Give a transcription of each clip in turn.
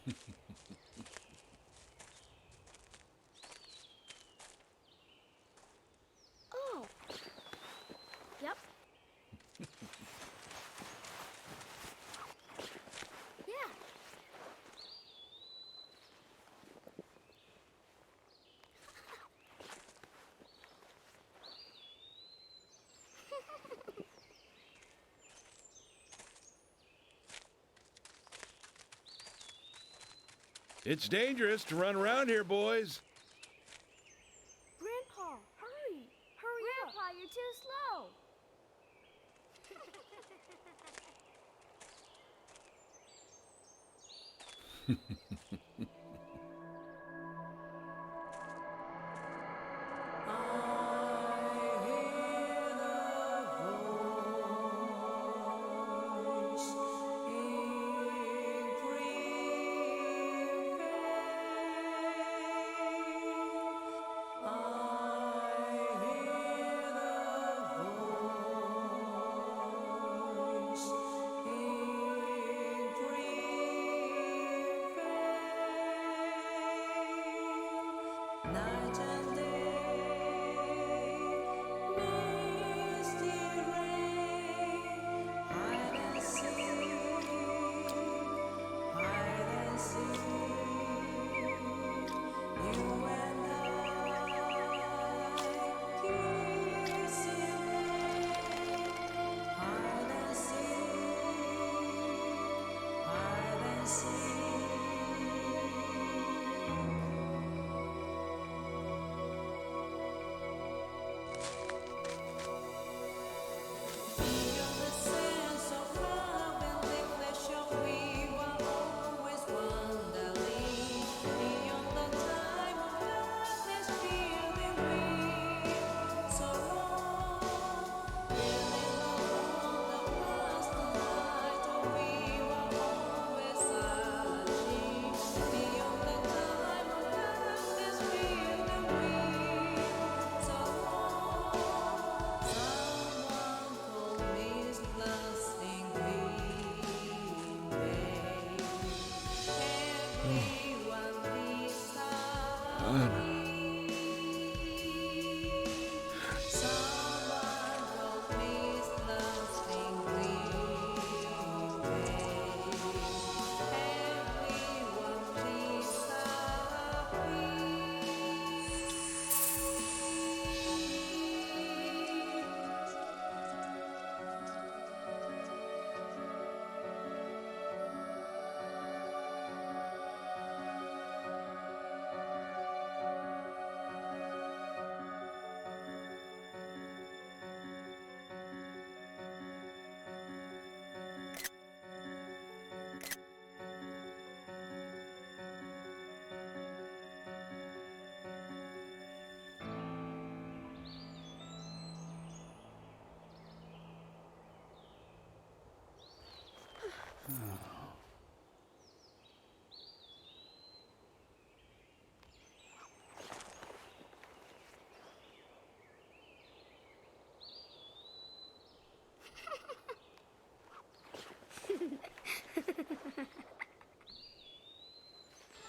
Oh. Yep. Yeah. It's dangerous to run around here, boys. Grandpa, hurry! Hurry up! Grandpa, you're too slow. Night and day, misty rain, hide and seek, hide and seek. You and I, kissing rain, hide and seek, hide and seek. Beyond the sense of love and neglection, we were always wandering. Beyond the time of darkness, feeling we so long. Feeling alone, the past night, oh, we were always searching. Beyond the time of darkness, feeling we so long. Someone told me it's lasting Greenvale. Everyone disagrees. Someone told me it's lasting Greenvale. Everyone disagrees.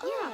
Yeah.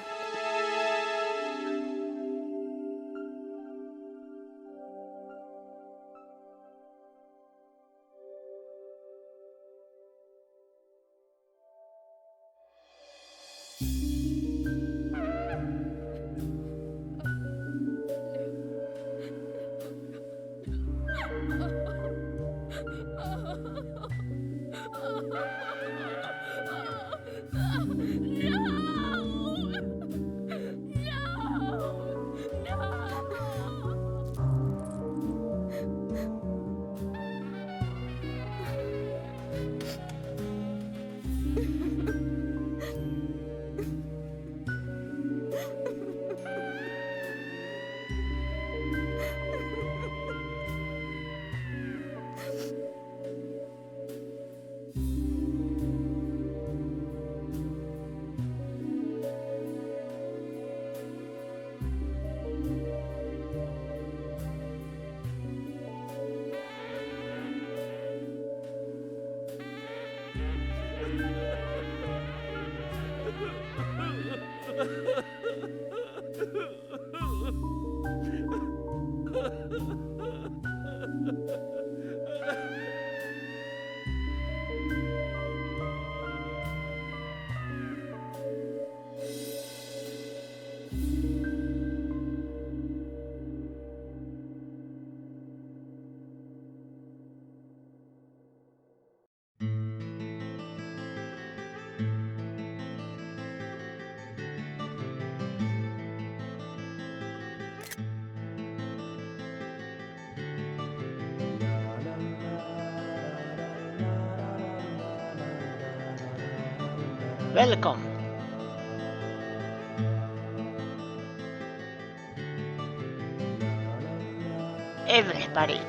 Welcome. Everybody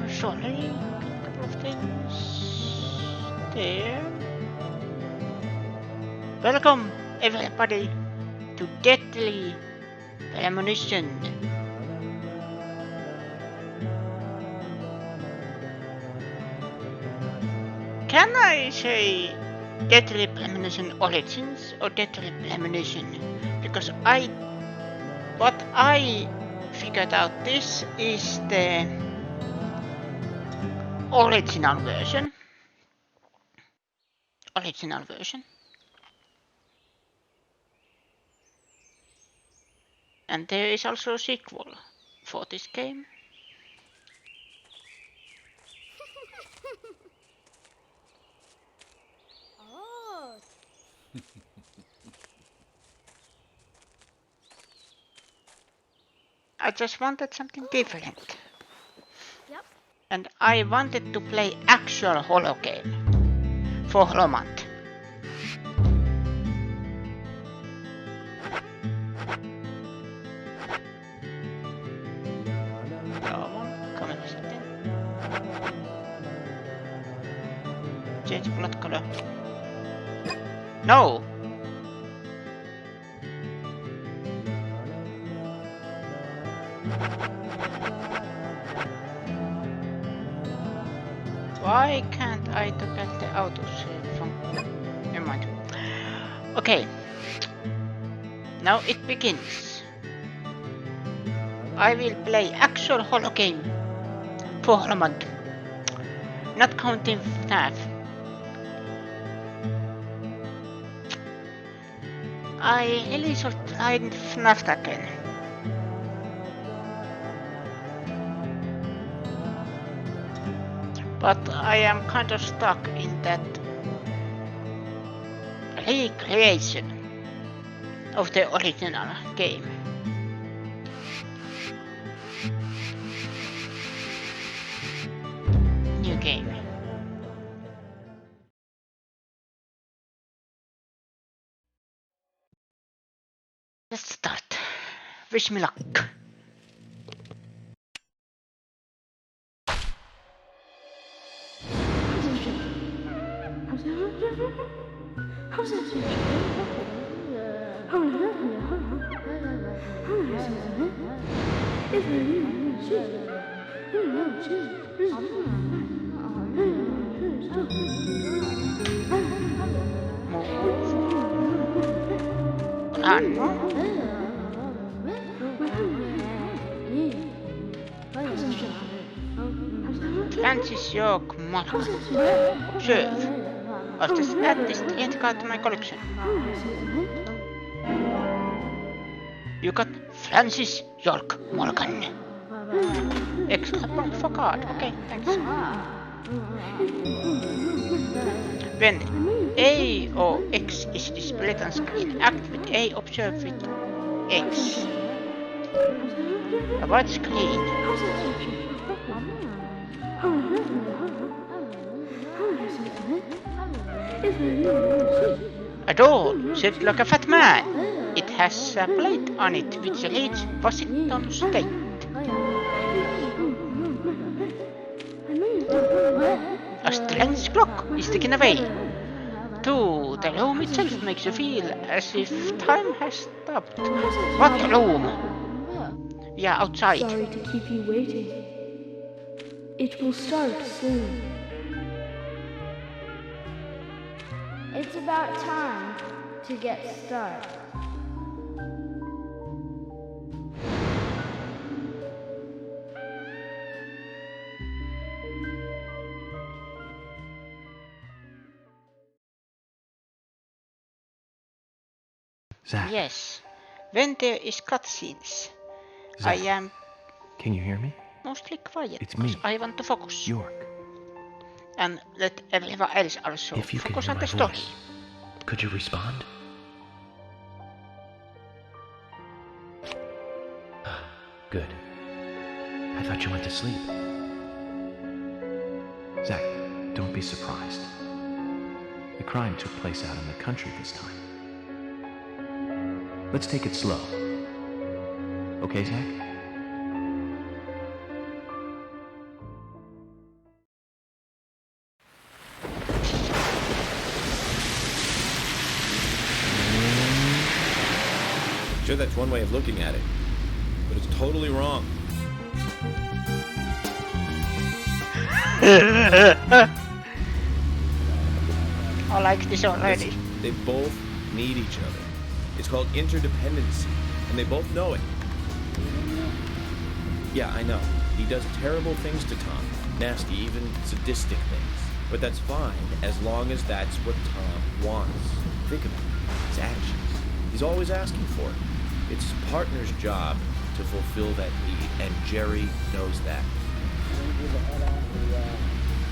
sorry, a couple of things there. Welcome everybody to Deadly Premonition. Can I say Deadly Premonition Origins or Deadly Premonition? Because what I figured out, this is the original version. And there is also a sequel for this game. Oh. I just wanted something different. Yep. And I wanted to play actual holo game for Holomant. Come on, sitten. Change blood color. No! Why can't I get the autosave from... Never mind. Okay. Now it begins. I will play actual holo game for Holomant. Not counting FNAF. I really should try FNAF again. But I am kind of stuck in that recreation of the original game. New game. Let's start. Wish me luck. Francis York Morgan. Observe. Of this artist yet got to my collection. You got Francis York Morgan. Extra point for card. Okay, thanks. When A or X is displayed on screen, act with A, observe with X. Avoid screen. A door shaped like a fat man. It has a plate on it which reads Washington State. A strange clock is ticking away. Two, the room itself makes you feel as if time has stopped. What room? Yeah, outside. Sorry to keep you waiting. It will start soon. It's about time to get started. Zach, Yes. When there is cutscenes, Zach, I am can you hear me? mostly quiet It's because me. I want to focus. York. And let everyone else also If you can focus hear on my the story. voice, could you respond? Good. I thought you went to sleep. Zach, don't be surprised. The crime took place out in the country this time. Let's take it slow. Okay, Zach? Sure, that's one way of looking at it, but it's totally wrong. I like this already. They both need each other. It's called interdependency, and they both know it. Yeah, I know. He does terrible things to Tom. Nasty, even sadistic things. But that's fine, as long as that's what Tom wants. Think about it. His actions. He's always asking for it. It's his partner's job to fulfill that need, and Jerry knows that.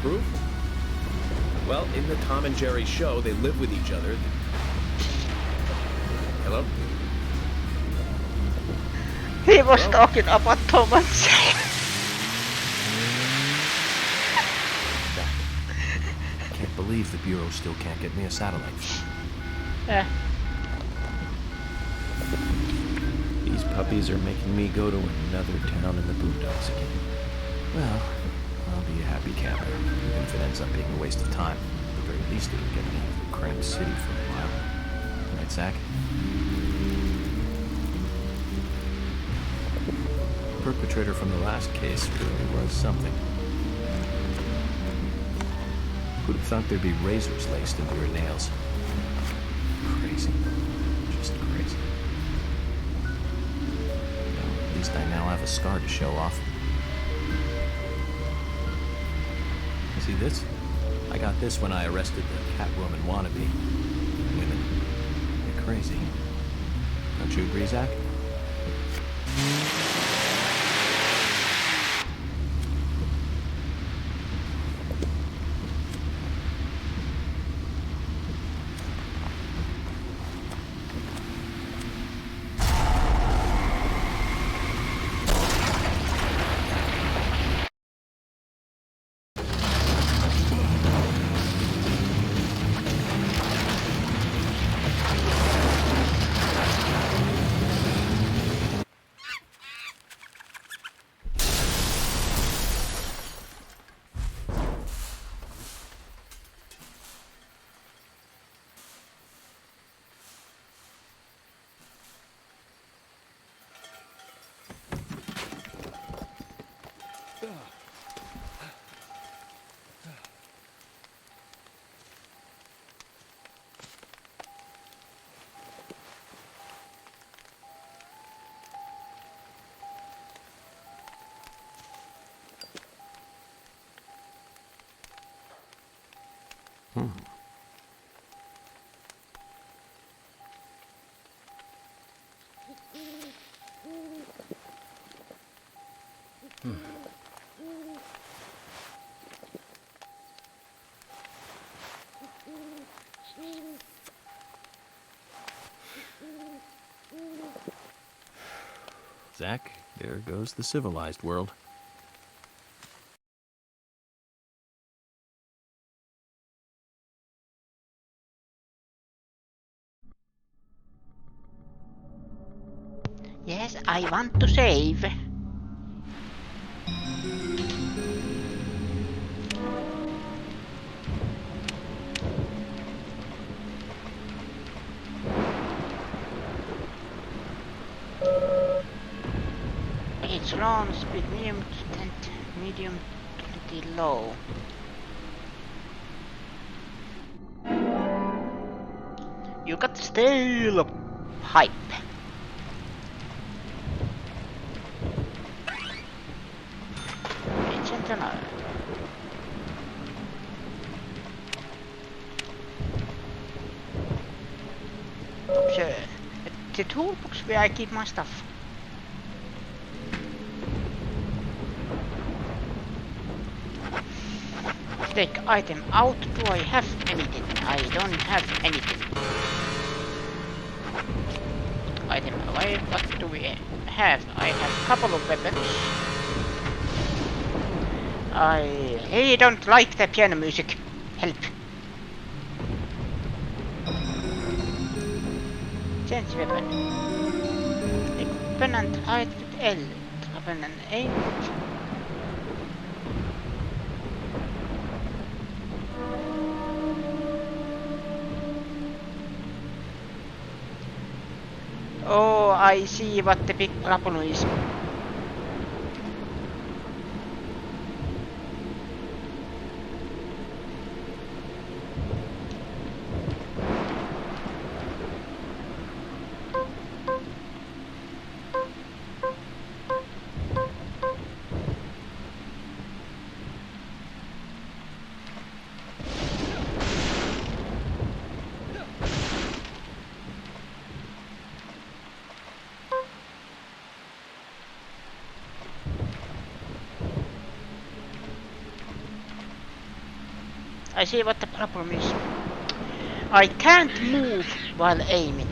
Proof? Well, in the Tom and Jerry show, they live with each other. Hello? He was talking about Tom and Jerry. I can't believe the Bureau still can't get me a satellite. These puppies are making me go to another town in the boondocks again. Well, I'll be a happy camper, even if it ends up being a waste of time. At the very least, it'll get me out of the cramped city for a while. Right, Zach? The perpetrator from the last case really was something. Who'd have thought there'd be razors laced into your nails? Crazy. Just crazy. Well, at least I now have a scar to show off. See this? I got this when I arrested the Catwoman wannabe. Women, they're crazy. Don't you agree, Zach? Zach, there goes the civilized world. Yes, I want to save. It's launch speed medium to 10, medium to 20 low. You got stale pipe. It's internal. Observe. The toolbox where I keep my stuff. Take item out. Do I have anything? I don't have anything. Item away. What do we have? I have a couple of weapons. I don't like the piano music. Help. Change weapon. Equip and right with L. Weapon and aim. Oh, I see what the big problem is. I see what the problem is. I can't move while aiming.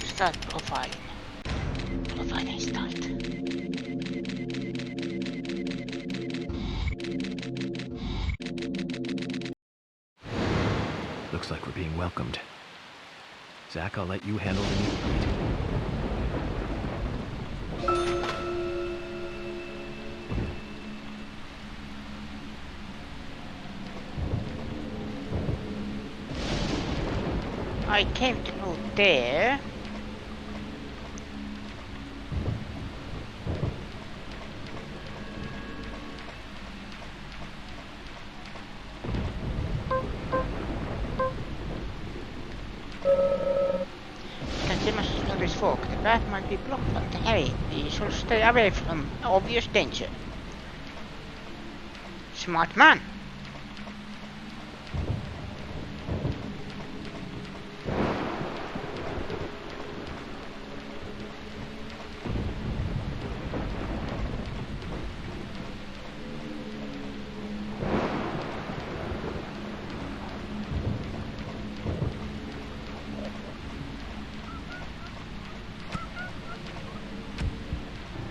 Start profiling. Profiling start. Looks like we're being welcomed. Zach, I'll let you handle the meet and greet. I came through there. Fog. The path might be blocked from the terrain. We should stay away from obvious danger. Smart man.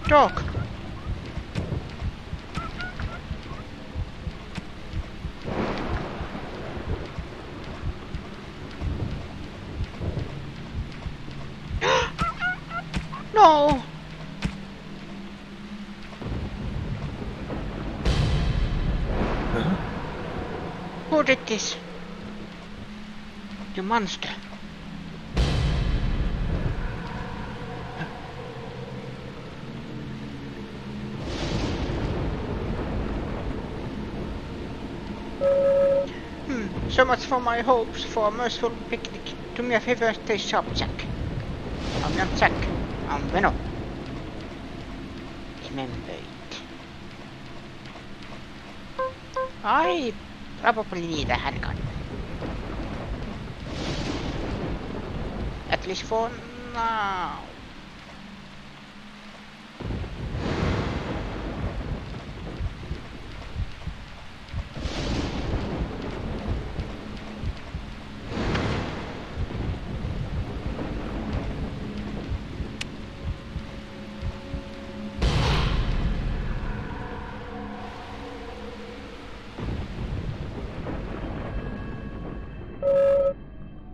Dog. No. Huh? Who did this? You monster. So much for my hopes for a merciful picnic. Do me a favor, stay sharp, Jack. I'm not Jack. I'm Venom. Remember it. I probably need a handgun. At least for now.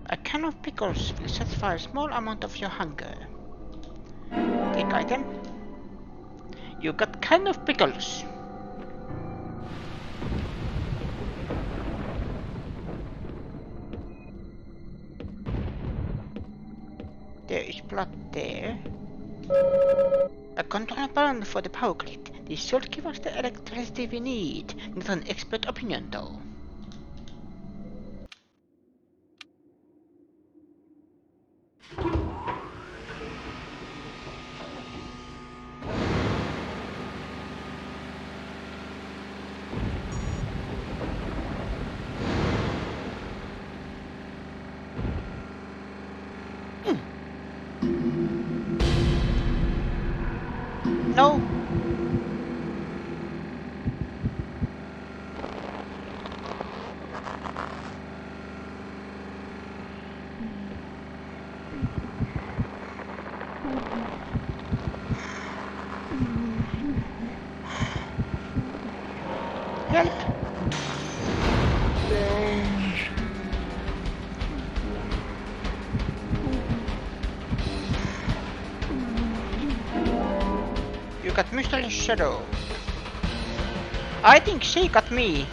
A can of pickles will satisfy a small amount of your hunger. Take item. You got can of pickles. There is blood there. A controller burned for the power grid. This should give us the electricity we need. Not an expert opinion though. No. You got mysterious shadow. I think she got me.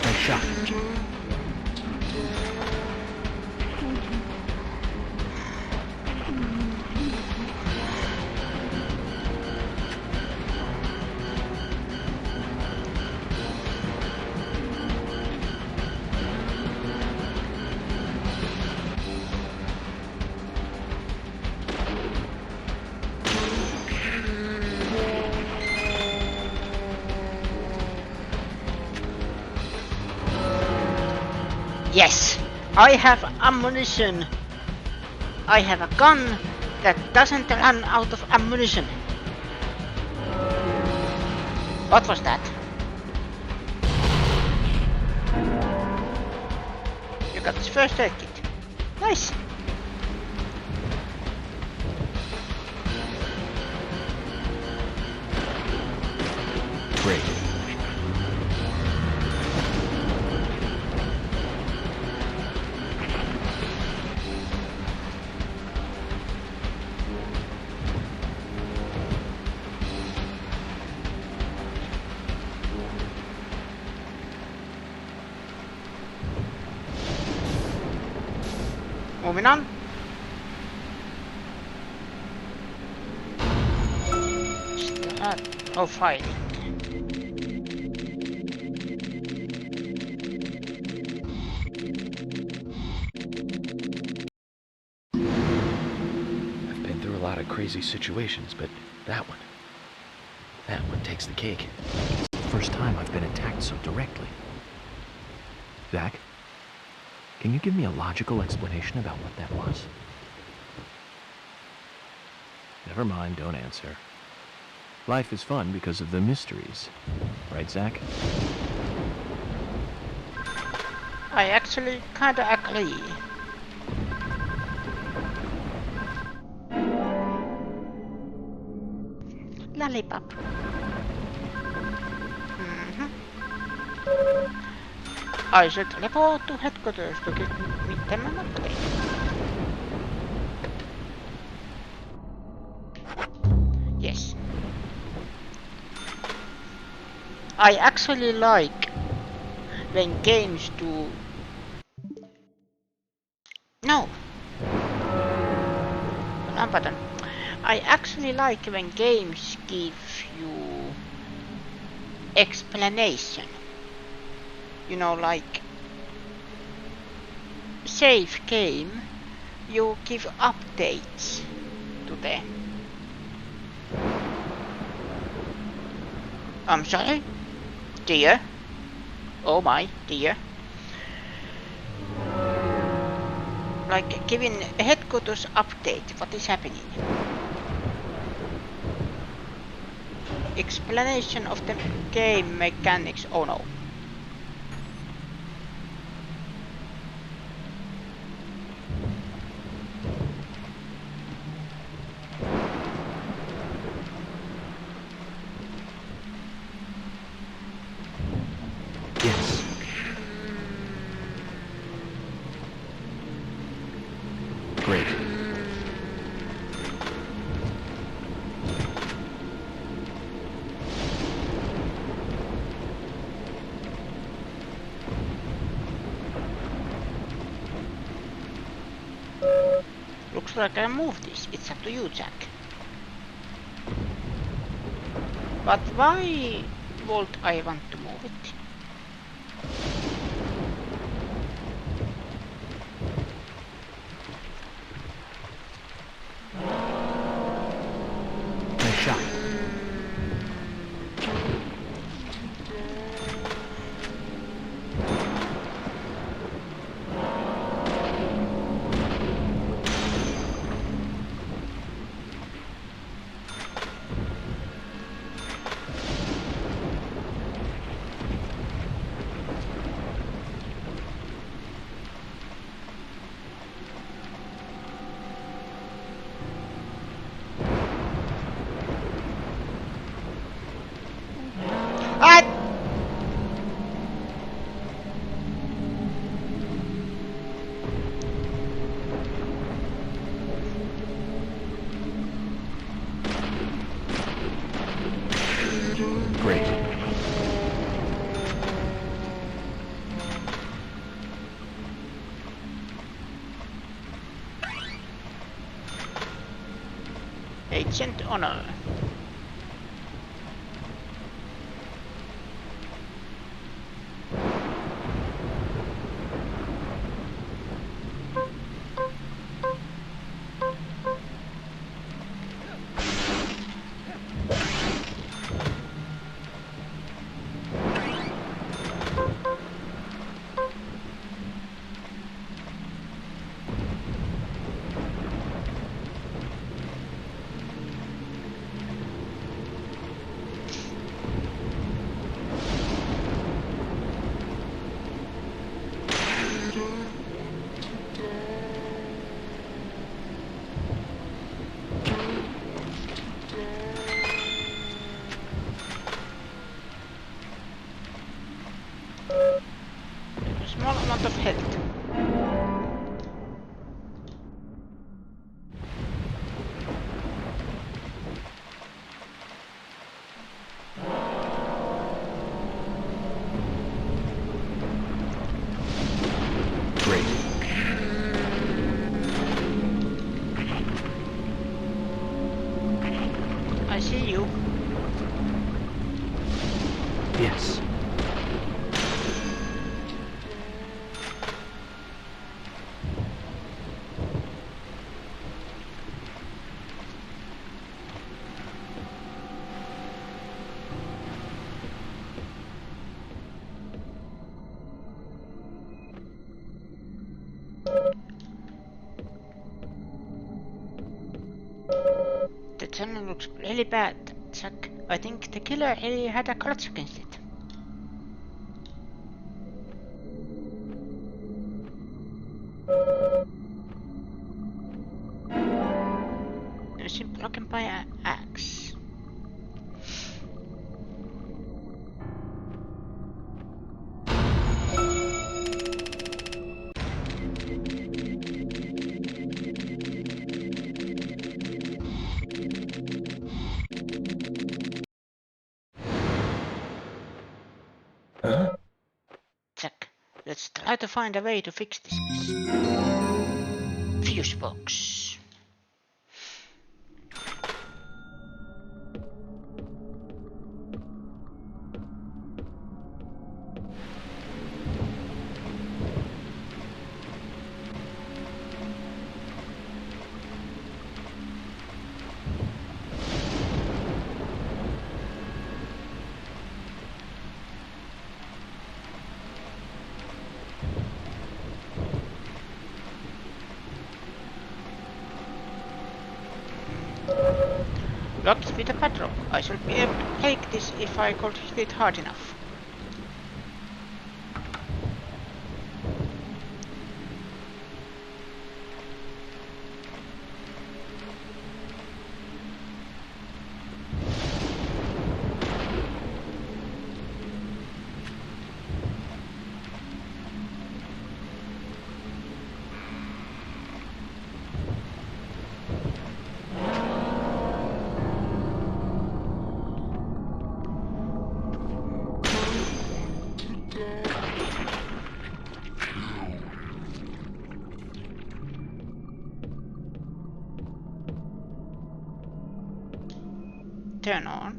Nice shot. Yes, I have ammunition. I have a gun that doesn't run out of ammunition. What was that? You got this first aid kit. Nice. Great. Moving on. Oh, file. I've been through a lot of crazy situations, but that one takes the cake. It's the first time I've been attacked so directly. Zach, can you give me a logical explanation about what that was? Never mind, don't answer. Life is fun because of the mysteries. Right, Zach? I actually kinda agree. Lollipop. I should report to headquarters to meet them an update. Yes. I actually like when games do... No! Wrong button. I actually like when games give you explanation. You know, like save game, you give updates to them. I'm sorry? Dear? Oh my, dear. Like giving headquarters update, what is happening? Explanation of the game mechanics, oh no. Yes. Great. Looks like I can move this. It's up to you, Jack. But why would I want to move it? Nice shot. Agent Honor. A small amount of health. Great. I see you. Yes. The tunnel looks really bad, Chuck. I think the killer really had a grudge against it. Is it broken by an axe? Huh? Chuck, let's try to find a way to fix this mess. Fuse box. Locked with a padlock. I should be able to break this if I could hit it hard enough. Turn on.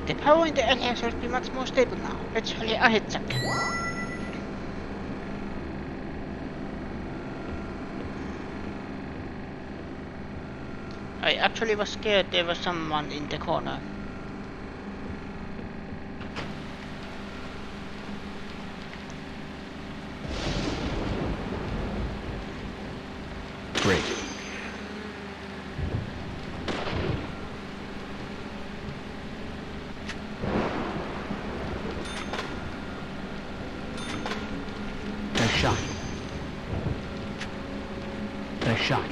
The power in the area should be much more stable now. Let's hurry ahead, Chuck. I actually was scared there was someone in the corner. Great. Nice shot. Nice shot.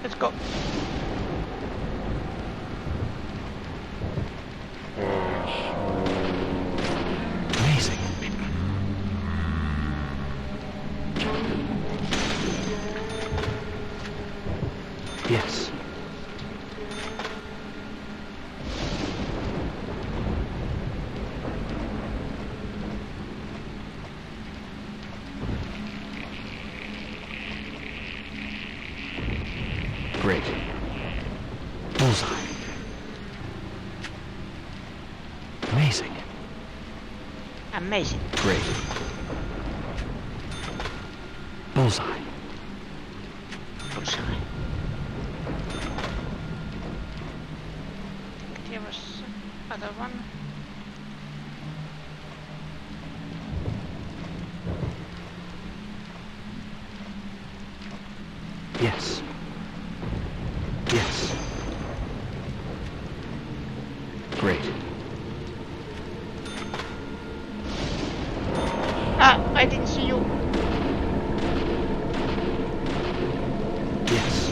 Let's go. Amazing. Yes. Great. Bullseye. Amazing. Amazing. Great. Bullseye. Bullseye. There was other one. Yes. Yes. Great. Ah, I didn't see you. Yes.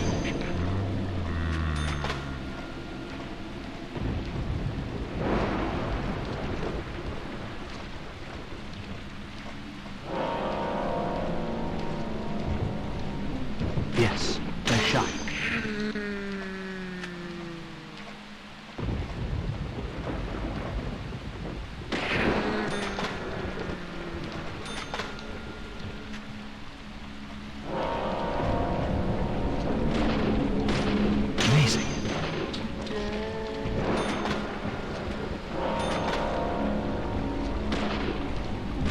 Yes. Nice shot. Amazing.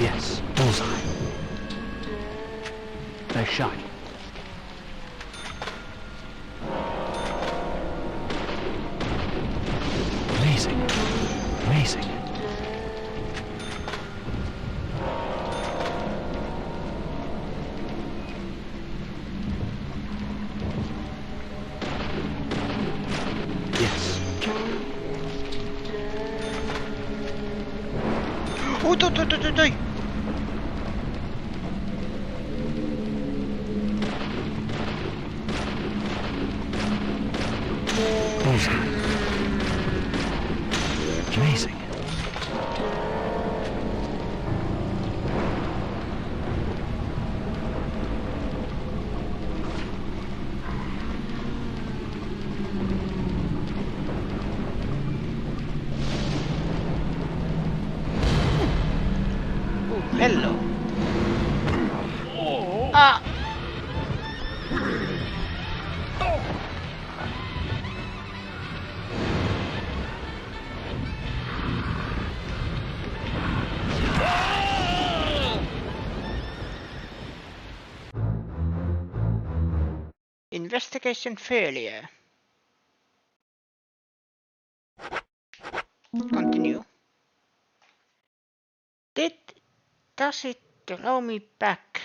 Yes. Bullseye. Nice shot. Amazing. Amazing. Yes. Ui, toi. Bullseye. Amazing. Oh, hello. Ah. Investigation failure. Continue. Does it allow me back?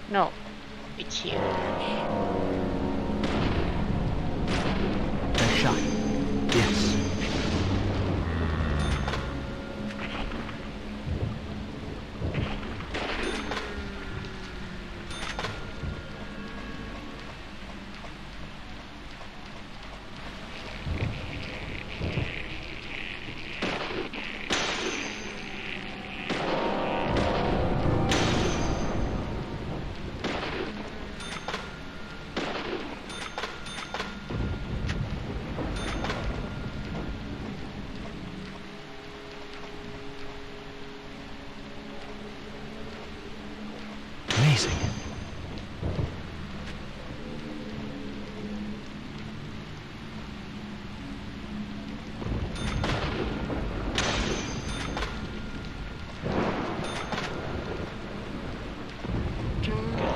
No, it's here. Nice shot. Yes. Amazing.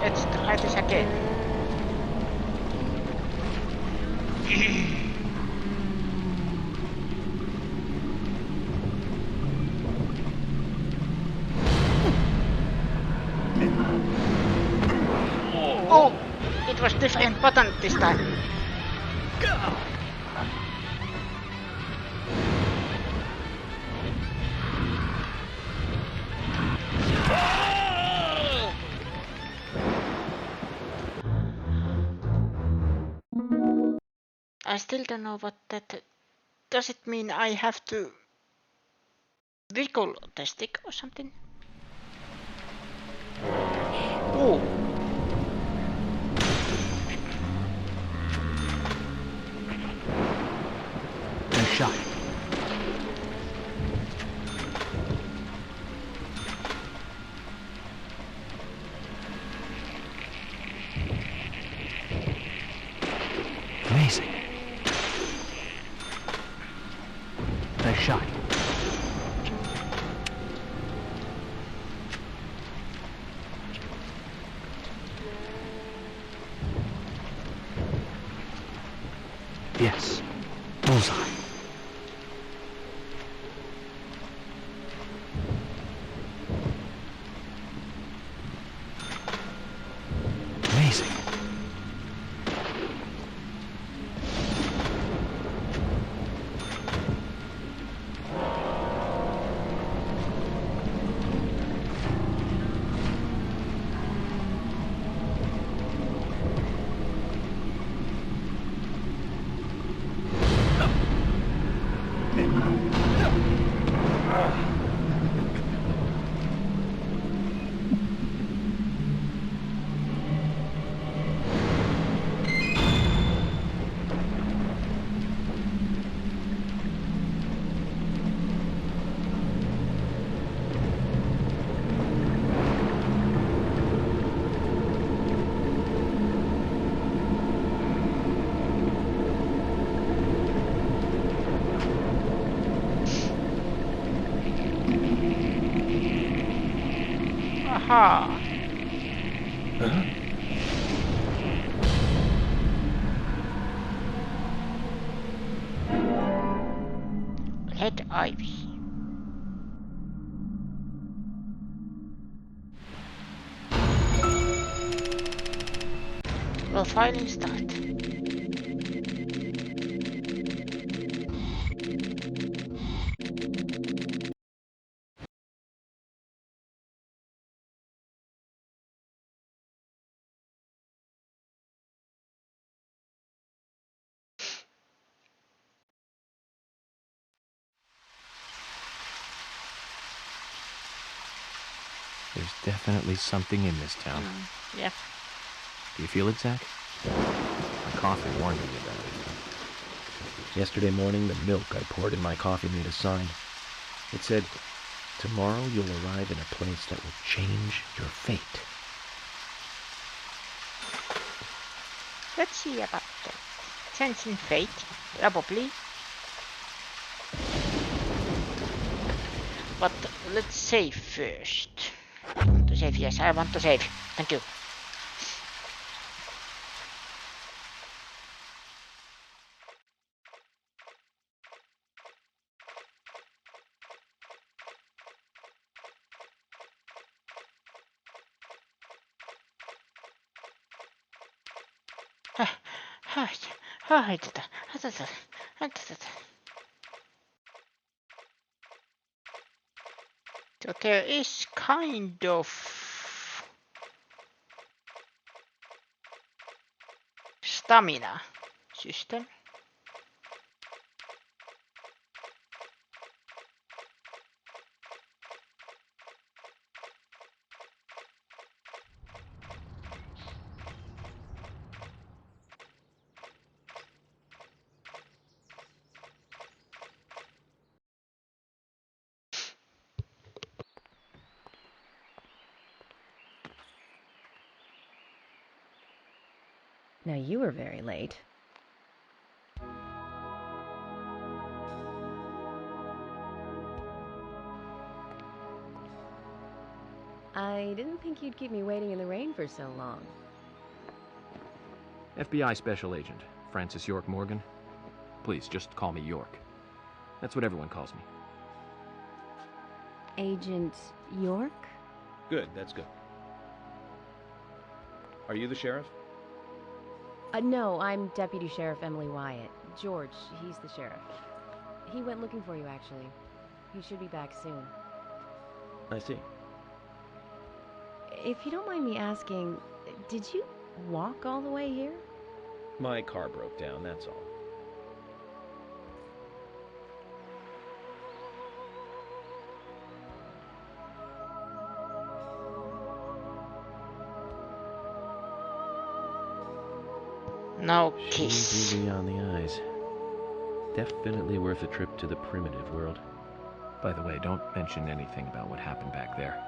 Let's try this again. Oh, it was different button this time. I still don't know what that... Does it mean I have to wiggle the stick or something? Oh! Nice shot. Amazing. Nice shot. Yes. Bullseye. Amazing. Aha! Red ivy. Well, filing start. There's definitely something in this town. Yeah. Do you feel it, Zach? My coffee warned me about it. Yesterday morning, the milk I poured in my coffee made a sign. It said, "Tomorrow you'll arrive in a place that will change your fate." Let's see about that. Sensing fate, probably. But let's save first. To save, yes, I want to save. Thank you. So there is kind of stamina system. Now you were very late. I didn't think you'd keep me waiting in the rain for so long. FBI Special Agent, Francis York Morgan. Please, just call me York. That's what everyone calls me. Agent York? Good, that's good. Are you the sheriff? No, I'm Deputy Sheriff Emily Wyatt. George, he's the sheriff. He went looking for you, actually. He should be back soon. I see. If you don't mind me asking, did you walk all the way here? My car broke down, that's all. No She's kiss. easy on the eyes. Definitely worth a trip to the primitive world. By the way, don't mention anything about what happened back there.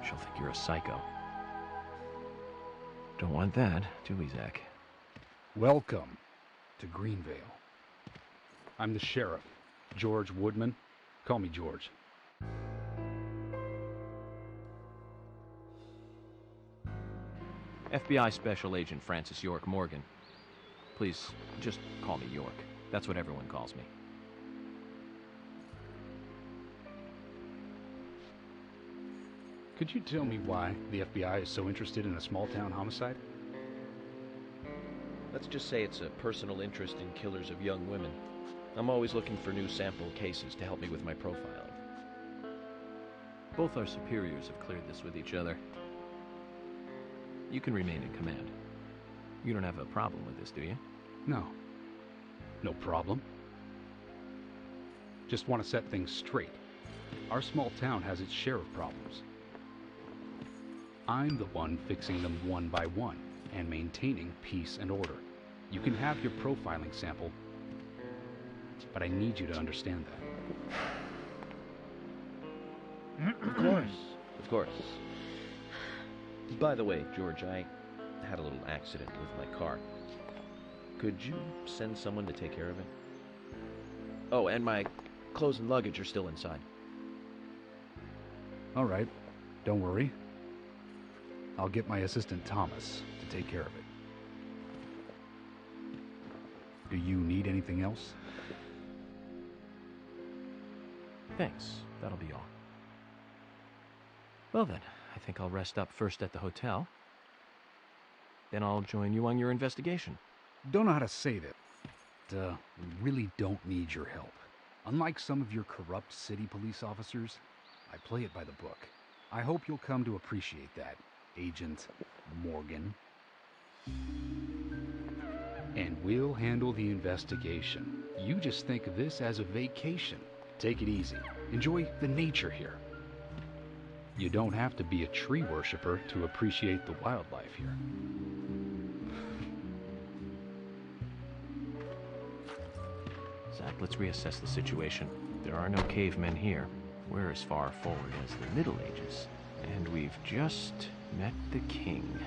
She'll think you're a psycho. Don't want that, do we, Zach? Welcome to Greenvale. I'm the sheriff, George Woodman. Call me George. FBI Special Agent Francis York Morgan. Please, just call me York. That's what everyone calls me. Could you tell me why the FBI is so interested in a small-town homicide? Let's just say it's a personal interest in killers of young women. I'm always looking for new sample cases to help me with my profiling. Both our superiors have cleared this with each other. You can remain in command. You don't have a problem with this, do you? No. No problem. Just want to set things straight. Our small town has its share of problems. I'm the one fixing them one by one and maintaining peace and order. You can have your profiling sample, but I need you to understand that. Of course. Of course. By the way, George, I had a little accident with my car. Could you send someone to take care of it? Oh, and my clothes and luggage are still inside. All right, don't worry. I'll get my assistant Thomas to take care of it. Do you need anything else? Thanks. That'll be all. Well then, I think I'll rest up first at the hotel. Then I'll join you on your investigation. Don't know how to say that. We really don't need your help. Unlike some of your corrupt city police officers, I play it by the book. I hope you'll come to appreciate that, Agent Morgan. And we'll handle the investigation. You just think of this as a vacation. Take it easy. Enjoy the nature here. You don't have to be a tree worshiper to appreciate the wildlife here. Zach, let's reassess the situation. There are no cavemen here. We're as far forward as the Middle Ages. And we've just met the king.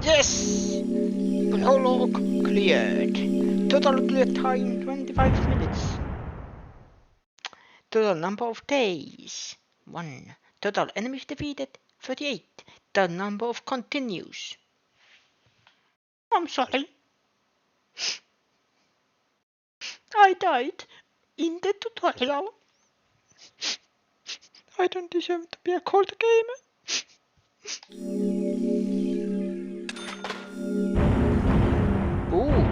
Yes! Prologue cleared. Total clear time 25 minutes. Total number of days 1. Total enemies defeated 38. The number of continues. I'm sorry. I died in the tutorial. I don't deserve to be a cold gamer. Ooh.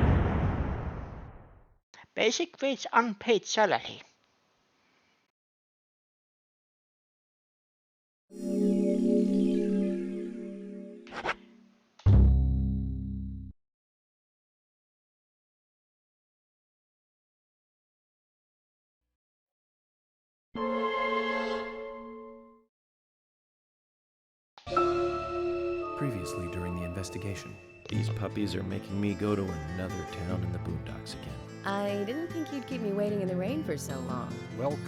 Basic wage unpaid salary. Previously during the investigation. These puppies are making me go to another town in the boondocks again. I didn't think you'd keep me waiting in the rain for so long. Welcome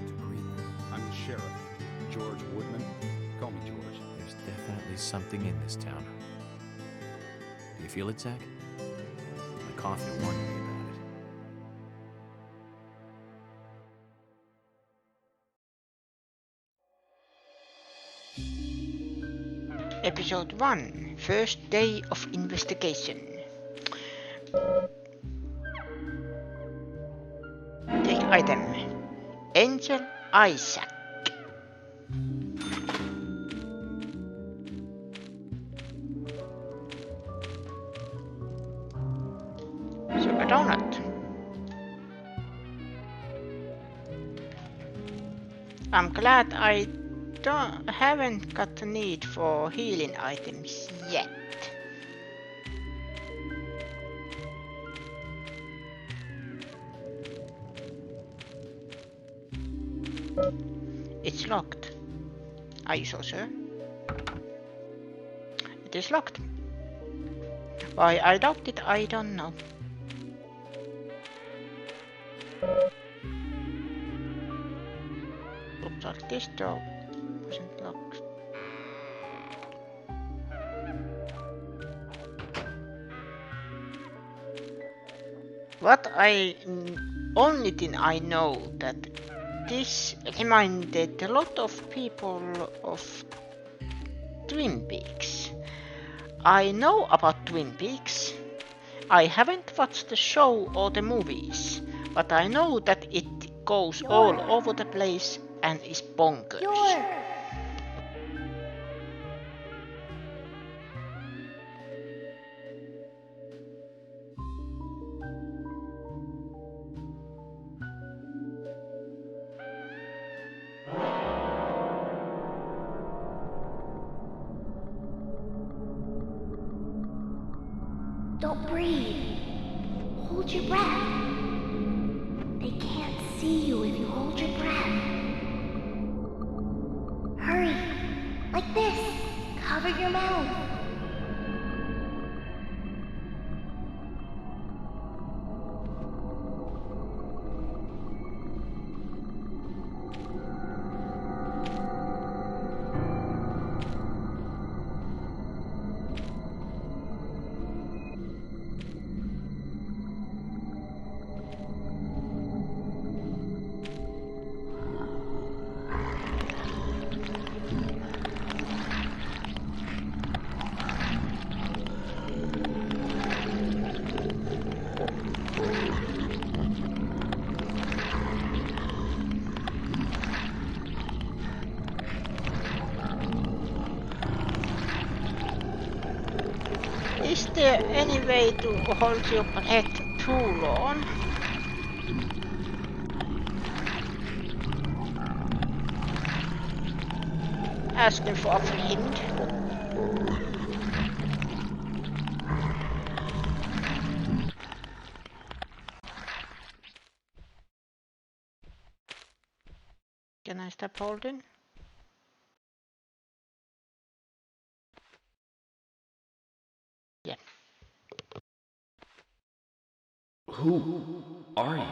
to Greenvale. I'm the sheriff, George Woodman. Call me George. There's definitely something in this town. Do you feel it, Zach? My coffee warned me about it. Episode 1. First day of investigation. Take item. Angel Isaac. Sugar donut. I'm glad I haven't got the need for healing items yet. It's locked. Are you so sure? It is locked. Why I doubt it, I don't know. Looks like this door wasn't locked. Only thing I know that this reminded a lot of people of Twin Peaks. I know about Twin Peaks. I haven't watched the show or the movies, but I know that it goes all over the place and is bonkers. Don't breathe. Hold your breath. They can't see you if you hold your breath. Hurry. Like this. Cover your mouth. Is there any way to hold your breath too long? Asking for a friend. Can I stop holding? Yeah. Who are you?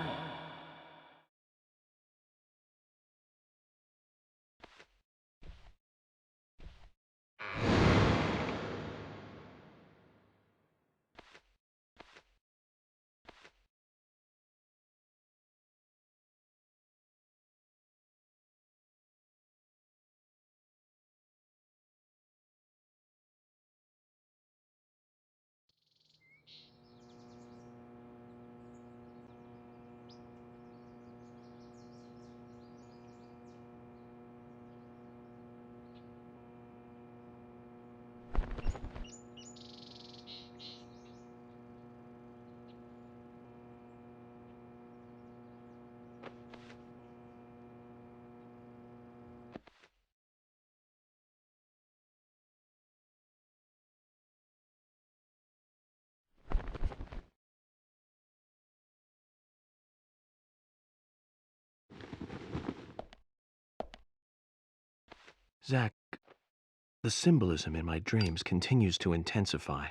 Zach, the symbolism in my dreams continues to intensify.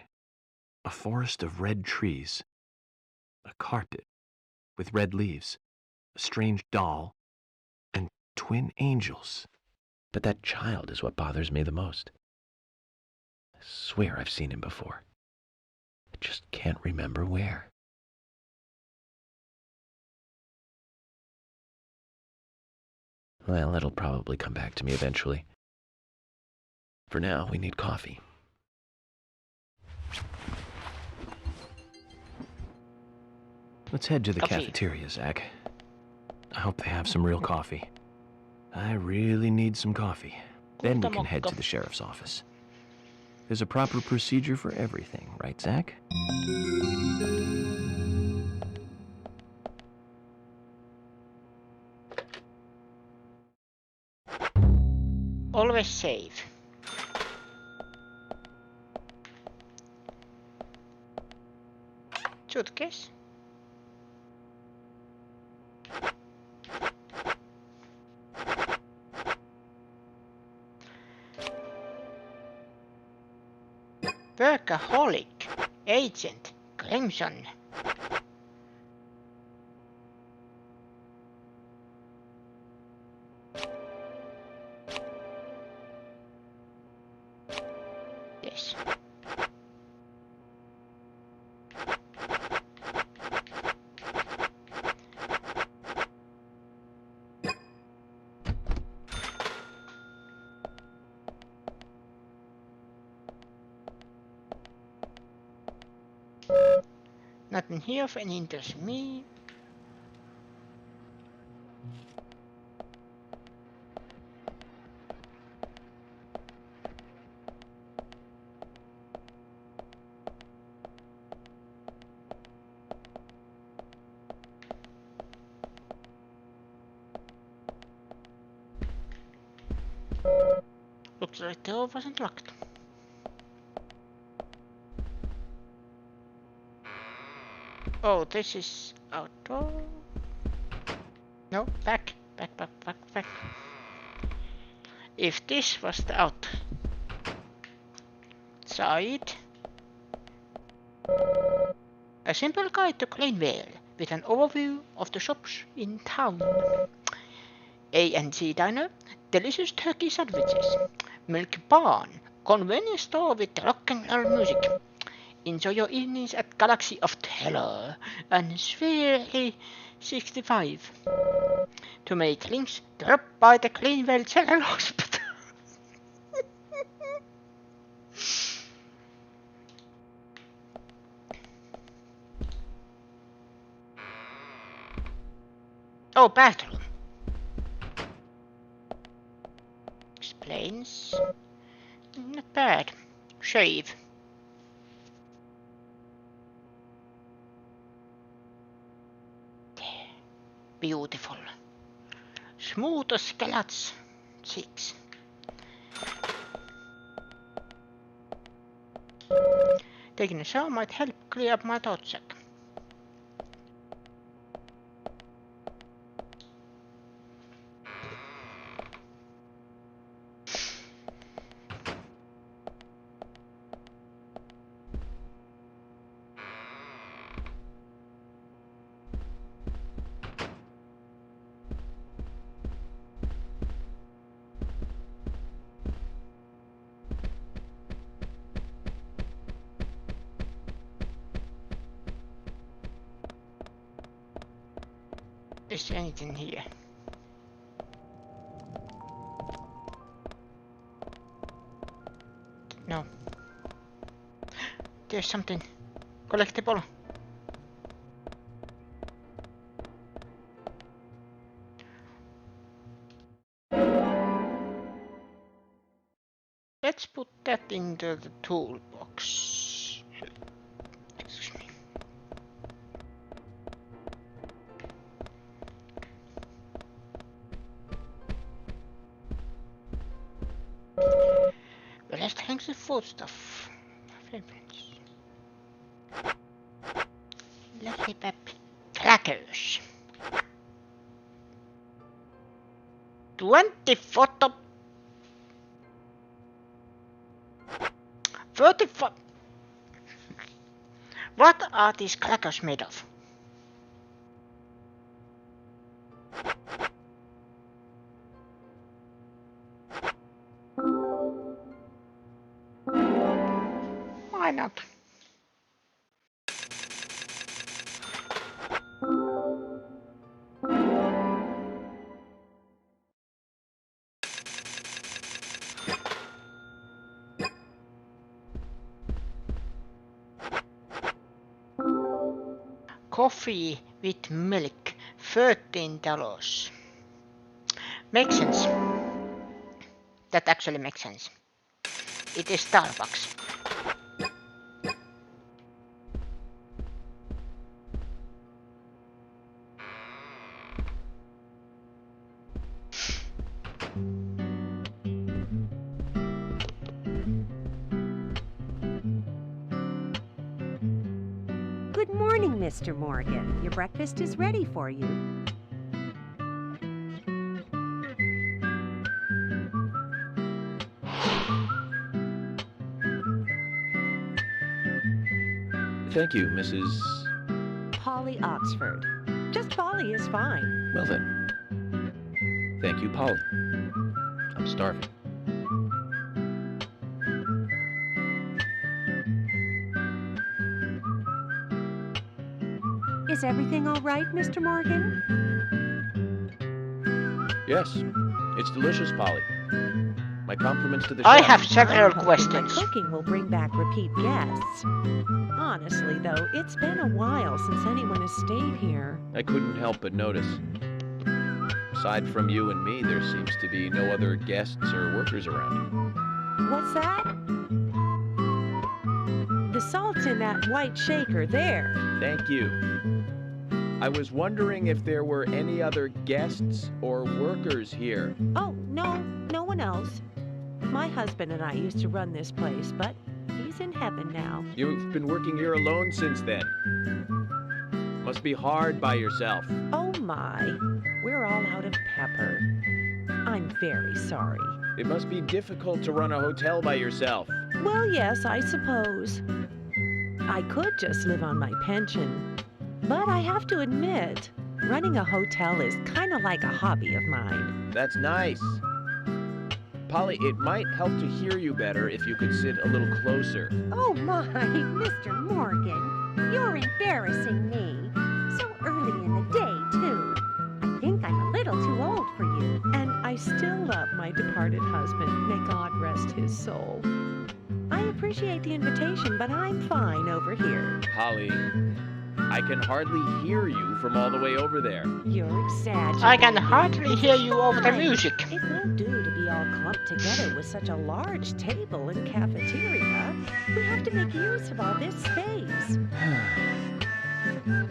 A forest of red trees, a carpet with red leaves, a strange doll, and twin angels. But that child is what bothers me the most. I swear I've seen him before. I just can't remember where. Well, it'll probably come back to me eventually. For now, we need coffee. Let's head to the Coffee. cafeteria, Zach. I hope they have some real coffee. I really need some coffee. Then we can head to the sheriff's office. There's a proper procedure for everything, right, Zach? Always save. Suitcase. Workaholic. Agent. Crimson. Yes. Nothing here of any interest to me. Looks like the door wasn't locked. Oh, this is outdoor. No, back. Back. If this was the outside. A simple guide to Greenvale with an overview of the shops in town. A&C Diner, delicious turkey sandwiches. Milk Barn, convenience store with rock and roll music. Enjoy your evenings at Galaxy of Terror and Sphere 65. To make links, drop by the Greenvale General Hospital. Oh, bathroom. Explains. Not bad. Shave. Beautiful. Smooth as scallops. Cheeks. Taking a shower might help clear up my thought sack. Is there anything here? No. There's something collectible. Let's put that into the toolbox. Excuse me. Well, let's hang the food stuff. Lollipop crackers. 20 photo. 35. What are these crackers made of? Why not? Coffee with milk, $13. Makes sense. That actually makes sense. It is Starbucks. Mr. Morgan. Your breakfast is ready for you. Thank you, Mrs. Polly Oxford. Just Polly is fine. Well then. Thank you, Polly. I'm starving. Is everything all right, Mr. Morgan? Yes, it's delicious, Polly. My compliments to the I chef. have several I'm hoping questions. My cooking will bring back repeat guests. Honestly, though, it's been a while since anyone has stayed here. I couldn't help but notice. Aside from you and me, there seems to be no other guests or workers around. What's that? The salt's in that white shaker there. Thank you. I was wondering if there were any other guests or workers here. Oh, no one else. My husband and I used to run this place, but he's in heaven now. You've been working here alone since then. Must be hard by yourself. Oh my, we're all out of pepper. I'm very sorry. It must be difficult to run a hotel by yourself. Well, yes, I suppose. I could just live on my pension. But I have to admit, running a hotel is kind of like a hobby of mine. That's nice. Polly, it might help to hear you better if you could sit a little closer. Oh my, Mr. Morgan, you're embarrassing me. So early in the day, too. I think I'm a little too old for you. And I still love my departed husband. May God rest his soul. I appreciate the invitation, but I'm fine over here. Polly, I can hardly hear you from all the way over there. You're exaggerating. I can hardly hear you over the music. It won't do to be all clumped together with such a large table and cafeteria. We have to make use of all this space.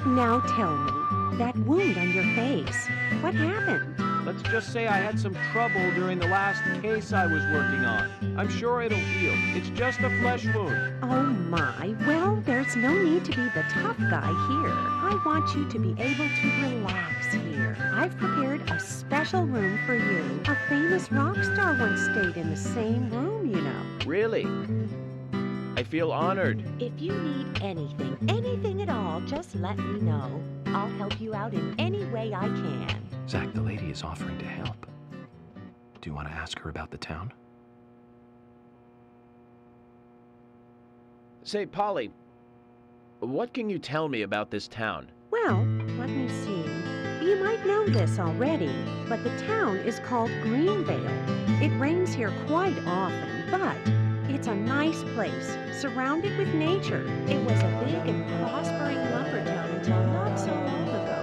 Now tell me, that wound on your face, what happened? Let's just say I had some trouble during the last case I was working on. I'm sure it'll heal. It's just a flesh wound. Oh my, well, there's no need to be the tough guy here. I want you to be able to relax here. I've prepared a special room for you. A famous rock star once stayed in the same room, you know. Really? I feel honored. If you need anything at all, just let me know. I'll help you out in any way I can. Zach, the lady is offering to help. Do you want to ask her about the town? Say, Polly, what can you tell me about this town? Well, let me see. You might know this already, but the town is called Greenvale. It rains here quite often, but it's a nice place, surrounded with nature. It was a big and prospering lumber town until not so long ago.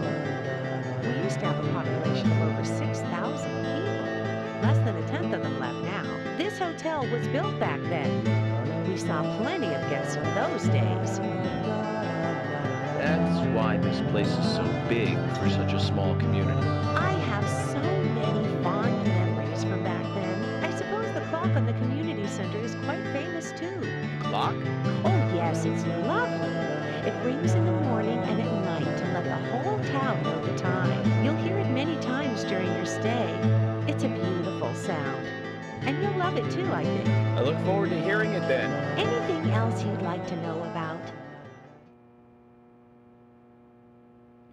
We used to have a population of over 6,000 people. Less than a tenth of them left now. This hotel was built back then. We saw plenty of guests in those days. That's why this place is so big for such a small community. I have so many fond memories from back then. I suppose the clock on the community center is quite famous too. Clock? Oh yes, it's lovely. It rings in the morning and at night to let the whole town know the time. You'll hear it many times during your stay. It's a beautiful sound. And you'll love it too, I think. I look forward to hearing it then. Anything else you'd like to know about?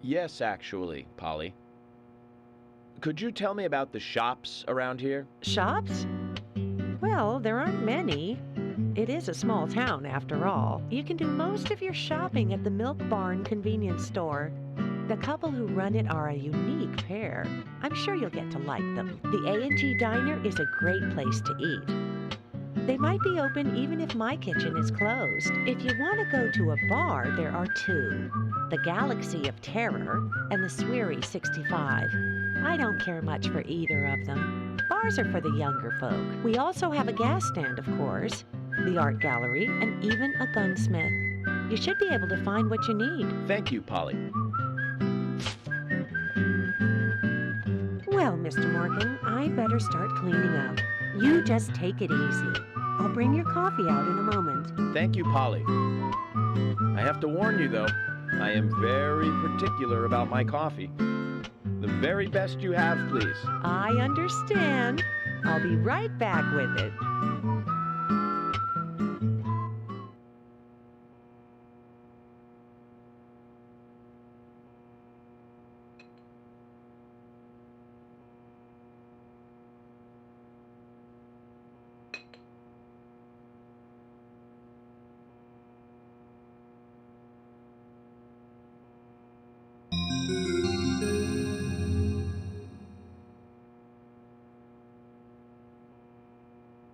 Yes, actually, Polly. Could you tell me about the shops around here? Shops? Well, there aren't many. It is a small town, after all. You can do most of your shopping at the Milk Barn convenience store. The couple who run it are a unique pair. I'm sure you'll get to like them. The A&G Diner is a great place to eat. They might be open even if my kitchen is closed. If you want to go to a bar, there are two. The Galaxy of Terror and the Sweary 65. I don't care much for either of them. Bars are for the younger folk. We also have a gas stand, of course, the art gallery, and even a gunsmith. You should be able to find what you need. Thank you, Polly. Well, Mr. Morgan, I better start cleaning up. You just take it easy. I'll bring your coffee out in a moment. Thank you, Polly. I have to warn you, though, I am very particular about my coffee. The very best you have, please. I understand. I'll be right back with it.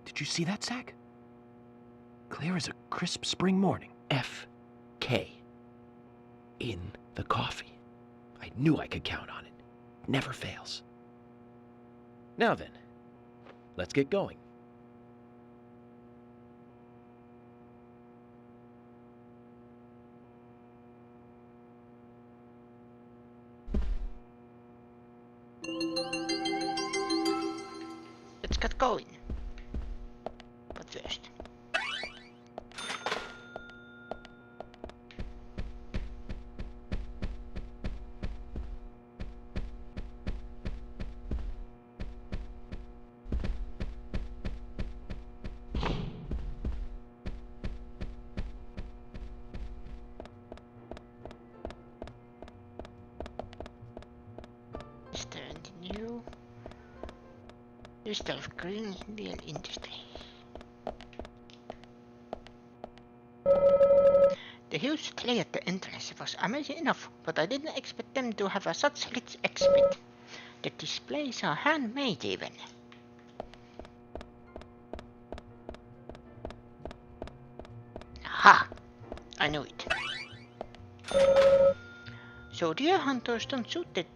Did you see that, Zach? Clear as a crisp spring morning. F.K. in the coffee. I knew I could count on it. Never fails. Now then, let's get going. Let's get going. But first. New East of Greenvale Industry. The huge display at the entrance was amazing enough, but I didn't expect them to have such rich exhibit. The displays are handmade even. Aha! I knew it. So deer hunters don't shoot the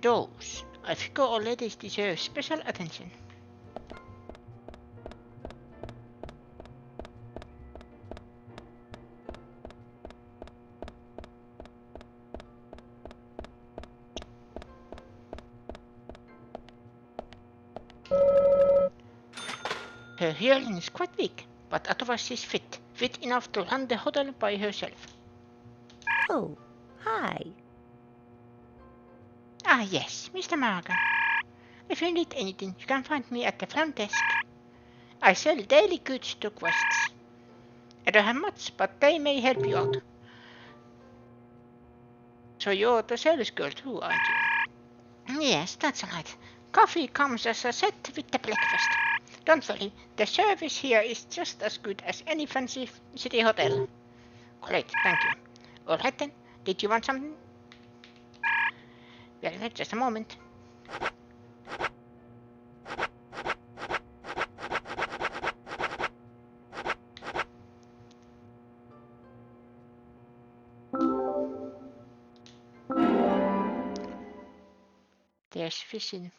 does. I figure all ladies deserve special attention. Her hearing is quite weak, but otherwise she's fit. Fit enough to run the hotel by herself. Oh, hi. Ah yes, Mr. Morgan. If you need anything, you can find me at the front desk. I sell daily goods to quests. I don't have much, but they may help you out. So you're the sales girl too, aren't you? Yes, that's right. Coffee comes as a set with the breakfast. Don't worry, the service here is just as good as any fancy city hotel. Great, thank you. Alright then, did you want something? Very well, just a moment. There's fishing.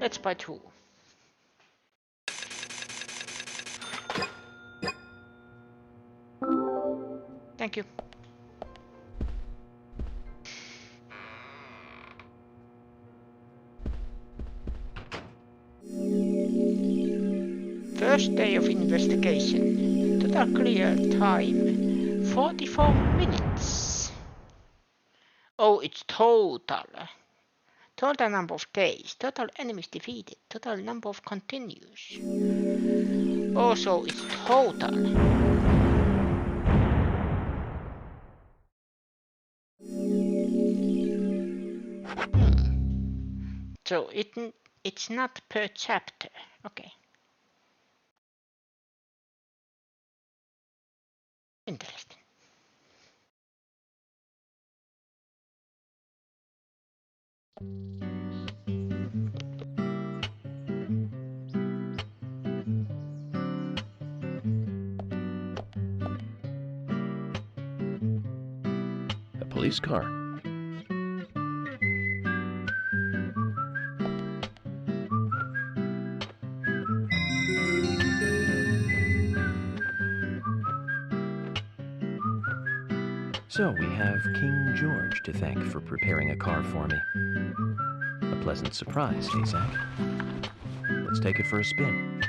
Let's buy two. Thank you. First day of investigation. Total clear time 44 minutes. Oh, it's total. Total number of days, total enemies defeated, total number of continues. Also, it's total. So it's not per chapter. Okay. Interesting. A police car. So we have King George to thank for preparing a car for me. A pleasant surprise, eh, Zach? Let's take it for a spin.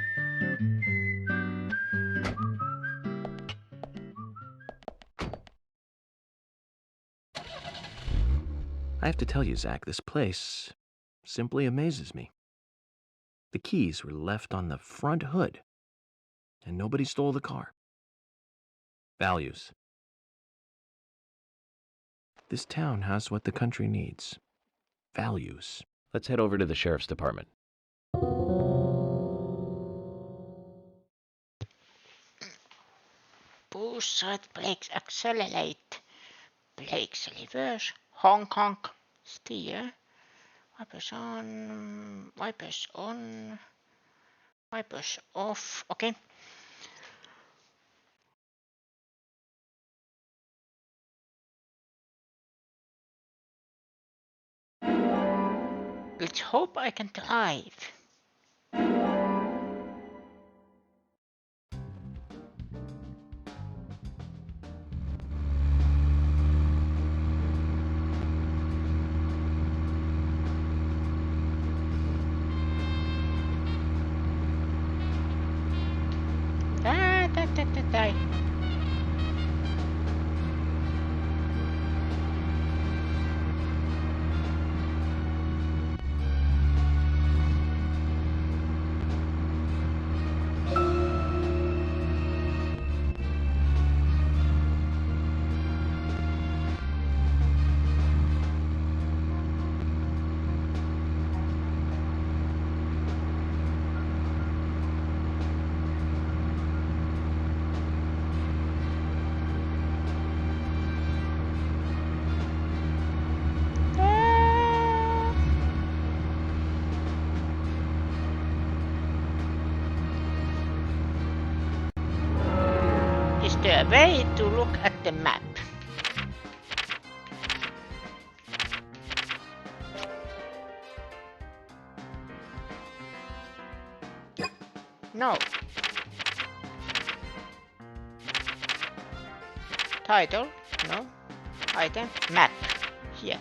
I have to tell you, Zach, this place simply amazes me. The keys were left on the front hood, and nobody stole the car. Values. This town has what the country needs. Values. Let's head over to the sheriff's department. Both side brakes accelerate. Brakes reverse. Honk honk. Steer. Wipers on. Wipers on. Wipers off. Okay. Let's hope I can drive. Die. Is there a way to look at the map? No. Title? No. Item? Map. Here.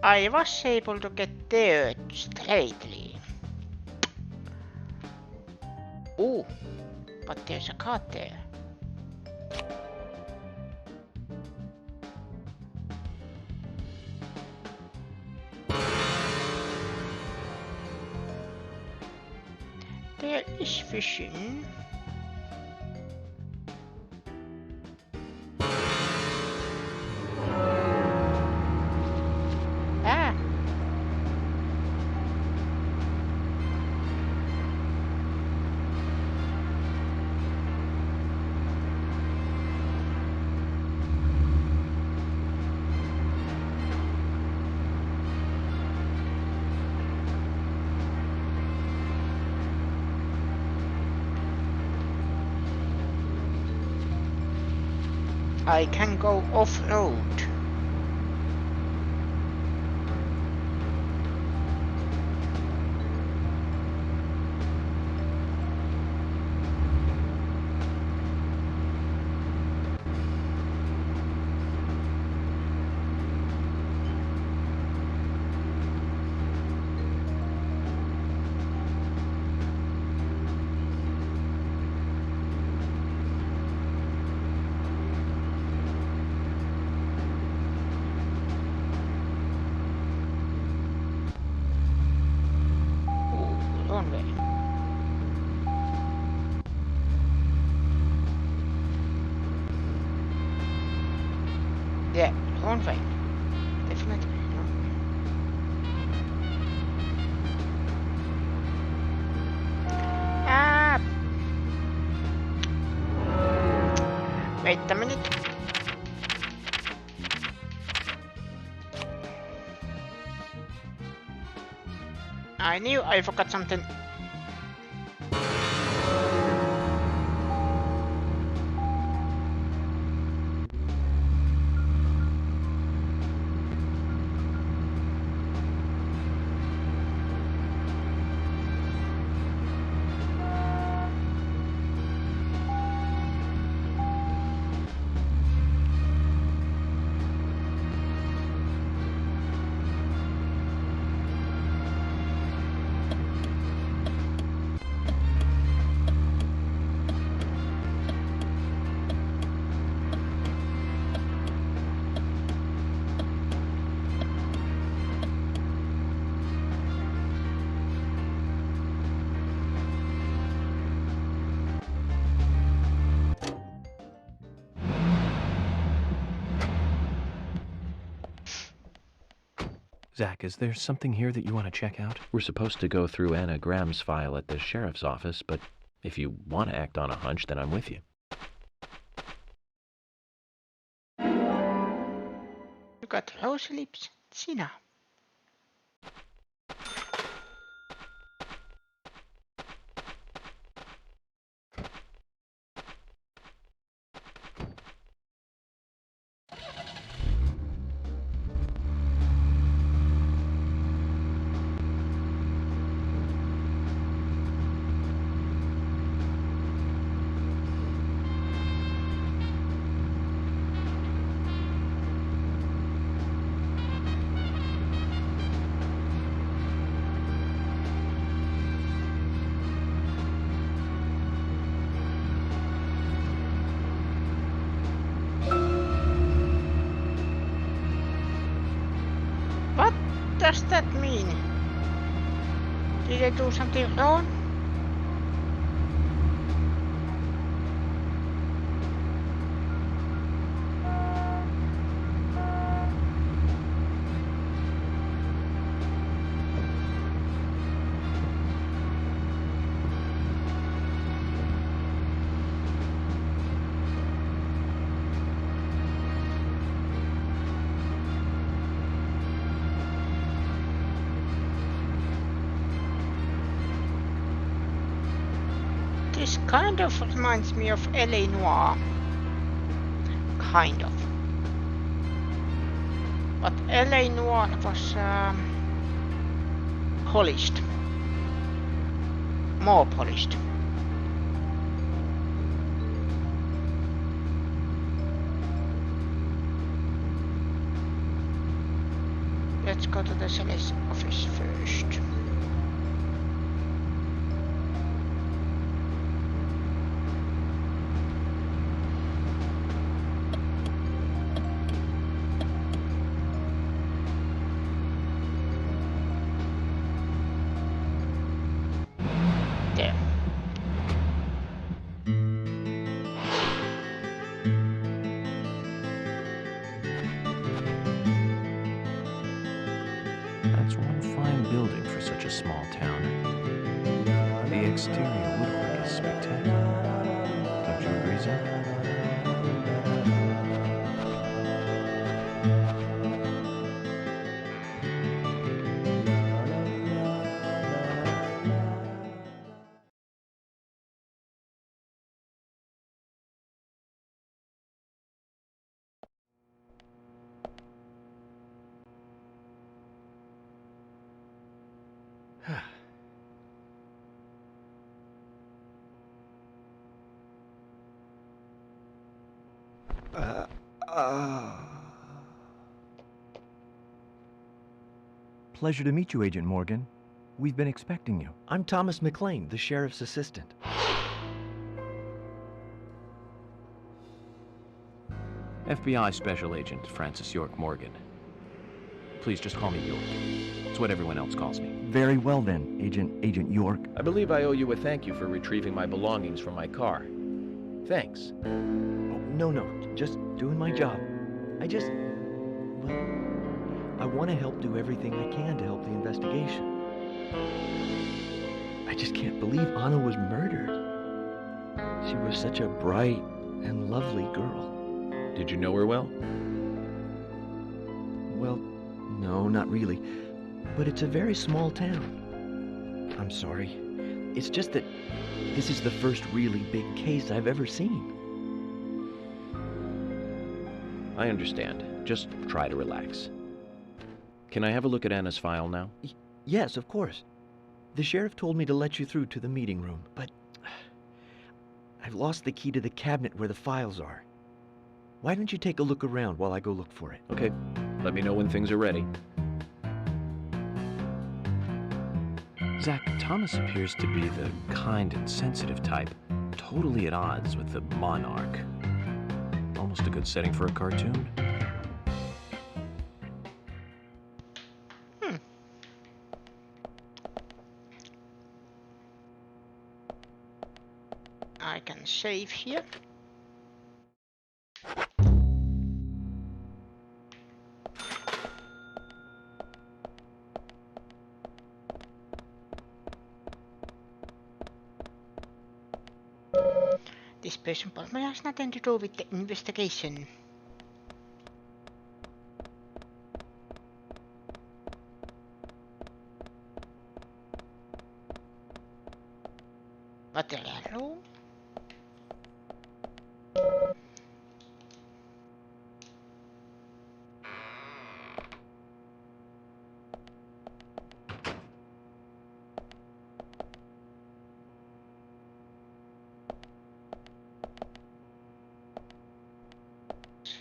I was able to get there straightly. Ooh, but there's a card there. There is fishing. Ah. I can go off-road. Yeah, wrong way. Definitely wrong way. Ah! Wait a minute. I knew I forgot something. Zach, is there something here that you want to check out? We're supposed to go through Anna Graham's file at the sheriff's office, but if you want to act on a hunch, then I'm with you. You got rose lips, Sina. What does that mean? Did I do something wrong? This kind of reminds me of LA Noire. Kind of. But LA Noire was polished. More polished. Let's go to the Celeste office first. There. That's one fine building for such a small town. The exterior woodwork is spectacular. Don't you agree, Zach? Pleasure to meet you, Agent Morgan. We've been expecting you. I'm Thomas McLean, the sheriff's assistant. FBI Special Agent Francis York Morgan. Please just call me York. It's what everyone else calls me. Very well then, Agent York. I believe I owe you a thank you for retrieving my belongings from my car. Thanks. Oh, no, just doing my job. I want to help do everything I can to help the investigation. I just can't believe Anna was murdered. She was such a bright and lovely girl. Did you know her well? Well, no, not really. But it's a very small town. I'm sorry. It's just that this is the first really big case I've ever seen. I understand. Just try to relax. Can I have a look at Anna's file now? Yes, of course. The sheriff told me to let you through to the meeting room, but I've lost the key to the cabinet where the files are. Why don't you take a look around while I go look for it? Okay. Let me know when things are ready. Zach, Thomas appears to be the kind and sensitive type, totally at odds with the monarch. Almost a good setting for a cartoon. I can save here. This person probably has nothing to do with the investigation. Material room.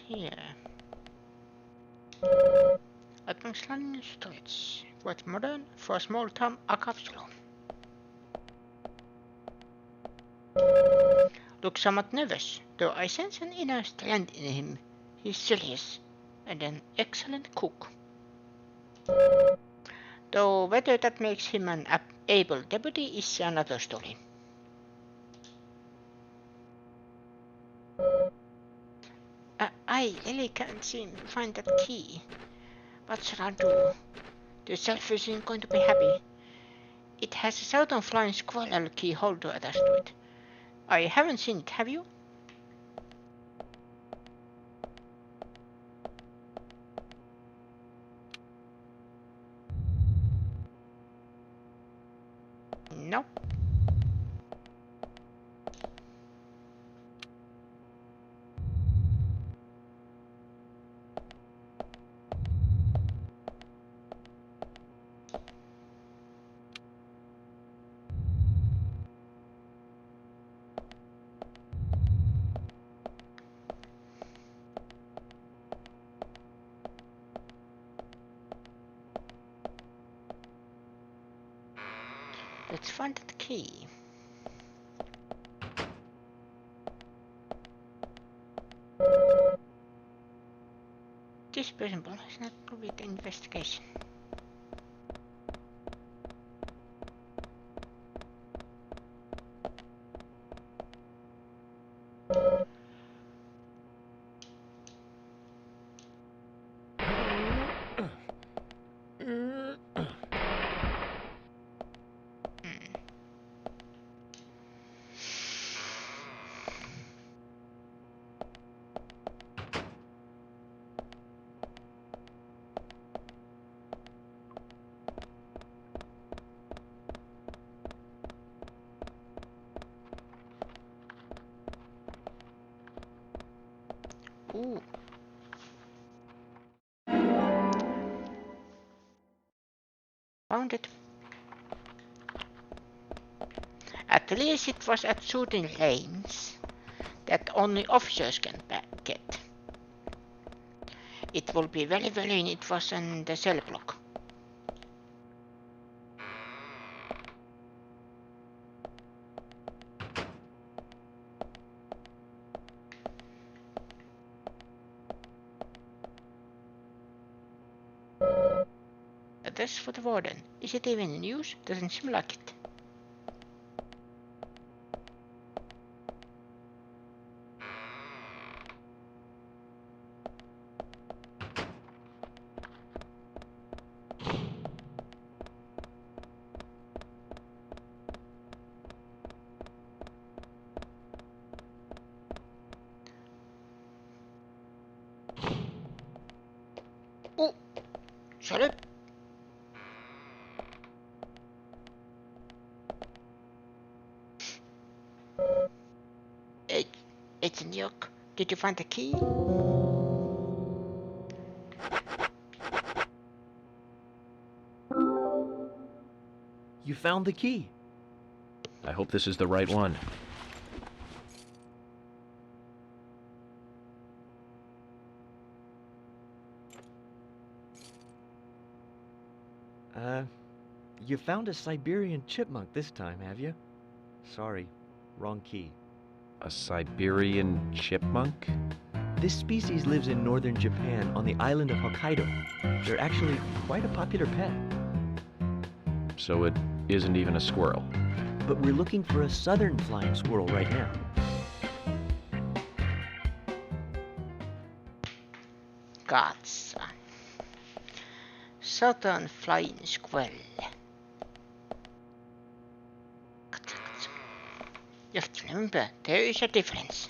Here. Open sliding storage. Quite modern for a small town archives room. Looks somewhat nervous, though I sense an inner strength in him. He's serious and an excellent cook. Though whether that makes him an able deputy is another story. I really can't seem to find that key. What should I do? The self isn't going to be happy. It has a southern flying squirrel key holder attached to it. I haven't seen it, have you? No. Let's find that key. This person is not with the investigation. Ooh. Found it. At least it was at shooting range that only officers can get. It will be very it was in the cell block. A desk for the warden. Is it even in use? Doesn't seem like it. Oh, sorry. It's in York. Did you find the key? You found the key. I hope this is the right one. You found a Siberian chipmunk this time, have you? Sorry, wrong key. A Siberian chipmunk? This species lives in northern Japan on the island of Hokkaido. They're actually quite a popular pet. So it isn't even a squirrel. But we're looking for a southern flying squirrel right now. Gods. Southern flying squirrel. Just remember, there is a difference.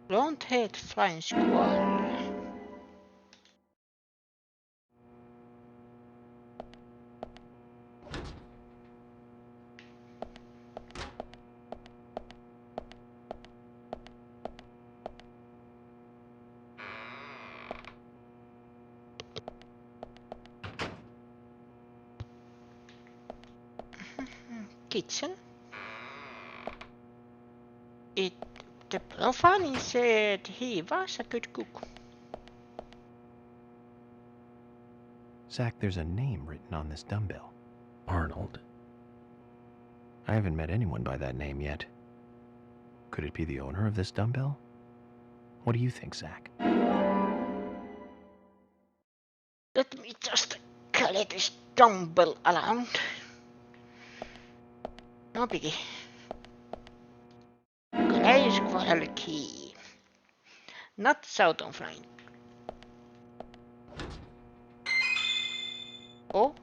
Don't hate flying squirrel. Kitchen. The profane said he was a good cook. Zach, there's a name written on this dumbbell. Arnold. I haven't met anyone by that name yet. Could it be the owner of this dumbbell? What do you think, Zach? Let me just carry this dumbbell around. No biggie. Grey squirrel key. Not southern flying. Oh,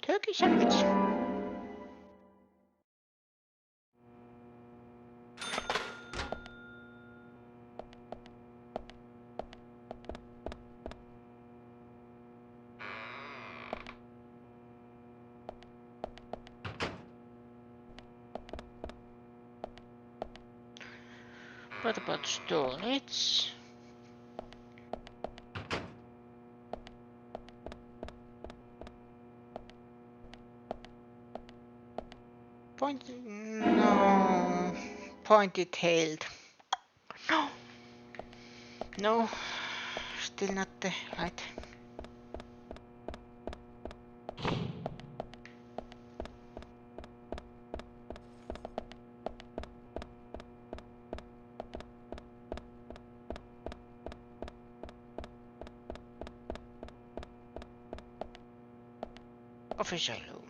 turkey sandwich. What about storage? No. Pointy-tailed. No. No. Still not the right. Official room.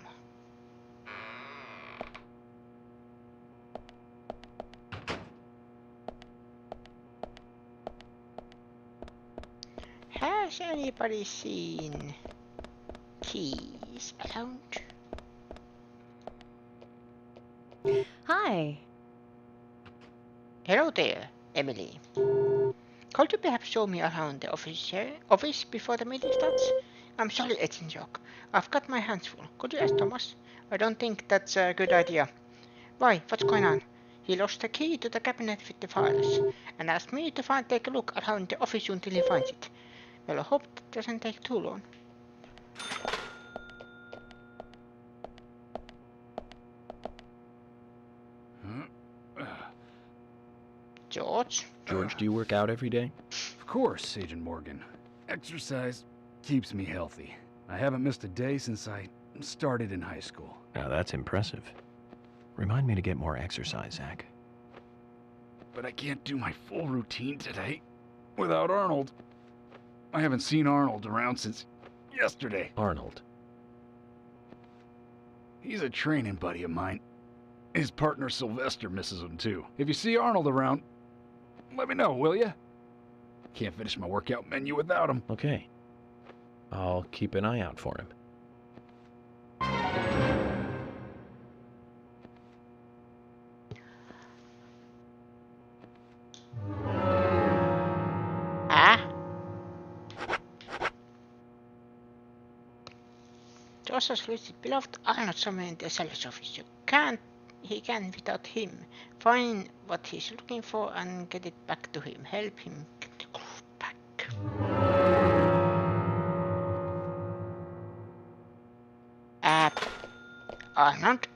Has anybody seen keys around? Hi. Hello there, Emily. Could you perhaps show me around the office before the meeting starts? I'm sorry, Agent Jock. I've got my hands full. Could you ask Thomas? I don't think that's a good idea. Why? What's going on? He lost the key to the cabinet with the files and asked me to take a look around the office until he finds it. Well, I hope that doesn't take too long. George? George, do you work out every day? Of course, Agent Morgan. Exercise keeps me healthy. I haven't missed a day since I started in high school. Now that's impressive. Remind me to get more exercise, Zach. But I can't do my full routine today without Arnold. I haven't seen Arnold around since yesterday. Arnold? He's a training buddy of mine. His partner Sylvester misses him too. If you see Arnold around, let me know, will ya? Can't finish my workout menu without him. Okay. I'll keep an eye out for him. George has reached beloved Arnold somewhere in the seller's office. He can without him. Find what he's looking for and get it back to him. Help him get the groove back. Arnold?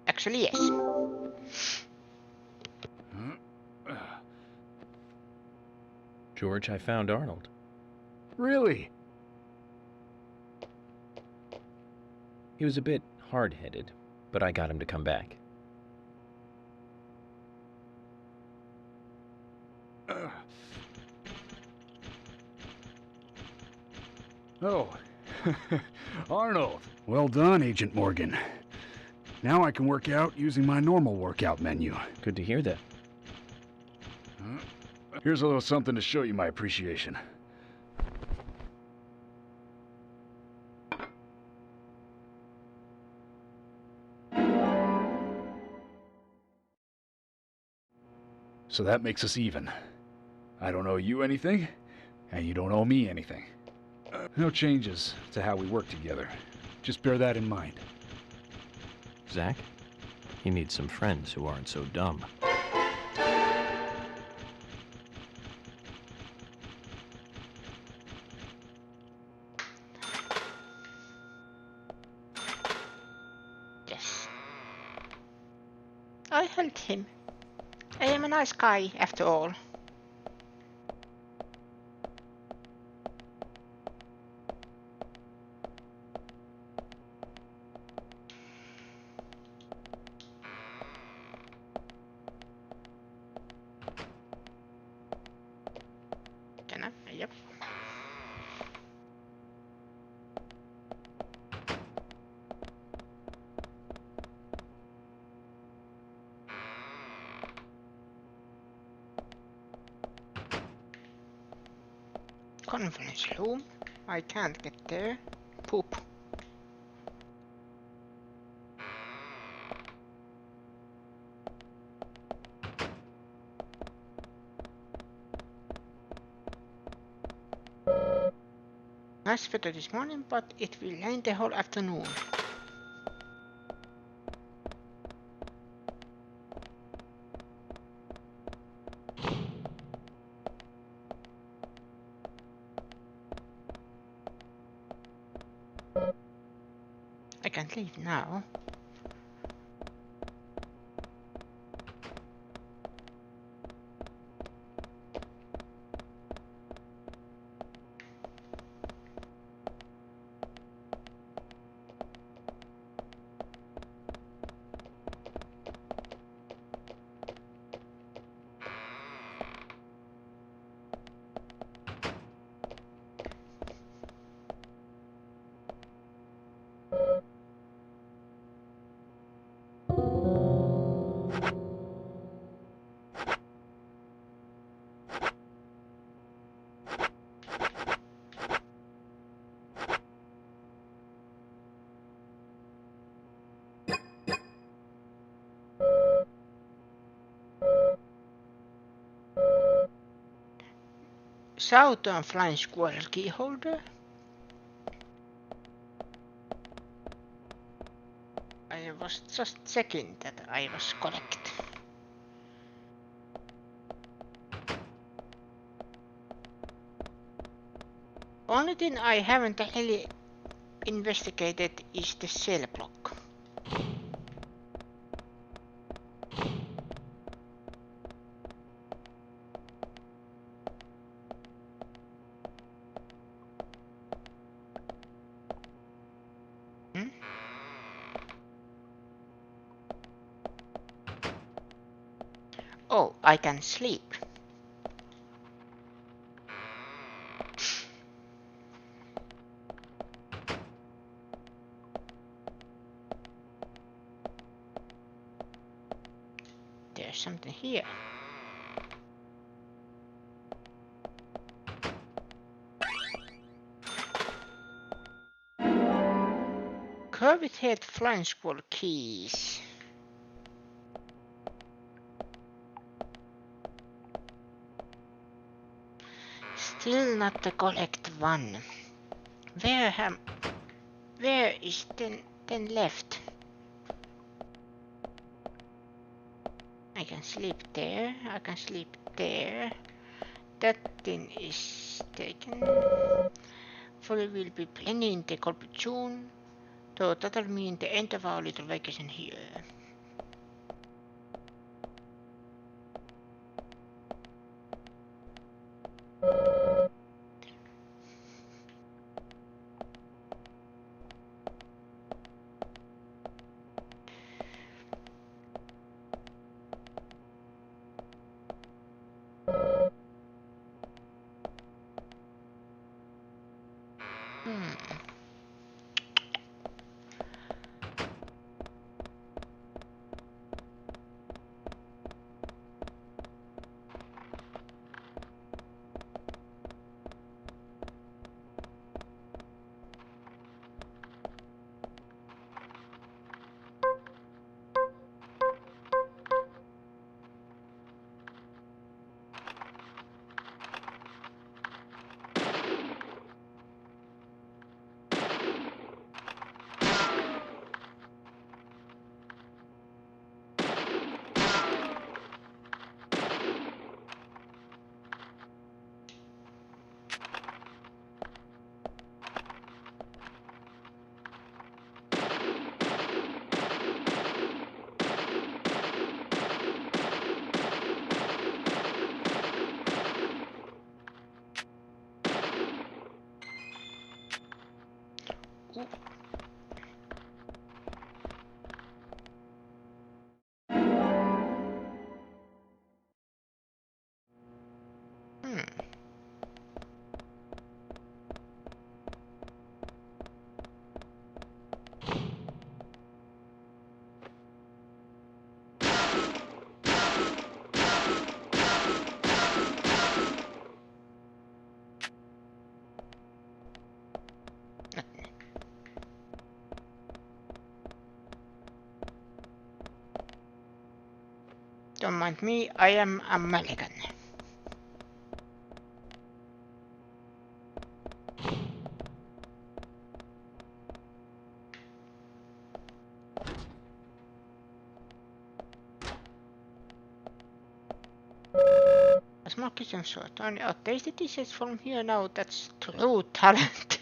Actually, yes. George, I found Arnold. Really? He was a bit hard-headed, but I got him to come back. Oh, Arnold. Well done, Agent Morgan. Now I can work out using my normal workout menu. Good to hear that. Here's a little something to show you my appreciation. So that makes us even. I don't owe you anything, and you don't owe me anything. No changes to how we work together. Just bear that in mind. Zach, you need some friends who aren't so dumb. Yes. I helped him. I am a nice guy, after all. Can I? Yep. Conference room. I can't get there. Poop. Nice weather this morning, but it will rain the whole afternoon. I can't leave now. Southern Flying Squirrel key holder. I was just checking that I was correct. Only thing I haven't really investigated is the cell block. Oh, I can sleep. There's something here. Curved head flying squirrel keys. Still not the correct one. Where is ten left? I can sleep there. I can sleep there. That thing is taken. Fully will be planning the call June. So that'll mean the end of our little vacation here. Don't mind me, I am a mulligan. A small kitchen short. Only out tasty dishes from here now. That's true talent.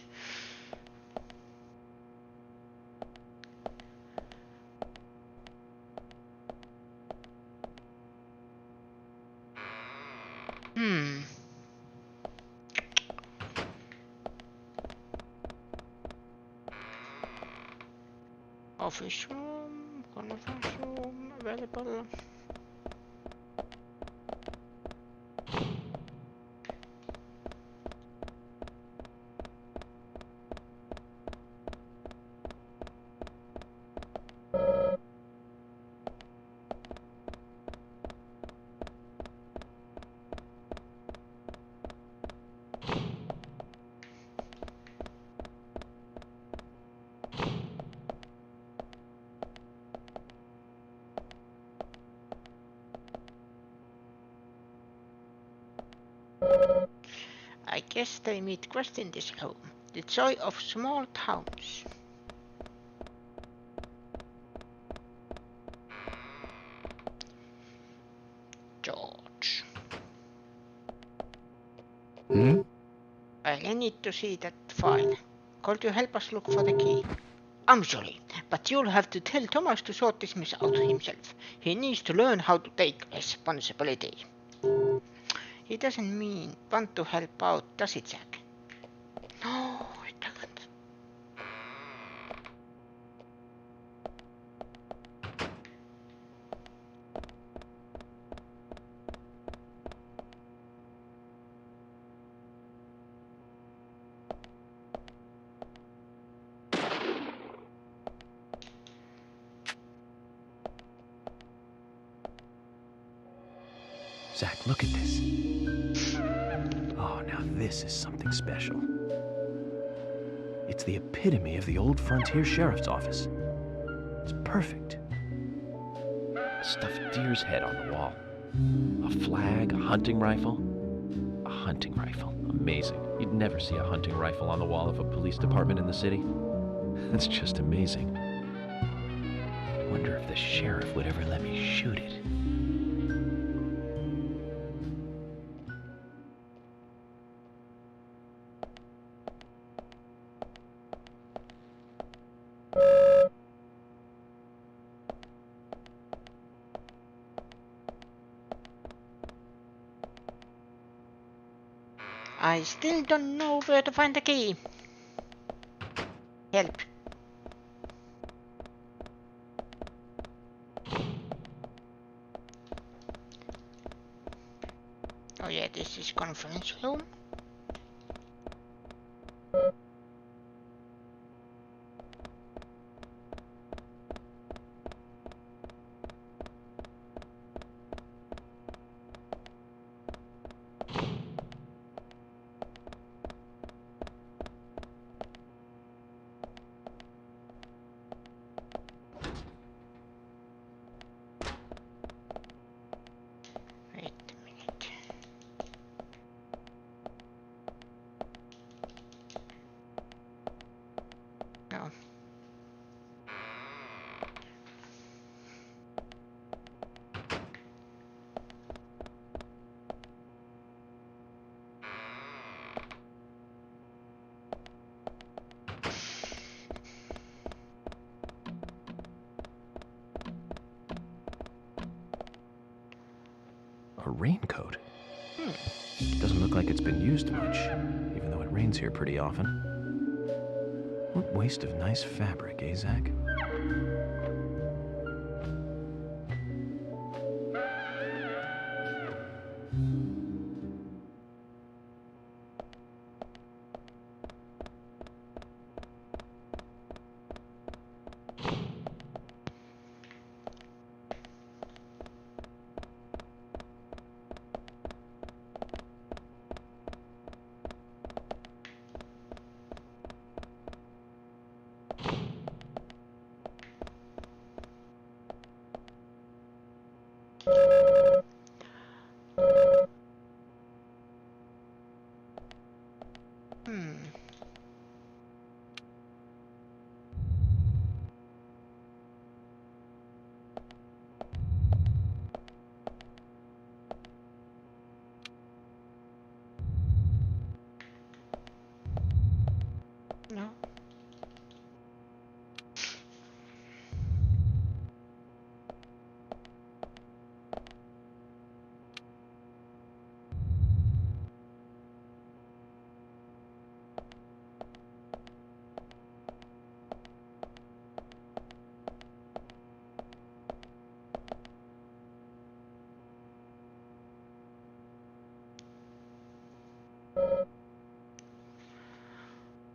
Office room, conference room, available. I guess they meet quest in this home. The joy of small towns. George. I need to see that file. Could you help us look for the key? I'm sorry, but you'll have to tell Thomas to sort this mess out himself. He needs to learn how to take responsibility. He doesn't want to help out, does it, Jack? No, it doesn't. Zach, look at this. Oh, now this is something special. It's the epitome of the old frontier sheriff's office. It's perfect. A stuffed deer's head on the wall. A flag, a hunting rifle. A hunting rifle. Amazing. You'd never see a hunting rifle on the wall of a police department in the city. That's just amazing. I wonder if the sheriff would ever let me shoot it. I still don't know where to find the key. Help. Oh yeah, this is conference room. Wait a minute. No. A raincoat? Doesn't look like it's been used much, even though it rains here pretty often. What waste of nice fabric, eh, Zach?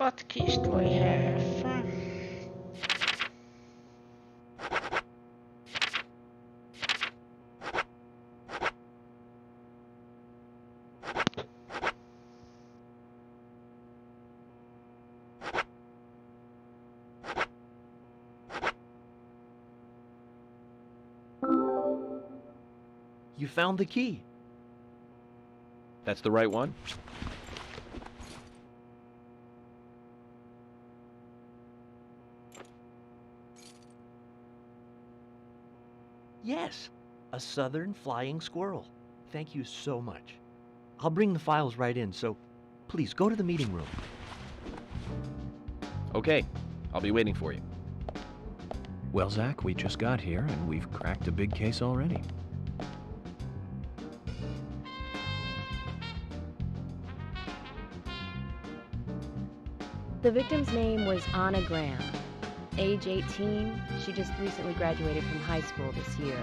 What keys do I have? You found the key. That's the right one? Yes, a southern flying squirrel. Thank you so much. I'll bring the files right in, so please go to the meeting room. Okay, I'll be waiting for you. Well, Zach, we just got here and we've cracked a big case already. The victim's name was Anna Graham. Age 18, she just recently graduated from high school this year.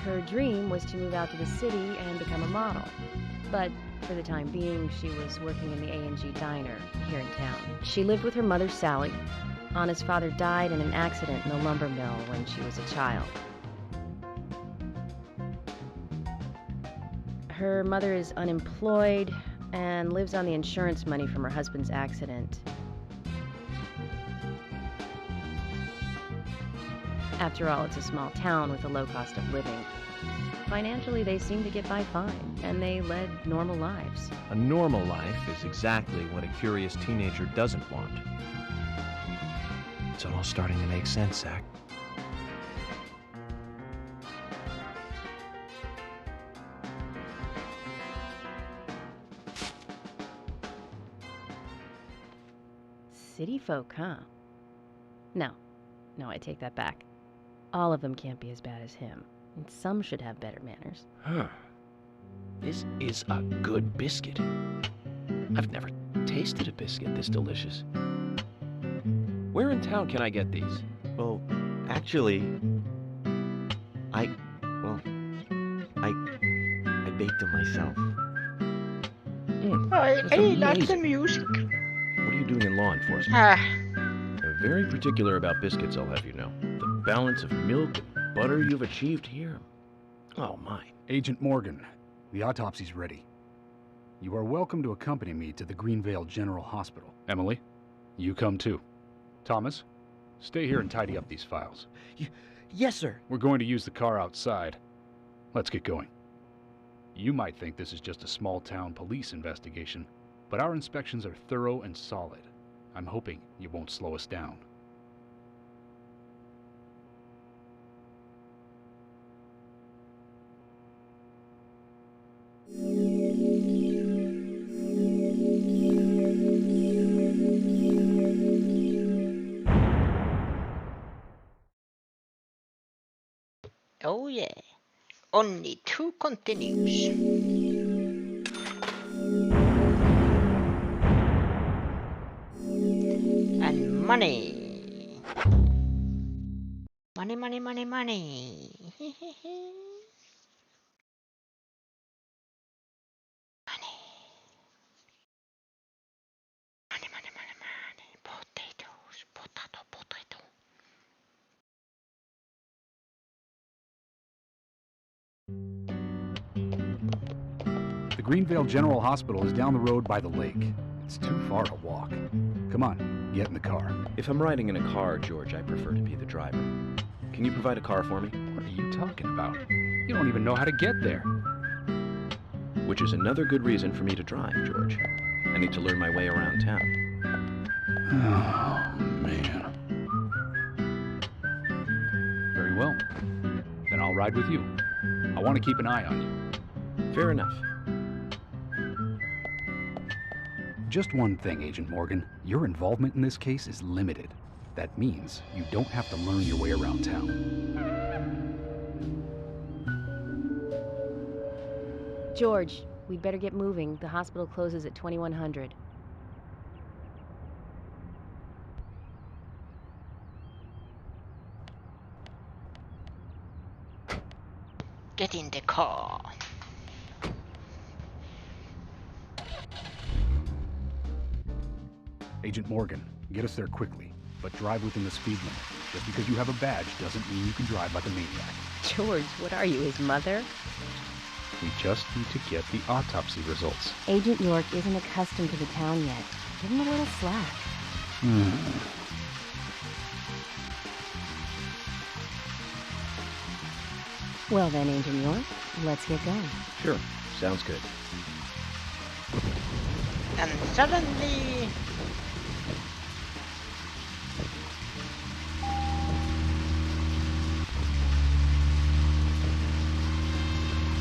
Her dream was to move out to the city and become a model. But for the time being, she was working in the A&G diner here in town. She lived with her mother, Sally. Anna's father died in an accident in the lumber mill when she was a child. Her mother is unemployed and lives on the insurance money from her husband's accident. After all, it's a small town with a low cost of living. Financially, they seem to get by fine, and they led normal lives. A normal life is exactly what a curious teenager doesn't want. It's all starting to make sense, Zach. City folk, huh? No, I take that back. All of them can't be as bad as him, and some should have better manners. Huh. This is a good biscuit. I've never tasted a biscuit this delicious. Where in town can I get these? Well, actually, I baked them myself. I like the amazing. music. What are you doing in law enforcement? I'm very particular about biscuits, I'll have you know. The balance of milk and butter you've achieved here. Oh my. Agent Morgan, the autopsy's ready. You are welcome to accompany me to the Greenvale General Hospital. Emily, you come too. Thomas, stay here and tidy up these files. Yes, sir. We're going to use the car outside. Let's get going. You might think this is just a small-town police investigation, but our inspections are thorough and solid. I'm hoping you won't slow us down. Oh yeah. Only 2 continues. And money. Money, money, money, money. Money. Potatoes. Potato. The Greenvale General Hospital is down the road by the lake. It's too far to walk. Come on, get in the car. If I'm riding in a car, George, I prefer to be the driver. Can you provide a car for me? What are you talking about? You don't even know how to get there. Which is another good reason for me to drive, George. I need to learn my way around town. Oh, man. Very well. Then I'll ride with you. I want to keep an eye on you. Fair enough. Just one thing, Agent Morgan. Your involvement in this case is limited. That means you don't have to learn your way around town. George, we'd better get moving. The hospital closes at 2100. Get in the car. Agent Morgan, get us there quickly, but drive within the speed limit. Just because you have a badge doesn't mean you can drive like a maniac. George, what are you, his mother? We just need to get the autopsy results. Agent York isn't accustomed to the town yet. Give him a little slack. Well then, Agent York, let's get going. Sure, sounds good. And suddenly...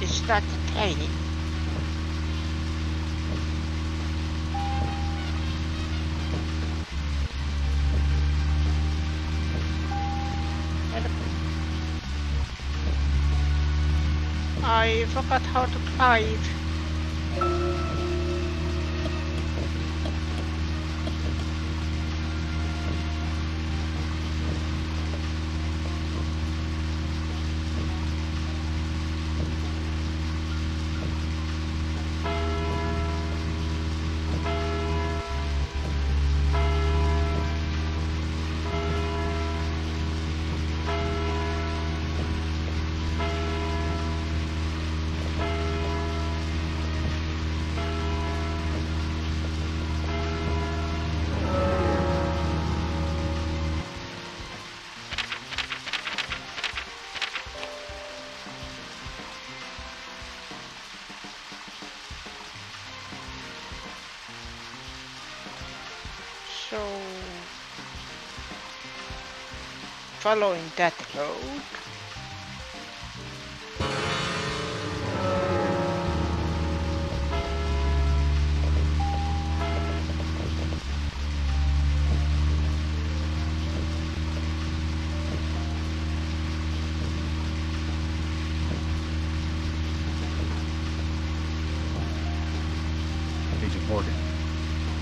it started raining. I forgot how to drive. So, following that road, Agent Morgan,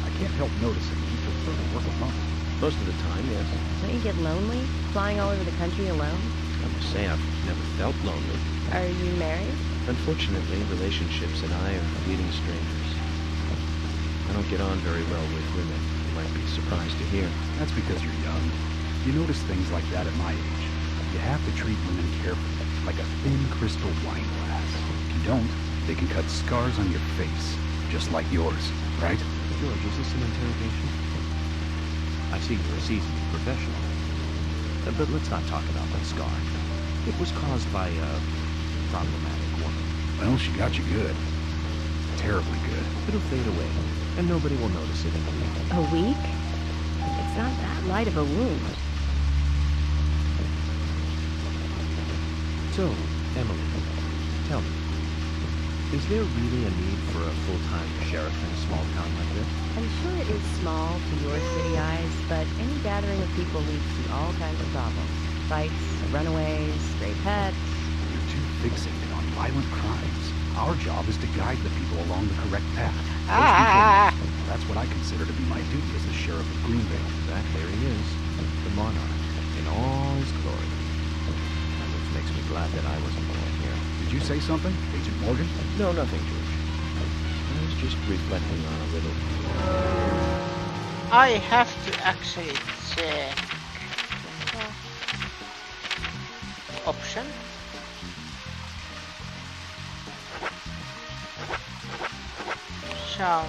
I can't help noticing you prefer to work alone. Most of the time, yes. Don't you get lonely, flying all over the country alone? I must say I've never felt lonely. Are you married? Unfortunately, relationships and I are fleeting strangers. I don't get on very well with women. You might be surprised to hear. That's because you're young. You notice things like that at my age. You have to treat women carefully, like a thin crystal wine glass. If you don't, they can cut scars on your face, just like yours, right? George, is this an interrogation? I see you're a seasoned professional. But let's not talk about that scar. It was caused by a problematic woman. Well, she got you good. Terribly good. It'll fade away, and nobody will notice it in a week. A week? It's not that light of a wound. So, Emily, tell me, is there really a need for a full-time sheriff in a small town like this? I'm sure it is small to your city eyes, but any gathering of people leads to all kinds of problems. Fights, runaways, stray pets. You're too fixated on violent crimes. Our job is to guide the people along the correct path. That's what I consider to be my duty as the sheriff of Greenvale. That there he is, the monarch, in all his glory. And which makes me glad that I wasn't born here. Did you say something, Agent Morgan? No, nothing, George. I was just reflecting on a little... I have to actually check option. Sound.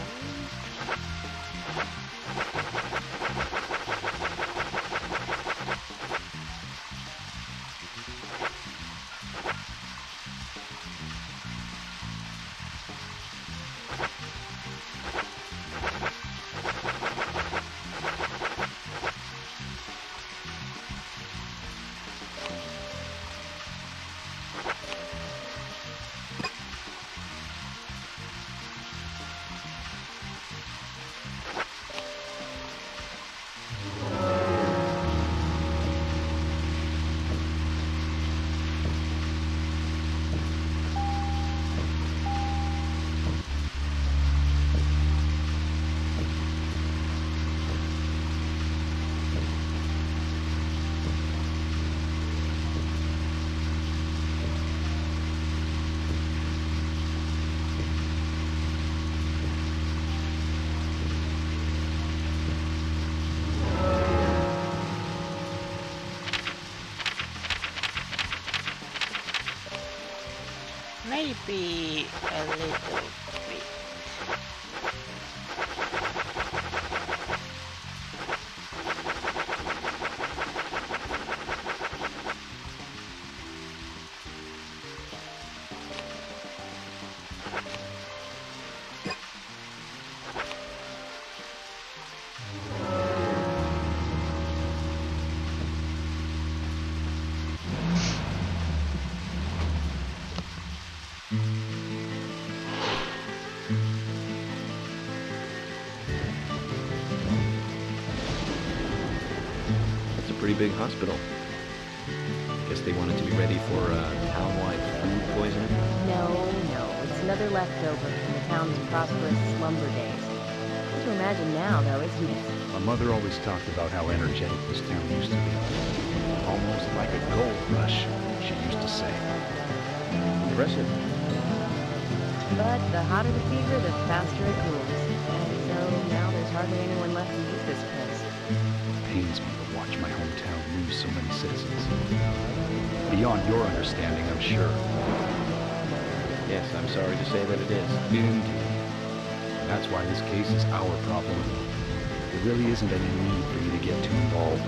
maybe a little bit. It's a pretty big hospital. Guess they wanted to be ready for town-wide food poisoning. No, it's another leftover from the town's prosperous slumber days. Hard to imagine now, though, isn't it? My mother always talked about how energetic this town used to be. Almost like a gold rush, she used to say. Impressive. But the hotter the fever, the faster it cools. And so now there's hardly anyone left to use this place. It pains me to watch my hometown lose so many citizens. Beyond your understanding, I'm sure. Yes, I'm sorry to say that it is. Indeed. That's why this case is our problem. There really isn't any need for you to get too involved.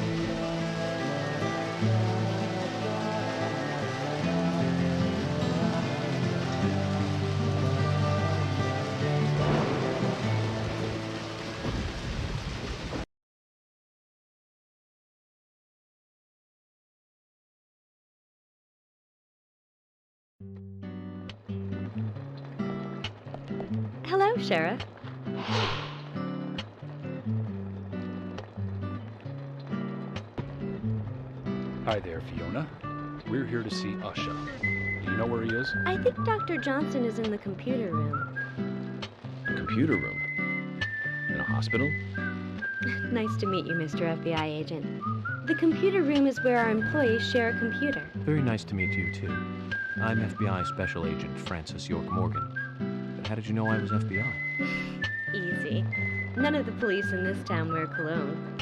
Hello, Sheriff. Hi there, Fiona. We're here to see Usha. Do you know where he is? I think Dr. Johnson is in the computer room. Computer room? In a hospital? Nice to meet you, Mr. FBI agent. The computer room is where our employees share a computer. Very nice to meet you, too. I'm FBI Special Agent Francis York Morgan. But how did you know I was FBI? Easy. None of the police in this town wear cologne.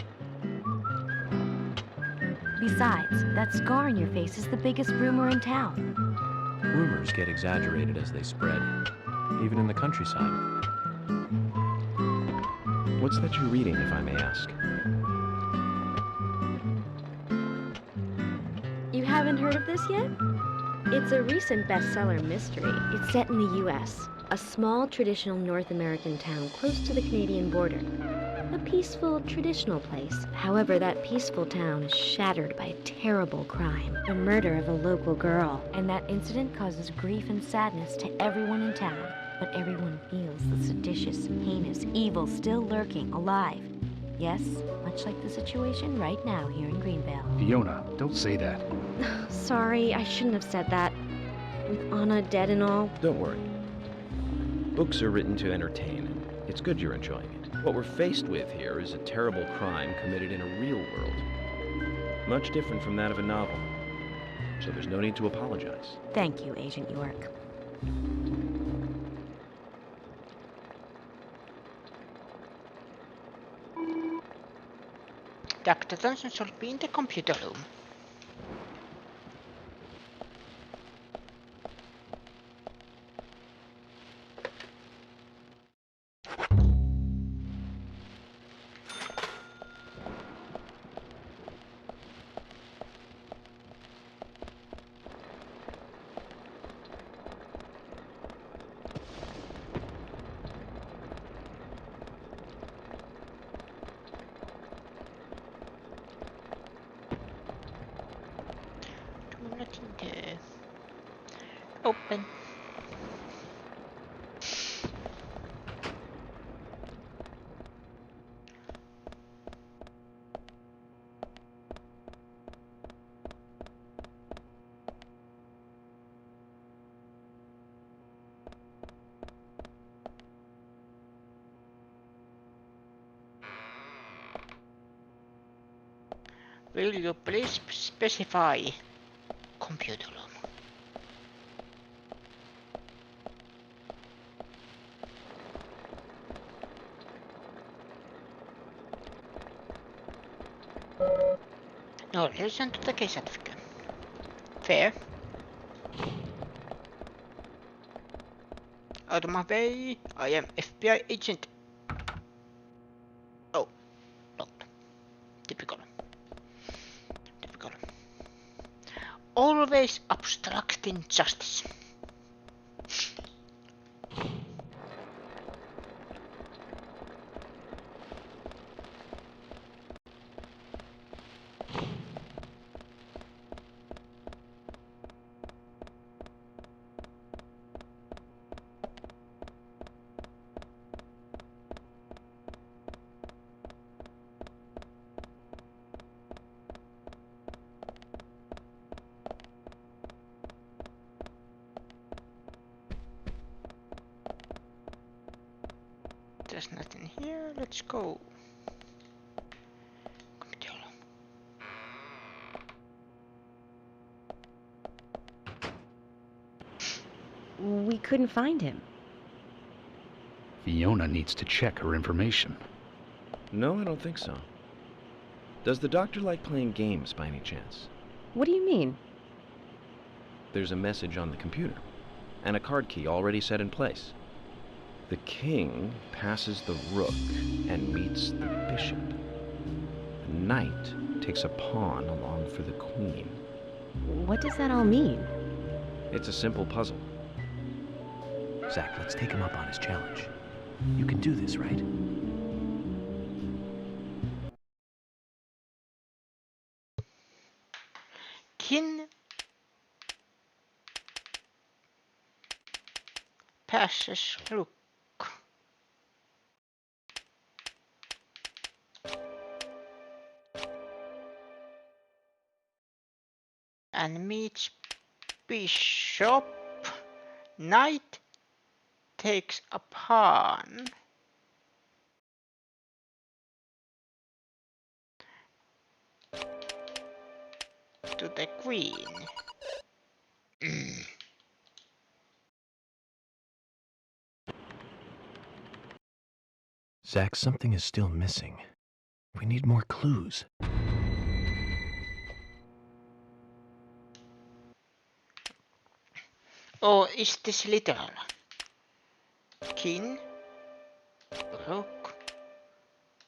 Besides, that scar on your face is the biggest rumor in town. Rumors get exaggerated as they spread, even in the countryside. What's that you're reading, if I may ask? You haven't heard of this yet? It's a recent bestseller mystery. It's set in the U.S., a small traditional North American town close to the Canadian border. A peaceful, traditional place. However, that peaceful town is shattered by a terrible crime, the murder of a local girl. And that incident causes grief and sadness to everyone in town. But everyone feels the seditious, heinous evil still lurking, alive. Yes, much like the situation right now here in Greenvale. Fiona, don't say that. Sorry, I shouldn't have said that. With Anna dead and all. Don't worry. Books are written to entertain, and it's good you're enjoying it. What we're faced with here is a terrible crime committed in a real world. Much different from that of a novel. So there's no need to apologize. Thank you, Agent York. Dr. Johnson should be in the computer room. Nothing there. Open. Will you please specify computer room? No relation to the case certificate. Fair. Out of my way. I am FBI agent. Oh, locked. Typical. Typical. Always obstructing justice. There's nothing here. Let's go. We couldn't find him. Fiona needs to check her information. No, I don't think so. Does the doctor like playing games by any chance? What do you mean? There's a message on the computer, and a card key already set in place. The king passes the rook and meets the bishop. The knight takes a pawn along for the queen. What does that all mean? It's a simple puzzle. Zach, let's take him up on his challenge. You can do this, right? Kin passes look. And meets bishop. Knight takes a pawn. To the queen. Zach, something is still missing. We need more clues. Or is this literal? King, rook,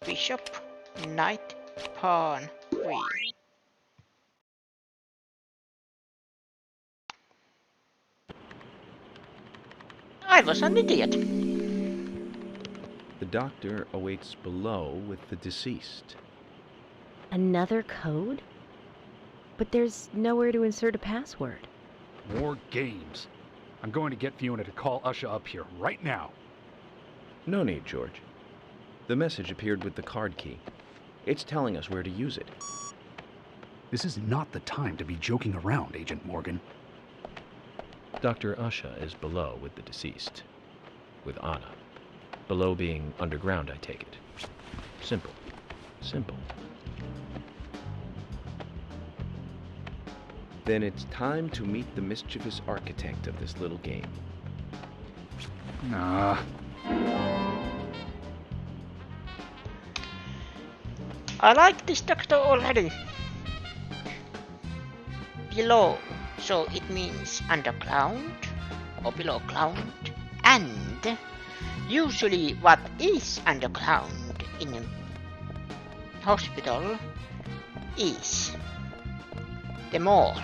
bishop, knight, pawn, queen. I was an idiot. The doctor awaits below with the deceased. Another code? But there's nowhere to insert a password. More games. I'm going to get Fiona to call Usha up here right now. No need, George. The message appeared with the card key. It's telling us where to use it. This is not the time to be joking around, Agent Morgan. Dr. Usha is below with the deceased. With Anna. Below being underground, I take it. Simple. Simple. Then it's time to meet the mischievous architect of this little game. Nah. I like this doctor already. Below, so it means underground or below ground. And usually what is underground in a hospital is the morgue.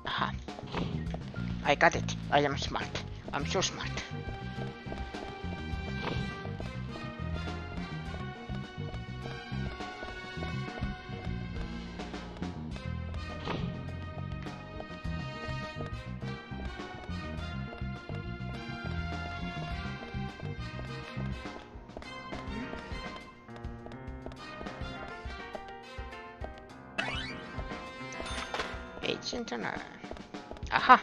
Aha. I got it. I am smart. I'm so smart. Agent Anna. Aha.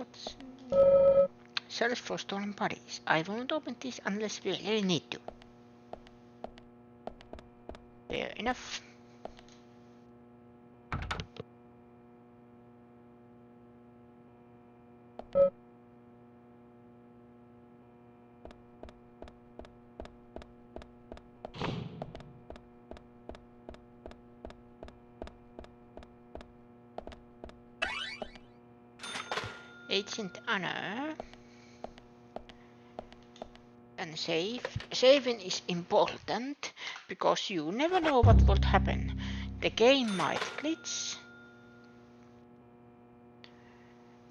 What's... Search for stolen bodies. I won't open this unless we really need to. Fair enough. Agent Anna. And save. Saving is important because you never know what will happen. The game might glitch,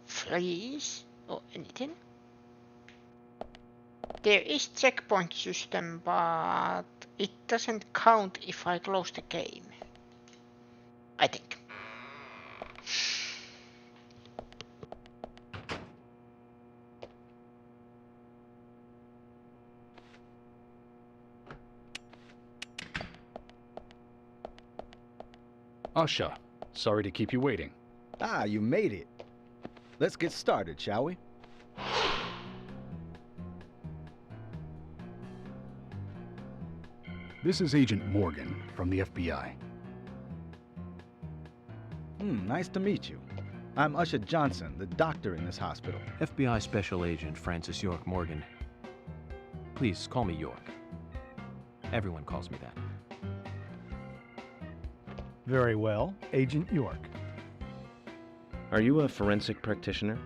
freeze, or anything. There is checkpoint system, but it doesn't count if I close the game. I think. Usha, sorry to keep you waiting. Ah, you made it. Let's get started, shall we? This is Agent Morgan from the FBI. Nice to meet you. I'm Usha Johnson, the doctor in this hospital. FBI Special Agent Francis York Morgan. Please call me York. Everyone calls me that. Very well, Agent York. Are you a forensic practitioner?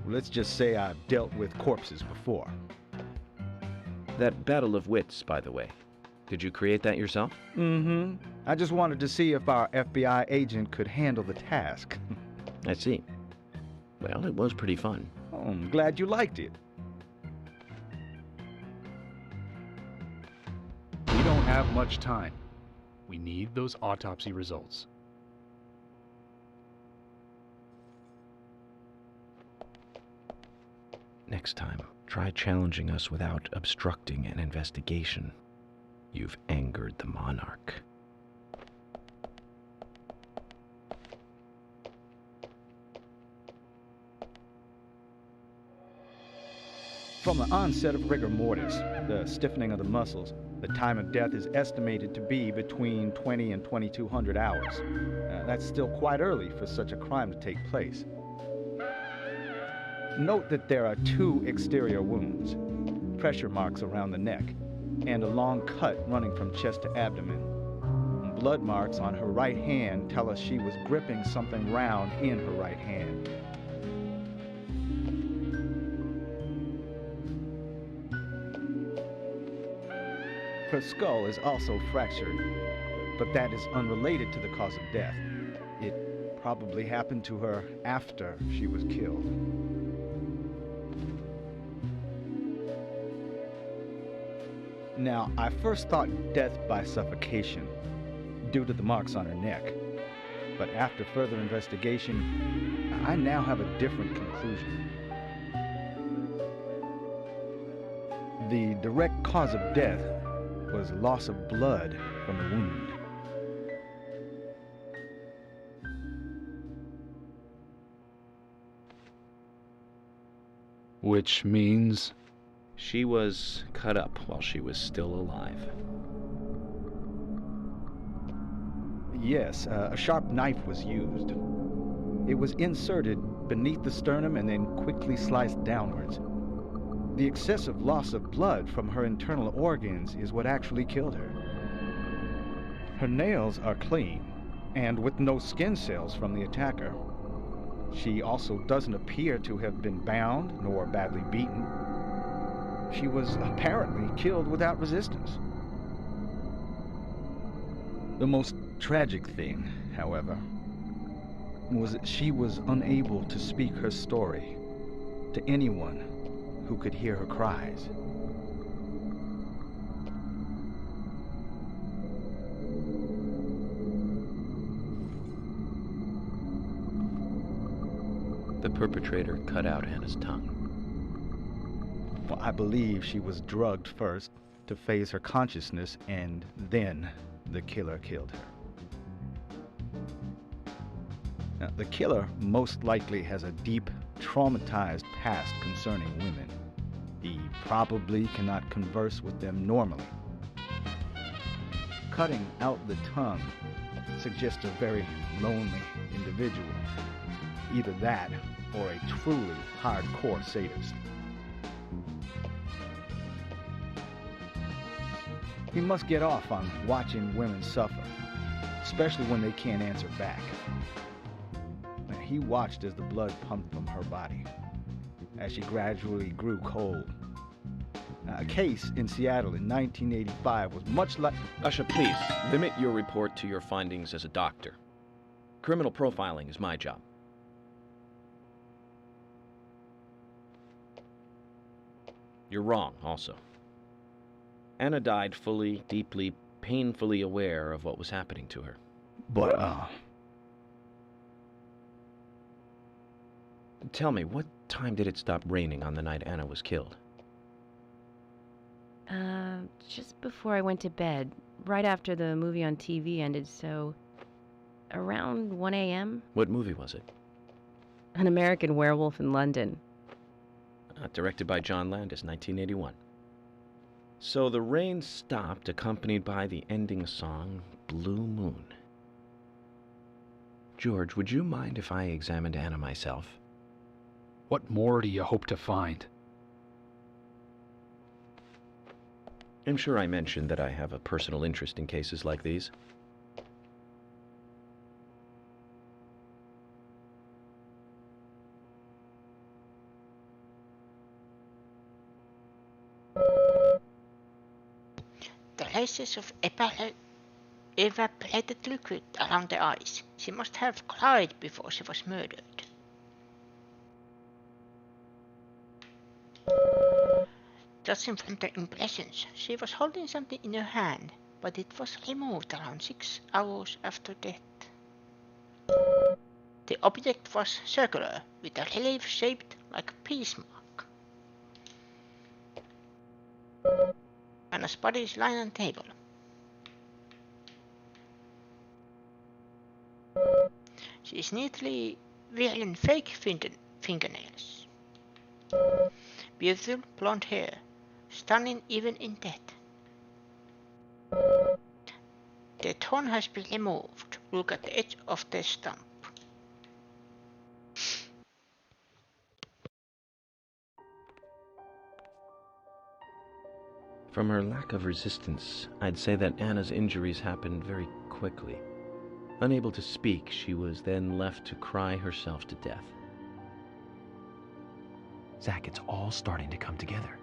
Let's just say I've dealt with corpses before. That battle of wits, by the way. Did you create that yourself? Mm-hmm. I just wanted to see if our FBI agent could handle the task. I see. Well, it was pretty fun. Oh, I'm glad you liked it. We don't have much time. We need those autopsy results. Next time, try challenging us without obstructing an investigation. You've angered the monarch. From the onset of rigor mortis, the stiffening of the muscles, the time of death is estimated to be between 20 and 2200 hours. That's still quite early for such a crime to take place. Note that there are 2 exterior wounds, pressure marks around the neck, and a long cut running from chest to abdomen. Blood marks on her right hand tell us she was gripping something round in her right hand. Her skull is also fractured, but that is unrelated to the cause of death. It probably happened to her after she was killed. Now, I first thought death by suffocation, due to the marks on her neck. But after further investigation, I now have a different conclusion. The direct cause of death was loss of blood from the wound. Which means... She was cut up while she was still alive. Yes, a sharp knife was used. It was inserted beneath the sternum and then quickly sliced downwards. The excessive loss of blood from her internal organs is what actually killed her. Her nails are clean, and with no skin cells from the attacker. She also doesn't appear to have been bound nor badly beaten. She was apparently killed without resistance. The most tragic thing, however, was that she was unable to speak her story to anyone who could hear her cries. The perpetrator cut out Anna's tongue. Well, I believe she was drugged first to phase her consciousness, and then the killer killed her. Now, the killer most likely has a deep traumatized past concerning women. He probably cannot converse with them normally. Cutting out the tongue suggests a very lonely individual. Either that or a truly hardcore sadist. He must get off on watching women suffer, especially when they can't answer back. He watched as the blood pumped from her body, as she gradually grew cold. A case in Seattle in 1985 was much like... Usha, please, limit your report to your findings as a doctor. Criminal profiling is my job. You're wrong, also. Anna died fully, deeply, painfully aware of what was happening to her. But, Tell me, what time did it stop raining on the night Anna was killed? Just before I went to bed, right after the movie on TV ended, so around 1 a.m. What movie was it? An American Werewolf in London. Directed by John Landis, 1981. So the rain stopped, accompanied by the ending song, Blue Moon. George, would you mind if I examined Anna myself? What more do you hope to find? I'm sure I mentioned that I have a personal interest in cases like these. The traces of evaporated liquid around the eyes. She must have cried before she was murdered. Judging from the impressions, she was holding something in her hand, but it was removed around 6 hours after death. The object was circular, with a relief shaped like a peace mark. Anna's body is lying on the table. She is neatly wearing fake fingernails. Beautiful blonde hair, stunning even in death. The thorn has been removed. Look at the edge of the stump. From her lack of resistance, I'd say that Anna's injuries happened very quickly. Unable to speak, she was then left to cry herself to death. Zach, it's all starting to come together.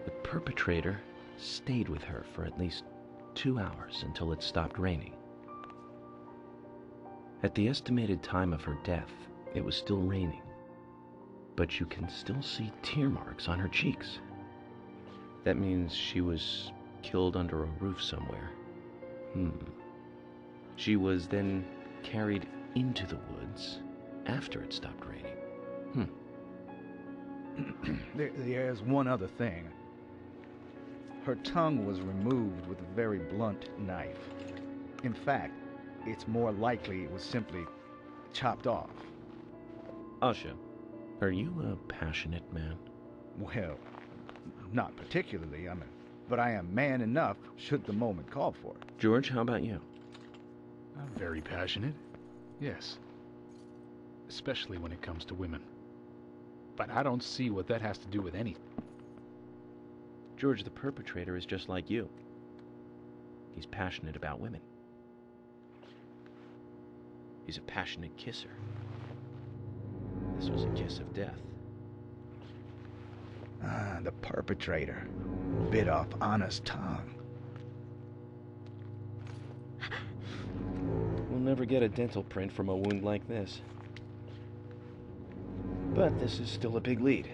The perpetrator stayed with her for at least 2 hours until it stopped raining. At the estimated time of her death, it was still raining, but you can still see tear marks on her cheeks. That means she was killed under a roof somewhere. She was then carried into the woods after it stopped raining. There's one other thing. Her tongue was removed with a very blunt knife. In fact, it's more likely it was simply chopped off. Usha, are you a passionate man? Well, not particularly, but I am man enough should the moment call for it. George, how about you? I'm very passionate, yes. Especially when it comes to women. But I don't see what that has to do with anything. George, the perpetrator is just like you. He's passionate about women. He's a passionate kisser. This was a kiss of death. The perpetrator bit off Anna's tongue. We'll never get a dental print from a wound like this. But this is still a big lead.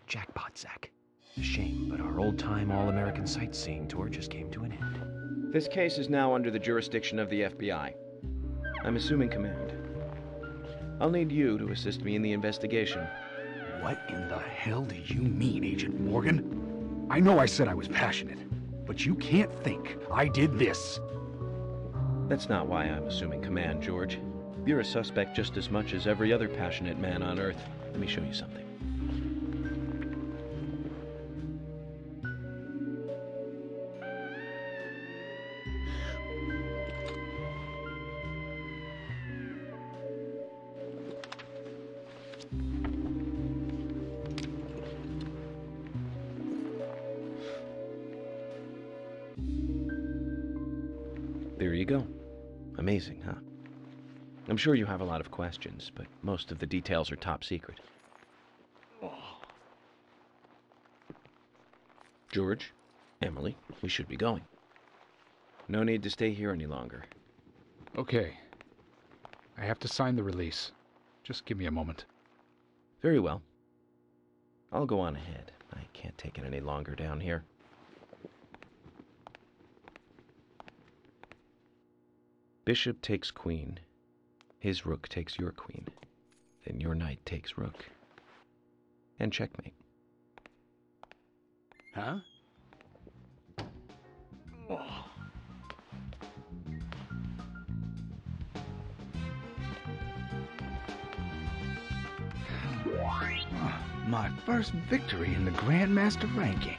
Jackpot, Zach. A shame, but our old-time all-American sightseeing tour just came to an end. This case is now under the jurisdiction of the FBI. I'm assuming command. I'll need you to assist me in the investigation. What in the hell do you mean, Agent Morgan? I know I said I was passionate, but you can't think I did this. That's not why I'm assuming command, George. You're a suspect just as much as every other passionate man on Earth. Let me show you something. There you go. Amazing, huh? I'm sure you have a lot of questions, but most of the details are top secret. George, Emily, we should be going. No need to stay here any longer. Okay. I have to sign the release. Just give me a moment. Very well. I'll go on ahead. I can't take it any longer down here. Bishop takes queen. His rook takes your queen. Then your knight takes rook. And checkmate. Huh? My first victory in the Grandmaster ranking.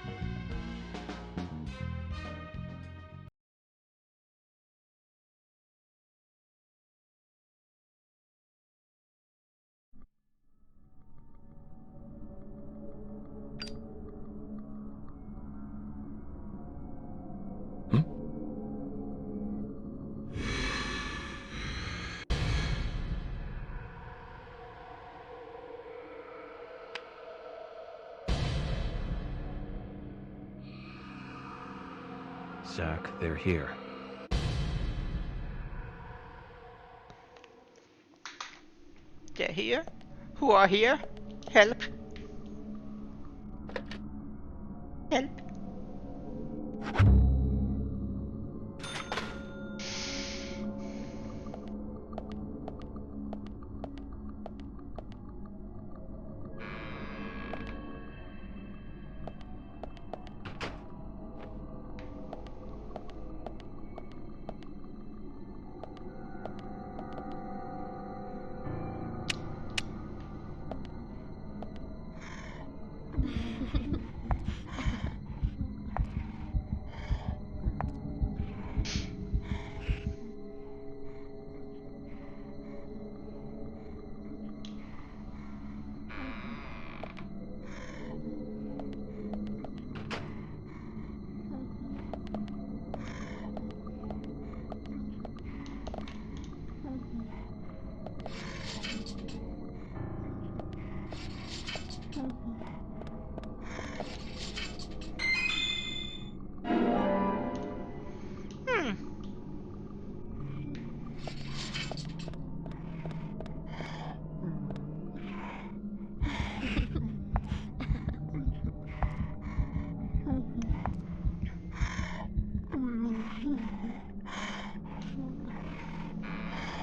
Zach, they're here. They're here? Who are here? Help. Help.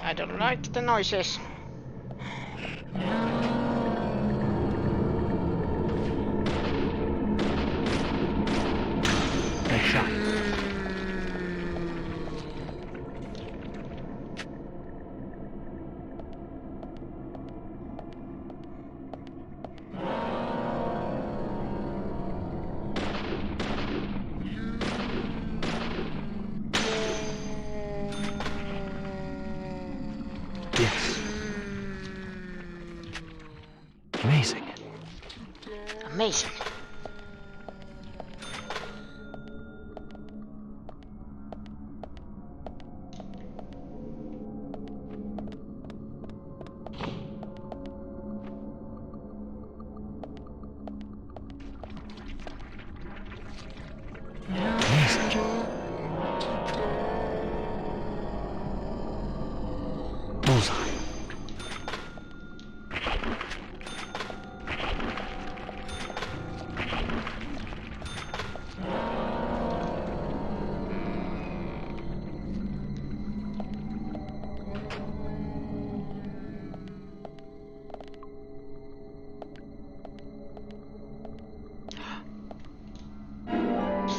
I don't like the noises. Nice shot. Yes. Amazing. Amazing. Bullseye.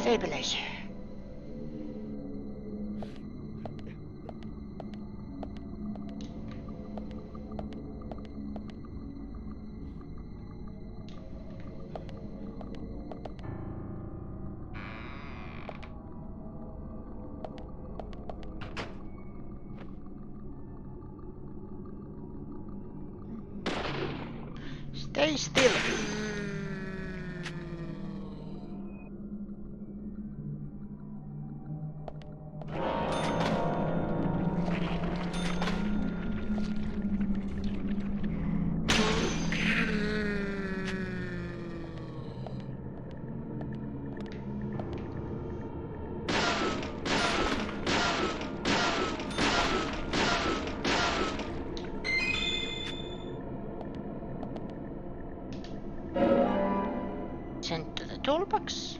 Stabilizer. Stay still. Sent to the toolbox.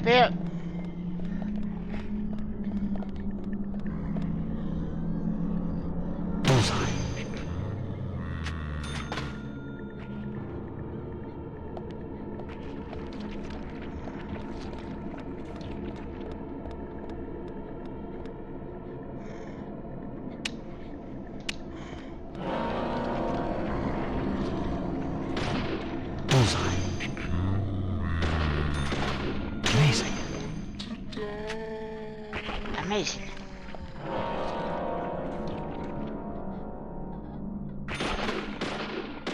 Where? Bullseye. Bullseye. Amazing. Amazing.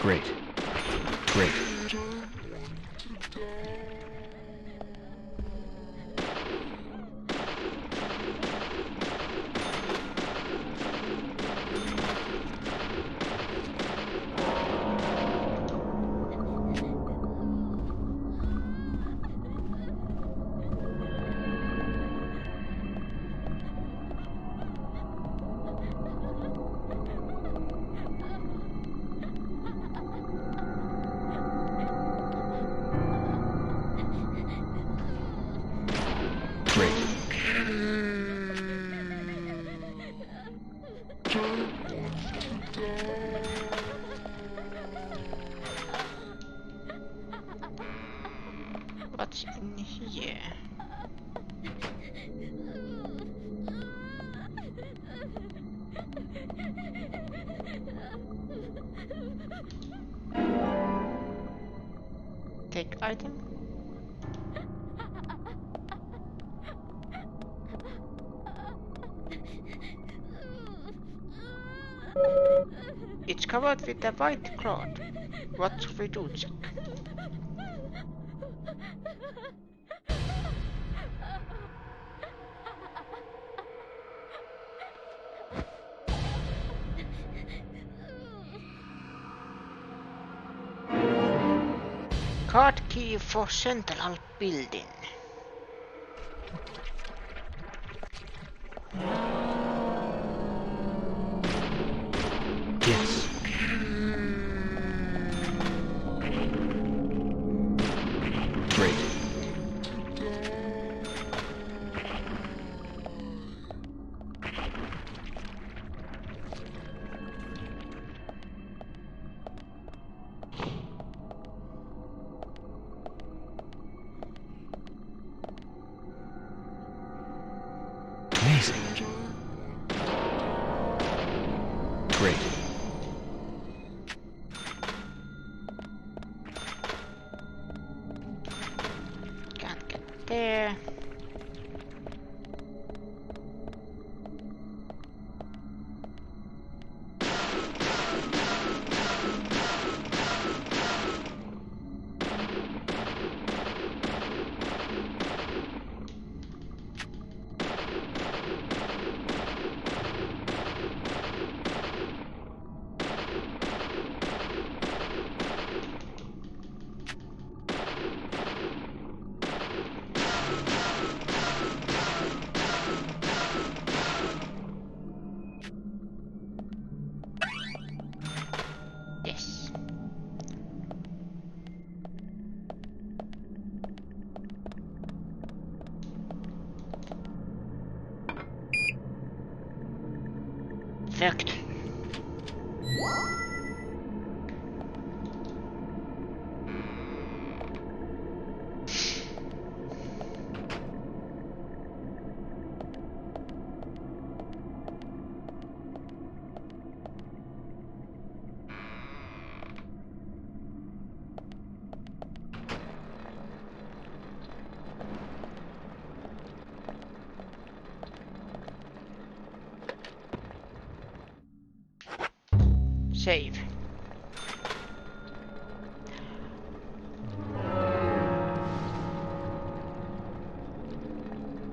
Great. Great. What's in here? Take item. It's covered with a white cloth. What should we do, Jack? Card key for central building. missing. Great. Can't get there. Yes. Worked. Save.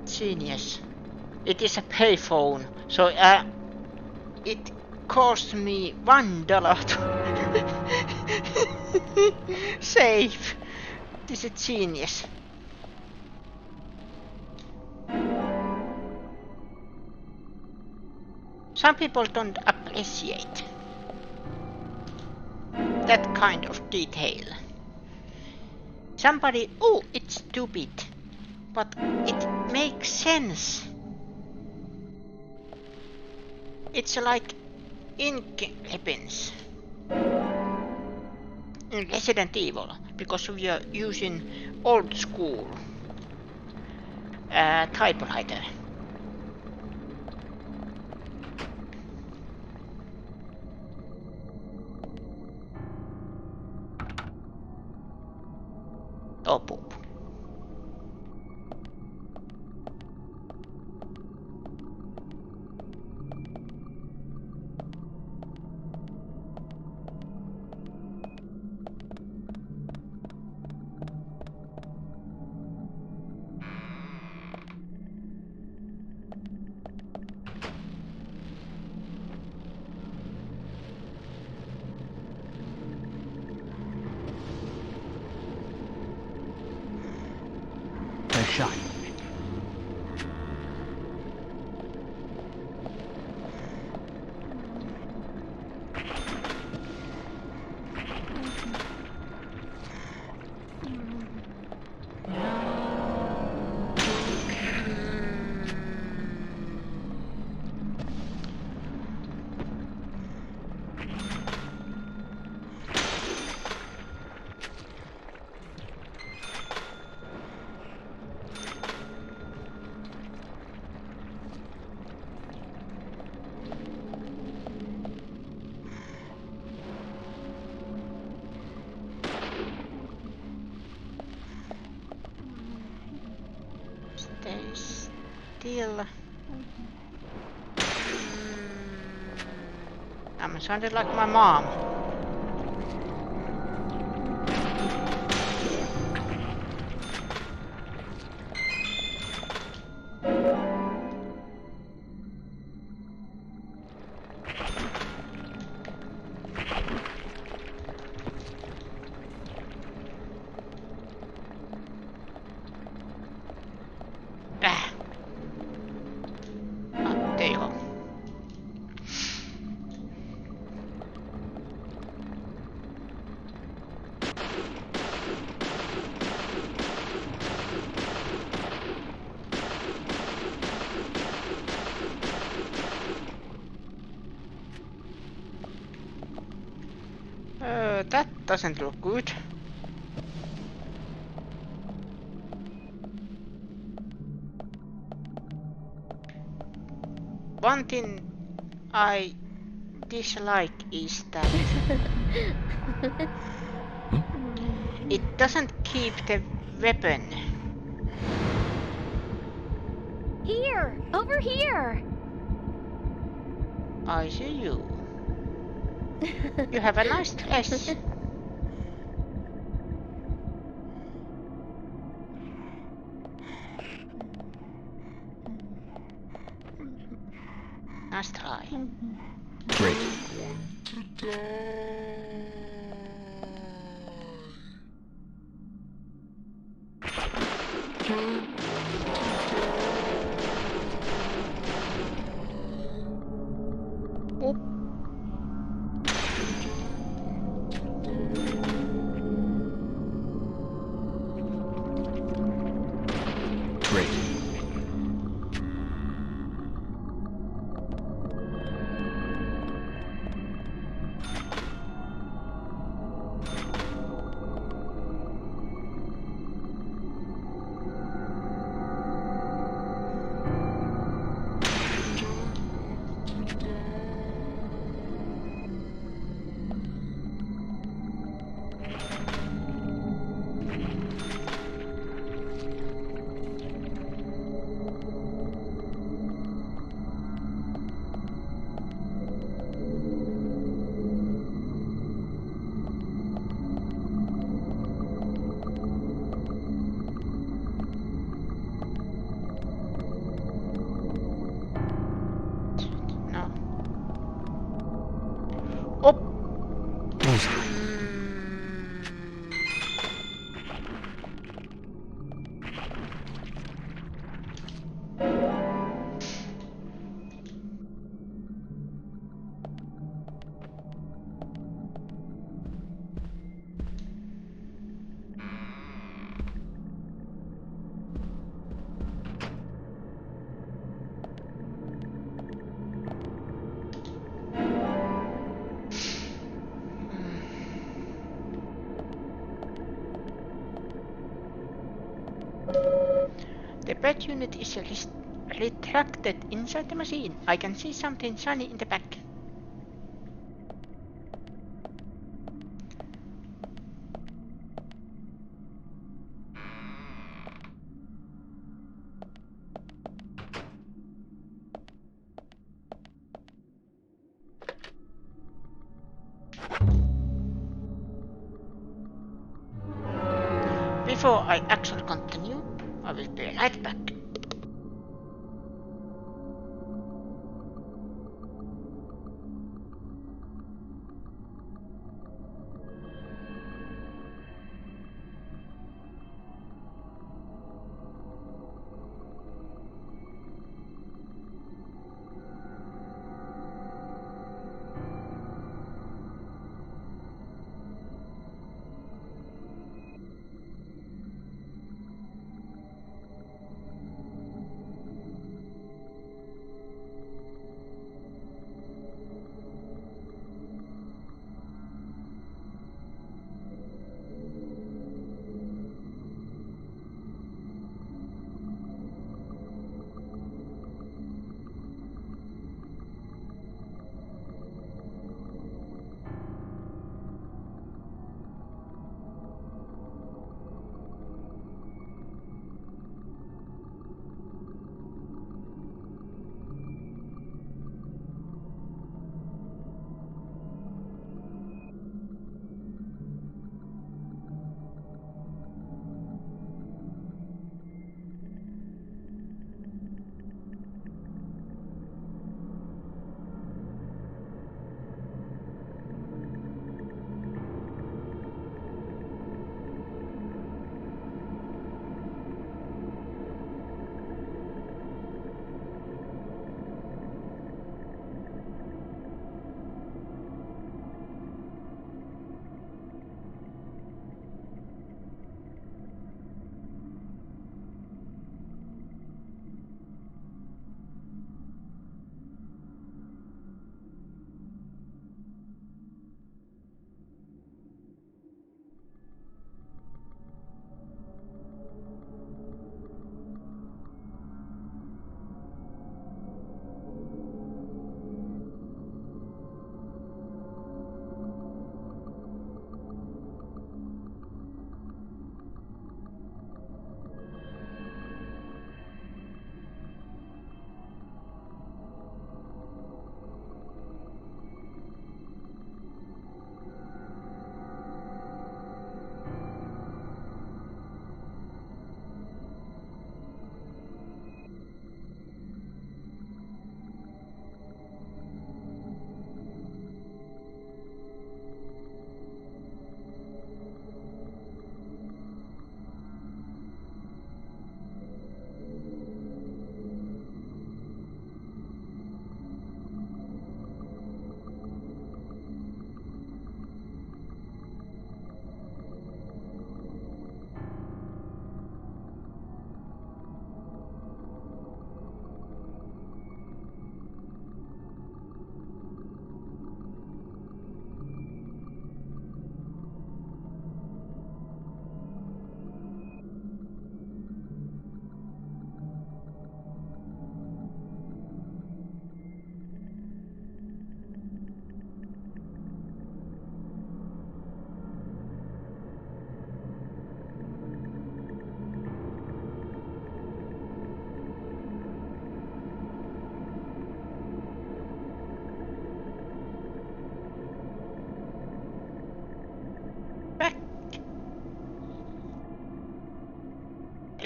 Genius. It is a payphone, so it cost me $1 to save. This is genius. Some people don't appreciate that kind of detail. Somebody, oh, it's stupid, but it makes sense. It's like ink ribbons in Resident Evil, because we are using old school typewriter. Oh, poop. Nice shot. Stay still. I'm sounding like my mom. There you go. That doesn't look good. one thing I dislike is that it doesn't keep the weapon. Here! Over here! I see you. You have a nice dress. Nice try. Great. Oop. Great. No. Oop. Bullseye. The bed unit is retracted inside the machine. I can see something shiny in the back. Before I actually continue, I will be right back.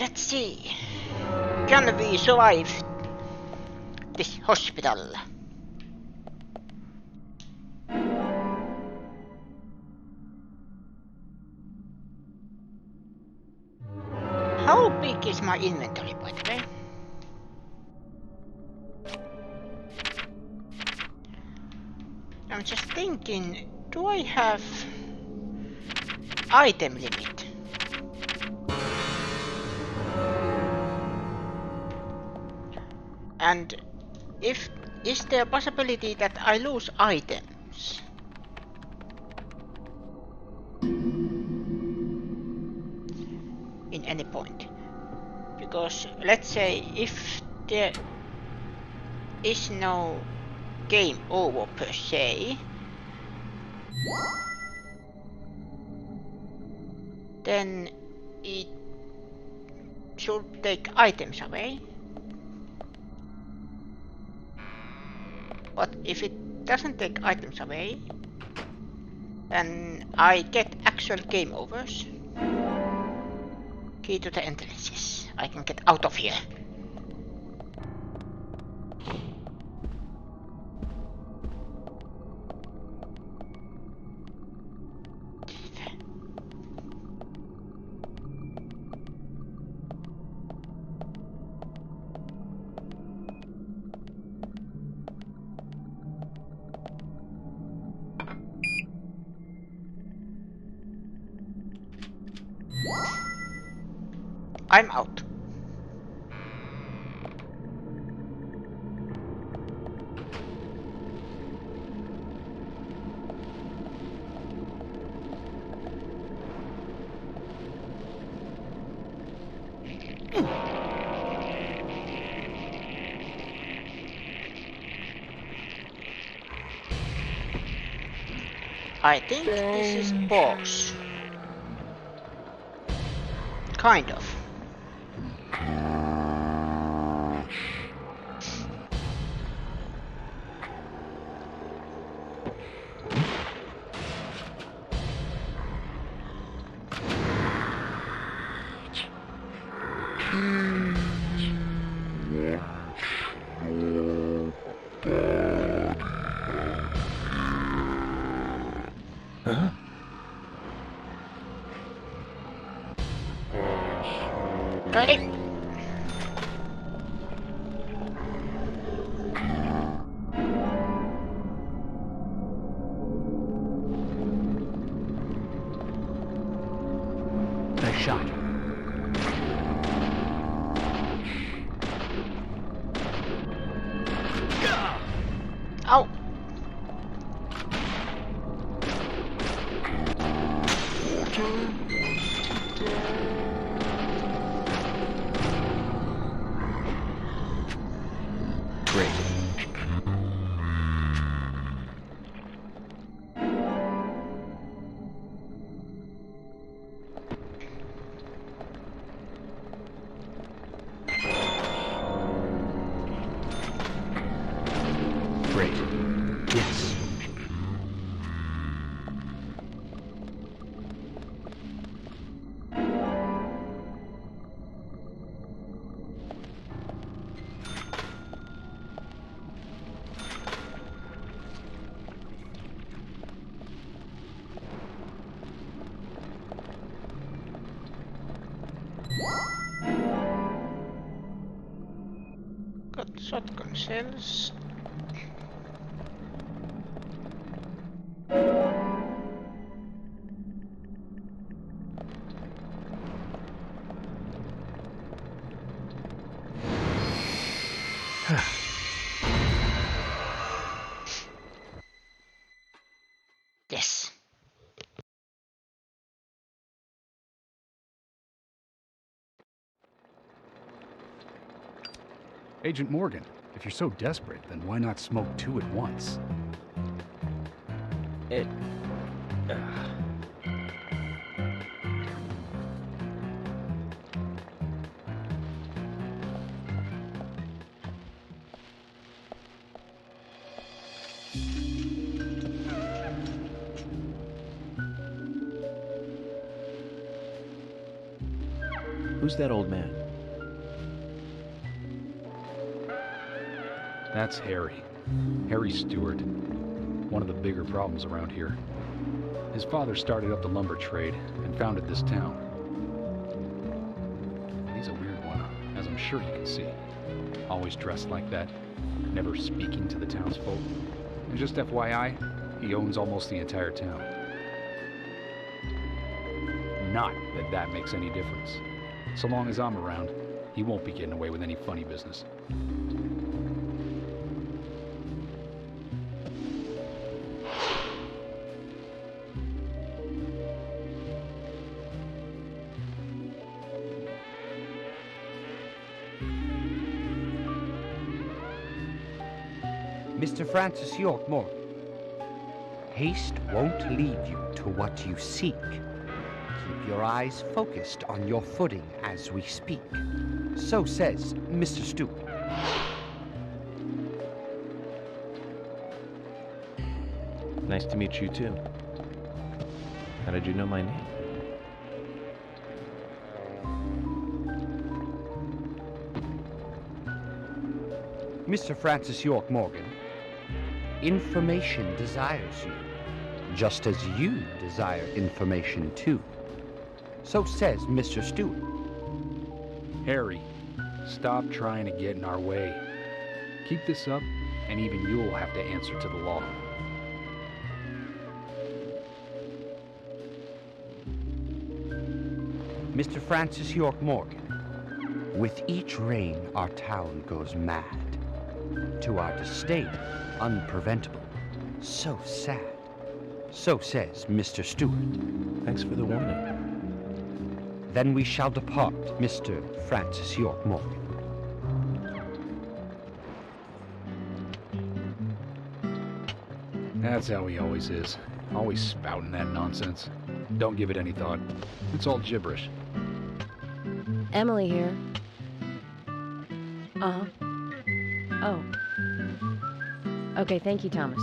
Let's see. Can we survive this hospital? How big is my inventory, by the way? I'm just thinking, do I have item limit? And is there a possibility that I lose items? In any point? Because let's say if there is no game over per se, then it should take items away. But if it doesn't take items away, then I get actual game overs. Key to the entrances. I can get out of here. I'm out. I think this is boss. Kind of. Huh? Ready? Nice shot. Ow! Great. Great. Yes. Got shotgun shells. Yes. Agent Morgan, if you're so desperate, then why not smoke two at once? It... Who's that old man? That's Harry. Harry Stewart. One of the bigger problems around here. His father started up the lumber trade and founded this town. He's a weird one, as I'm sure you can see. Always dressed like that, never speaking to the townsfolk. And just FYI, he owns almost the entire town. Not that that makes any difference. So long as I'm around, he won't be getting away with any funny business. Mr. Francis York Morgan, haste won't lead you to what you seek. Keep your eyes focused on your footing as we speak. So says Mr. Stewart. Nice to meet you, too. How did you know my name? Mr. Francis York Morgan, information desires you, just as you desire information too. So says Mr. Stewart. Harry, stop trying to get in our way. Keep this up, and even you'll have to answer to the law. Mr. Francis York Morgan, with each rain our town goes mad. To our disdain, unpreventable. So sad. So says Mr. Stewart. Thanks for the warning. Then we shall depart, Mr. Francis York Morgan. That's how he always is. Always spouting that nonsense. Don't give it any thought. It's all gibberish. Emily here. Uh-huh. Oh. Okay, thank you, Thomas.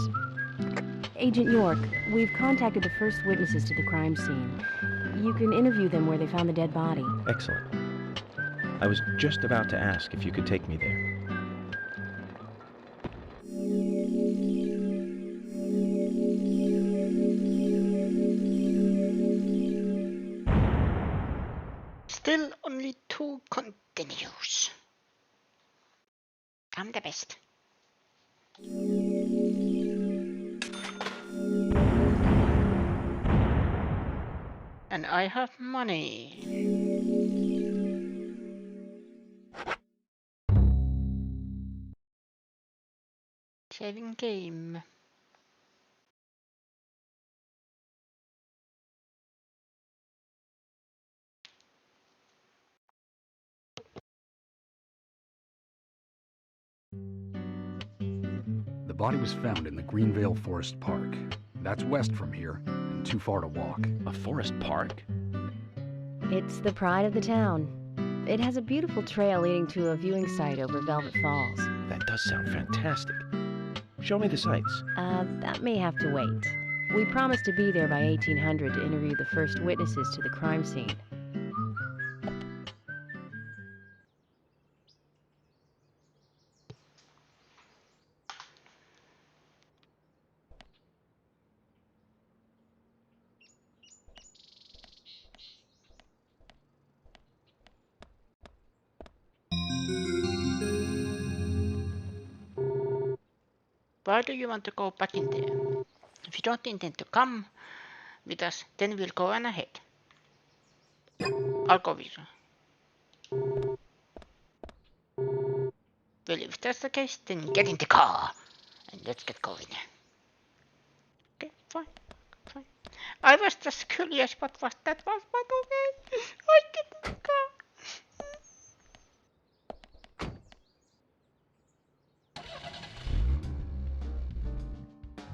Agent York, we've contacted the first witnesses to the crime scene. You can interview them where they found the dead body. Excellent. I was just about to ask if you could take me there. Still only 2 continues. I'm the best. And I have money. Saving game. The body was found in the Greenvale Forest Park. That's west from here, and too far to walk. A forest park? It's the pride of the town. It has a beautiful trail leading to a viewing site over Velvet Falls. That does sound fantastic. Show me the sights. That may have to wait. We promised to be there by 1800 to interview the first witnesses to the crime scene. Why do you want to go back in there? If you don't intend to come with us, then we'll go on ahead. I'll go with you. Well, if that's the case, then get in the car and let's get going. Okay, fine. I was just curious what that was, but okay. I get in the car.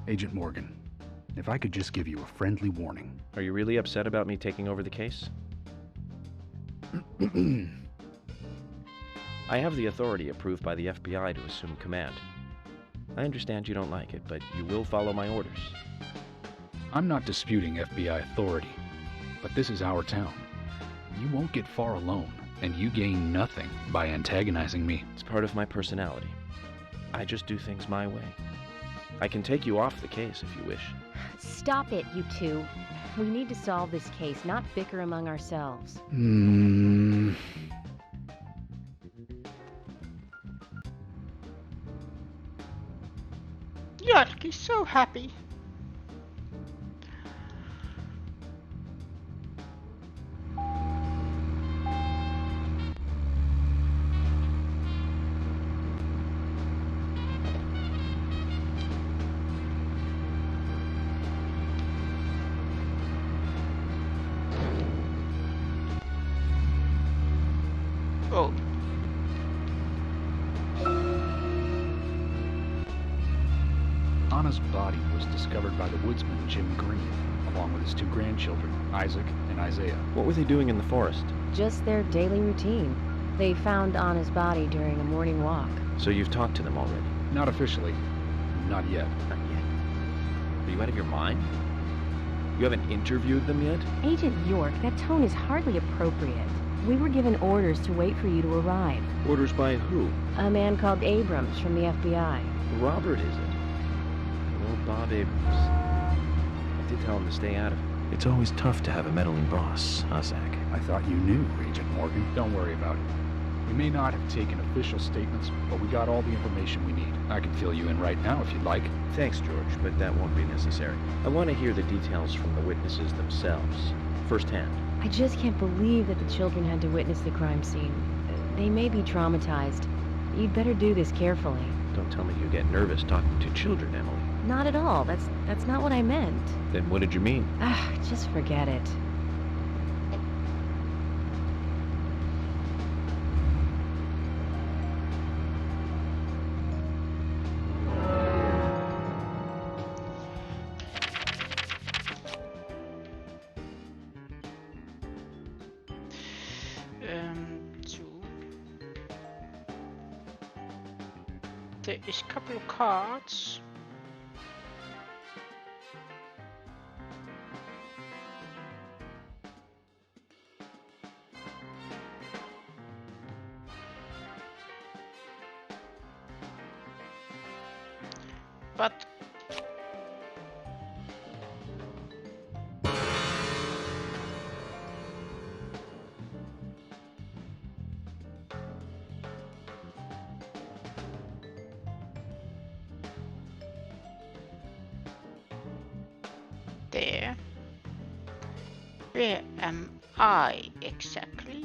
Agent Morgan, if I could just give you a friendly warning. Are you really upset about me taking over the case? I have the authority approved by the FBI to assume command. I understand you don't like it, but you will follow my orders. I'm not disputing FBI authority, but this is our town. You won't get far alone. And you gain nothing by antagonizing me. It's part of my personality. I just do things my way. I can take you off the case if you wish. Stop it, you two. We need to solve this case, not bicker among ourselves. York is so happy. Oh. Anna's body was discovered by the woodsman Jim Green, along with his 2 grandchildren, Isaac and Isaiah. What were they doing in the forest? Just their daily routine. They found Anna's body during a morning walk. So you've talked to them already? Not officially. Not yet. Not yet. Are you out of your mind? You haven't interviewed them yet? Agent York, that tone is hardly appropriate. We were given orders to wait for you to arrive. Orders by who? A man called Abrams from the FBI. Robert, is it? Well, Bob Abrams. I did tell him to stay out of it. It's always tough to have a meddling boss, huh, Zach? I thought you knew, Agent Morgan. Don't worry about it. We may not have taken official statements, but we got all the information we need. I can fill you in right now if you'd like. Thanks, George, but that won't be necessary. I want to hear the details from the witnesses themselves, firsthand. I just can't believe that the children had to witness the crime scene. They may be traumatized. You'd better do this carefully. Don't tell me you get nervous talking to children, Emily. Not at all. That's not what I meant. Then what did you mean? Just forget it. There is a couple of cards. But there. Where am I exactly?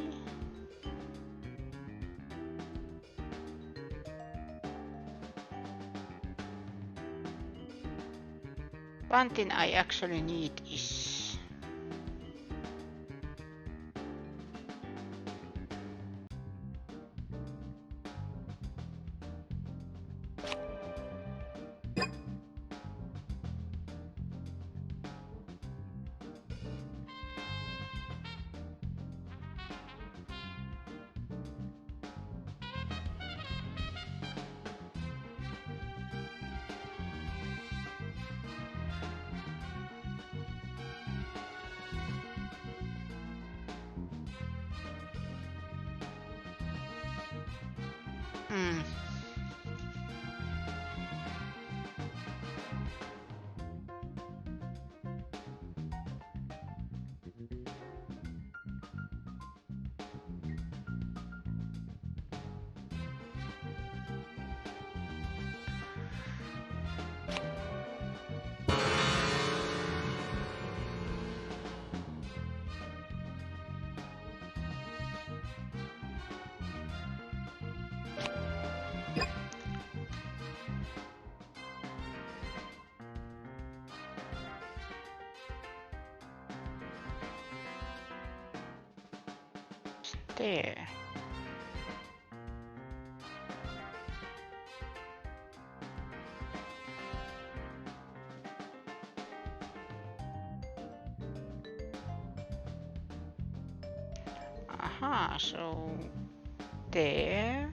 One thing I actually need is there. Aha, so there.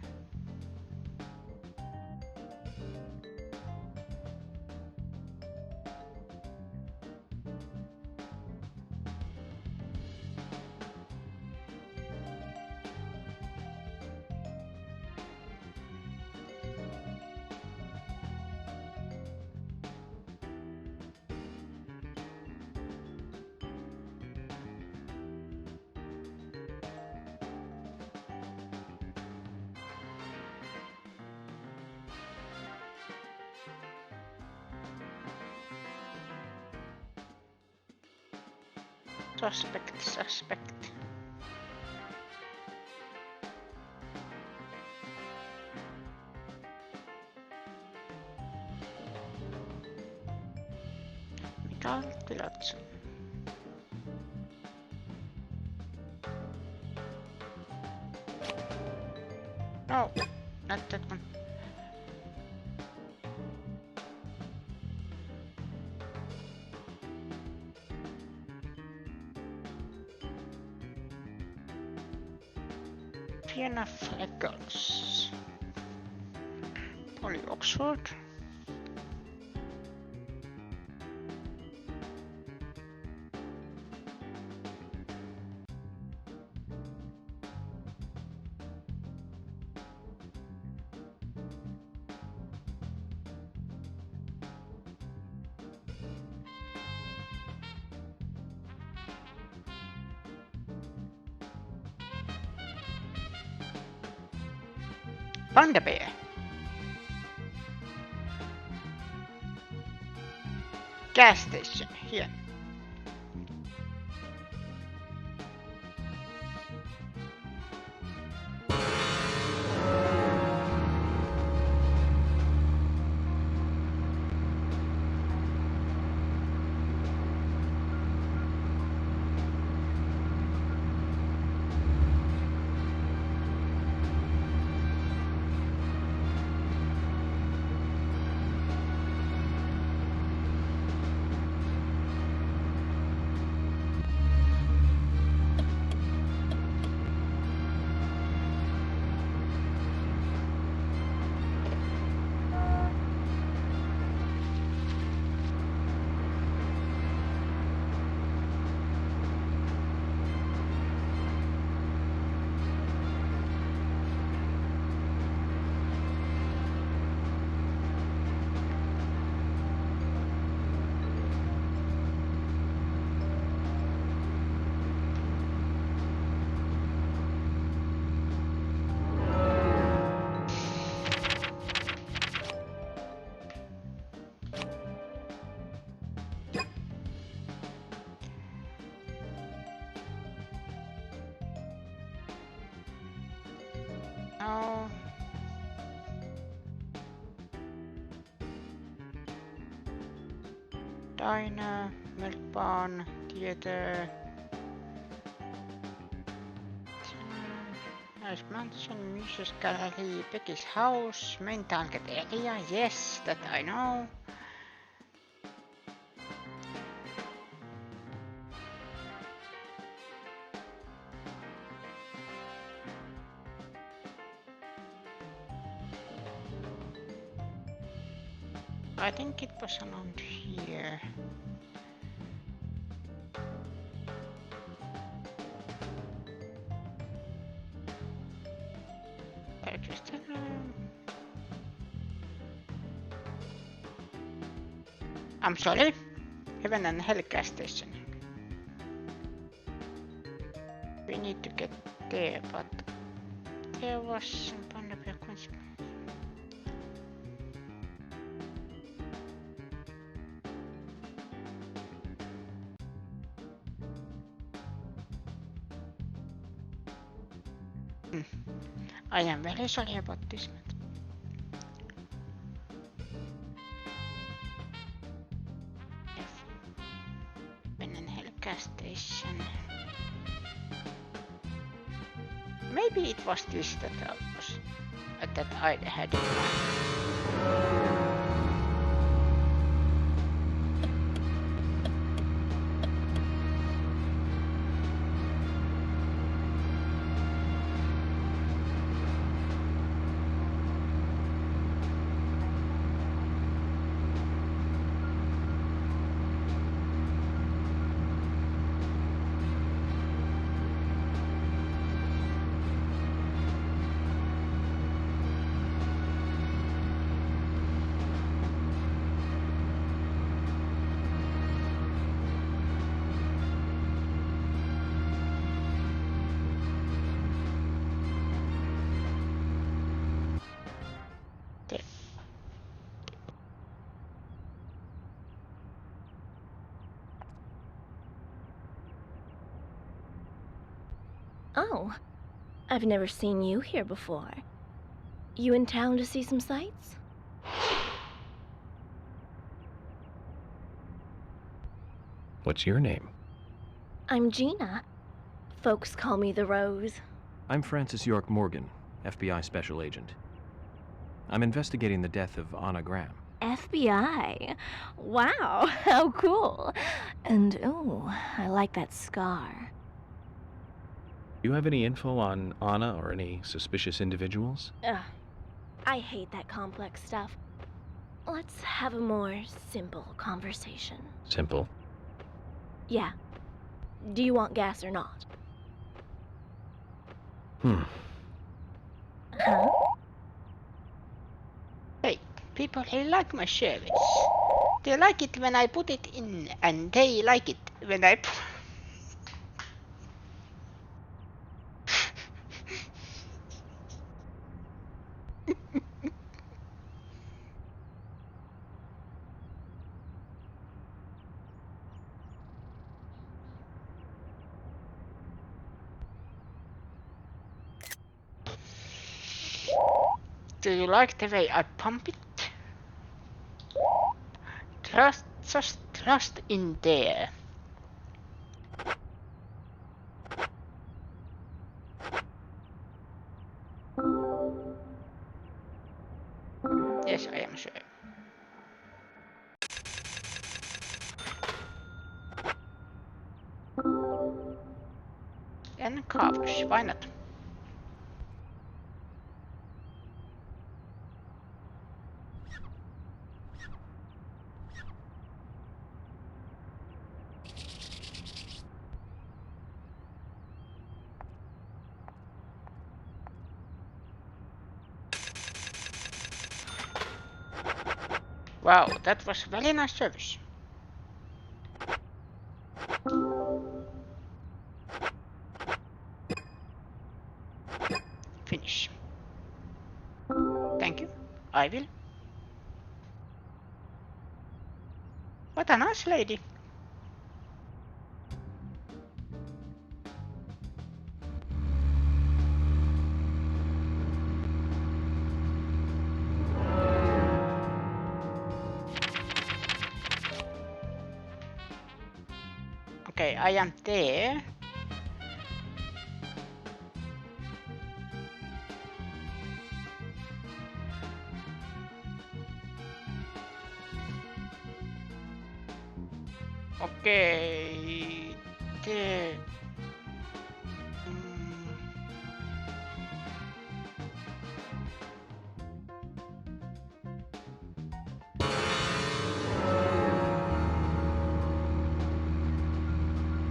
Suspect. Mikael Tilatsu. No, not that one. Fiona Freckles. Polly Oxford. Panda Bear. Gas station here. No. Diner, milk barn, theater. Nice mansion, music gallery, Becky's house, main target area. Yes, that I know. I think it was around here. I'm sorry. Heaven and Hell gas station. We need to get there, but there was some Panda Bear consequence. I am very sorry about this. Gas station. Maybe it was this that I had in mind. Oh, I've never seen you here before. You in town to see some sights? What's your name? I'm Gina. Folks call me the Rose. I'm Francis York Morgan, FBI Special Agent. I'm investigating the death of Anna Graham. FBI? Wow, how cool. And, ooh, I like that scar. Do you have any info on Anna or any suspicious individuals? Ugh, I hate that complex stuff. Let's have a more simple conversation. Simple. Yeah. Do you want gas or not? Huh? Hey, people they like my service. They like it when I put it in, and they like it when I Do you like the way I pump it? Just trust in there. Yes, I am sure. And covers, why not? Wow, that was very nice service. Finish. Thank you. I will. What a nice lady. Okay, I am there. Okay, there.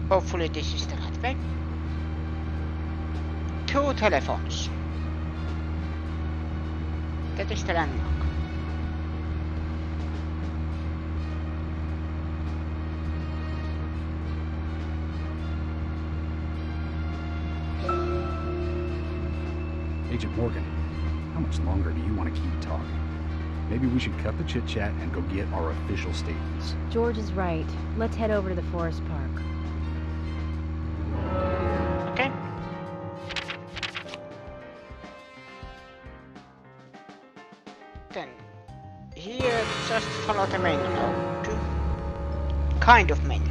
Hopefully this is the right way. 2 telephones. That is the landmark. Agent Morgan, how much longer do you want to keep talking? Maybe we should cut the chit-chat and go get our official statements. George is right. Let's head over to the forest park. Okay. Then, here just follow the main road. Kind of main road.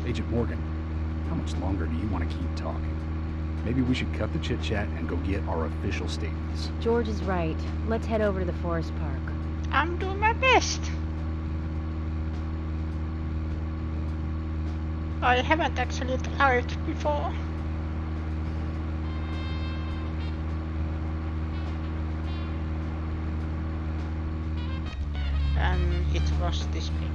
Agent Morgan, how much longer do you want to keep talking? Maybe we should cut the chit-chat and go get our official statements. George is right. Let's head over to the forest park. I'm doing my best. I haven't actually tried before. And it was this way.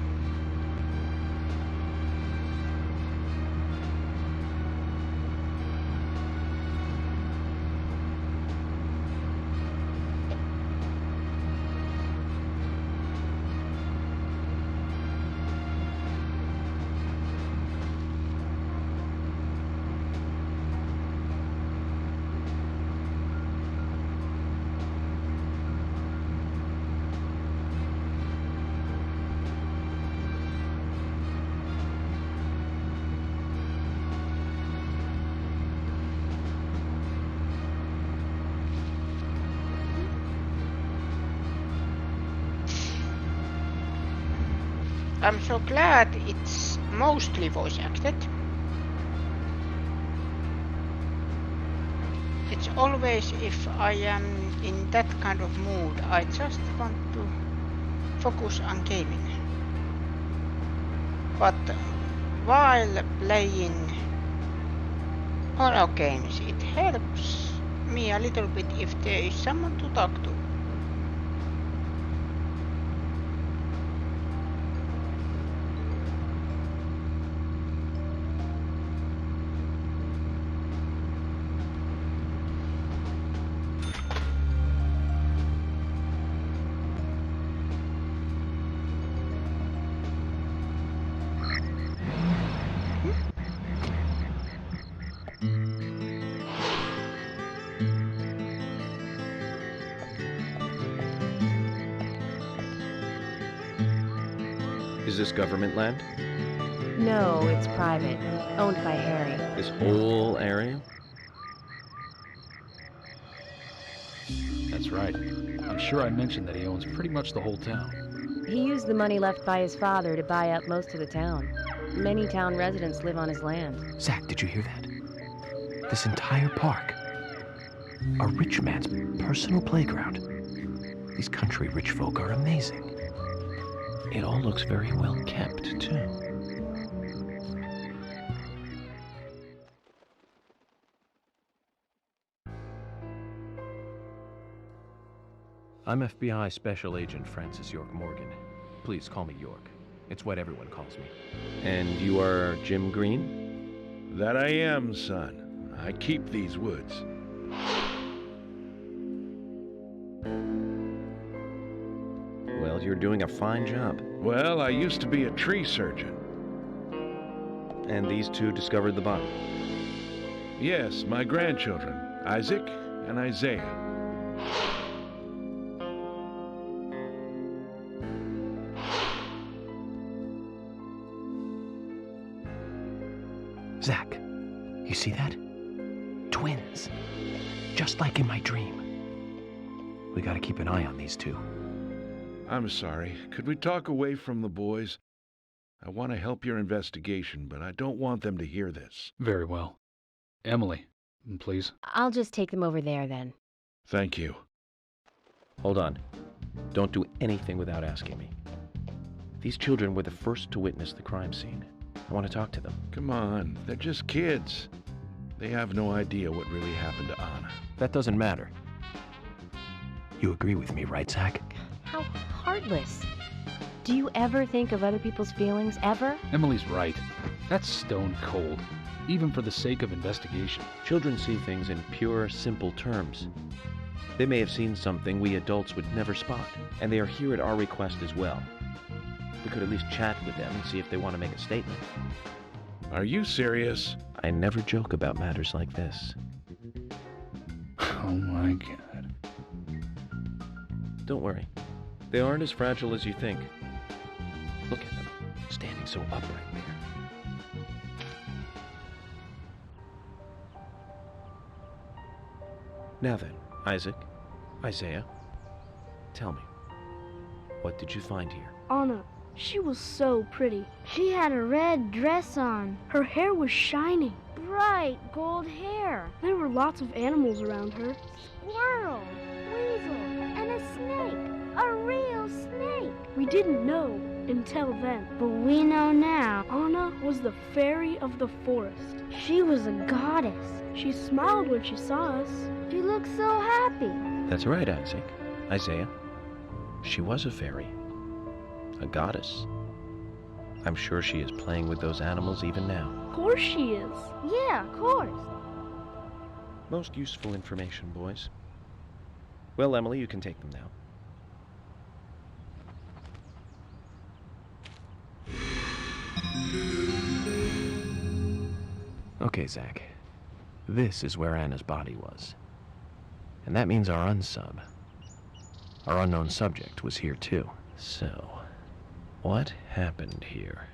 I'm so glad it's mostly voice acted. It's always, if I am in that kind of mood, I just want to focus on gaming. But while playing horror games, it helps me a little bit if there is someone to talk to. Is this government land? No, it's private. Owned by Harry. This whole area? That's right. I'm sure I mentioned that he owns pretty much the whole town. He used the money left by his father to buy up most of the town. Many town residents live on his land. Zach, did you hear that? This entire park. A rich man's personal playground. These country rich folk are amazing. It all looks very well kept, too. I'm FBI Special Agent Francis York Morgan. Please call me York. It's what everyone calls me. And you are Jim Green? That I am, son. I keep these woods. Well, you're doing a fine job. Well, I used to be a tree surgeon. And these two discovered the body? Yes, my grandchildren, Isaac and Isaiah. Zach, you see that? Twins. Just like in my dream. We gotta keep an eye on these two. I'm sorry. Could we talk away from the boys? I want to help your investigation, but I don't want them to hear this. Very well. Emily, please. I'll just take them over there then. Thank you. Hold on. Don't do anything without asking me. These children were the first to witness the crime scene. I want to talk to them. Come on, they're just kids. They have no idea what really happened to Anna. That doesn't matter. You agree with me, right, Zach? How heartless. Do you ever think of other people's feelings, ever? Emily's right. That's stone cold, even for the sake of investigation. Children see things in pure, simple terms. They may have seen something we adults would never spot, and they are here at our request as well. We could at least chat with them and see if they want to make a statement. Are you serious? I never joke about matters like this. Oh my God. Don't worry. They aren't as fragile as you think. Look at them, standing so upright there. Now then, Isaac, Isaiah, tell me, what did you find here? Anna, She was so pretty. She had a red dress on. Her hair was shining. Bright gold hair. There were lots of animals around her. Squirrel, weasel, and a snake. A real snake. We didn't know until then. But we know now. Anna was the fairy of the forest. She was a goddess. She smiled when she saw us. She looked so happy. That's right, Isaiah. She was a fairy. A goddess. I'm sure she is playing with those animals even now. Of course she is. Yeah, of course. Most useful information, boys. Well, Emily, you can take them now. Okay, Zach. This is where Anna's body was. And that means our unsub, our unknown subject, was here too. So, what happened here?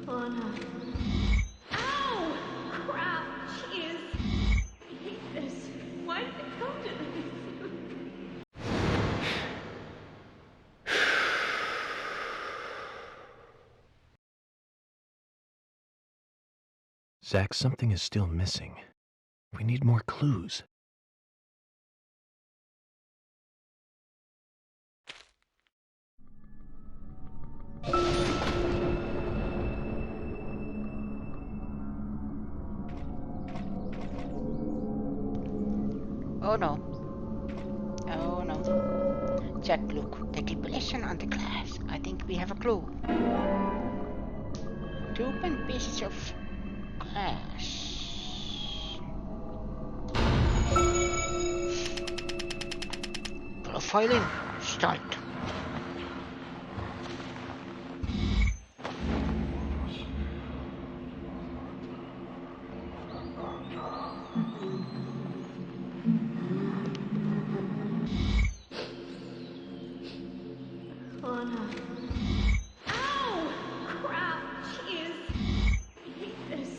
Anna. Ow! Crap! Jeez! I hate this. Why did it come to this? Zach, something is still missing. We need more clues. Oh no. Oh no. Jack, look. Take a position on the glass. I think we have a clue. 2 pieces of glass. Profiling. Start. Anna. Ow! Crap! Jeez! I hate this.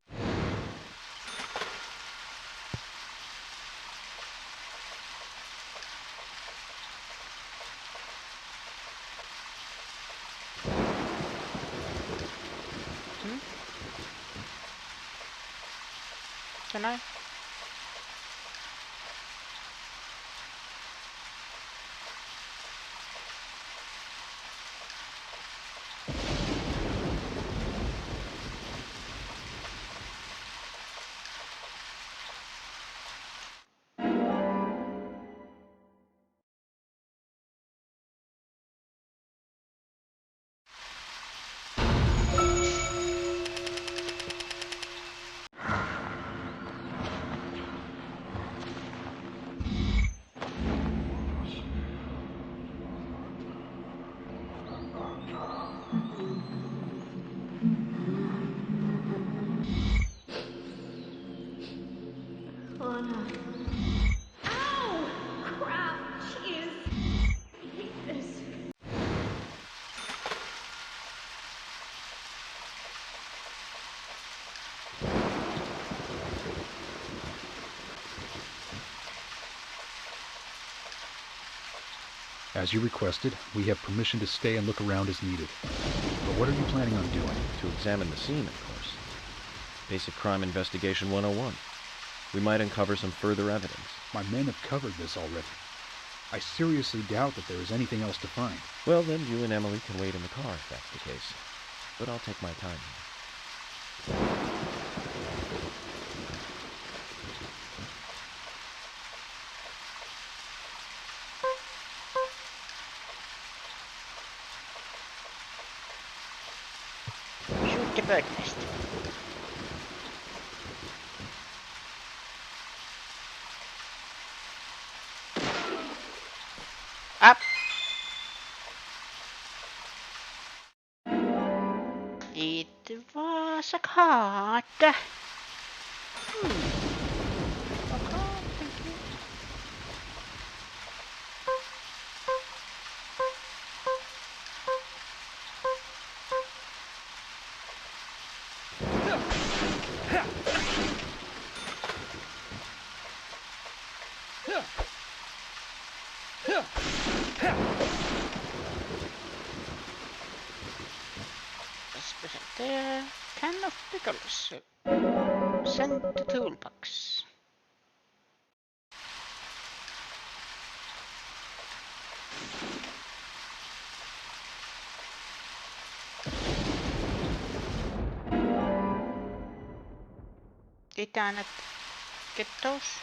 Can I? Anna. Ow! Crap! Jeez! I hate this. As you requested, we have permission to stay and look around as needed. But what are you planning on doing? To examine the scene, of course. Basic Crime Investigation 101. We might uncover some further evidence. My men have covered this already. I seriously doubt that there is anything else to find. Well, then you and Emily can wait in the car if that's the case. But I'll take my time here. Shoot the bird nest. Up. It was a card. Okay, thank you. Let's put it there. Can of pickles. Send to toolbox. Did I not get those?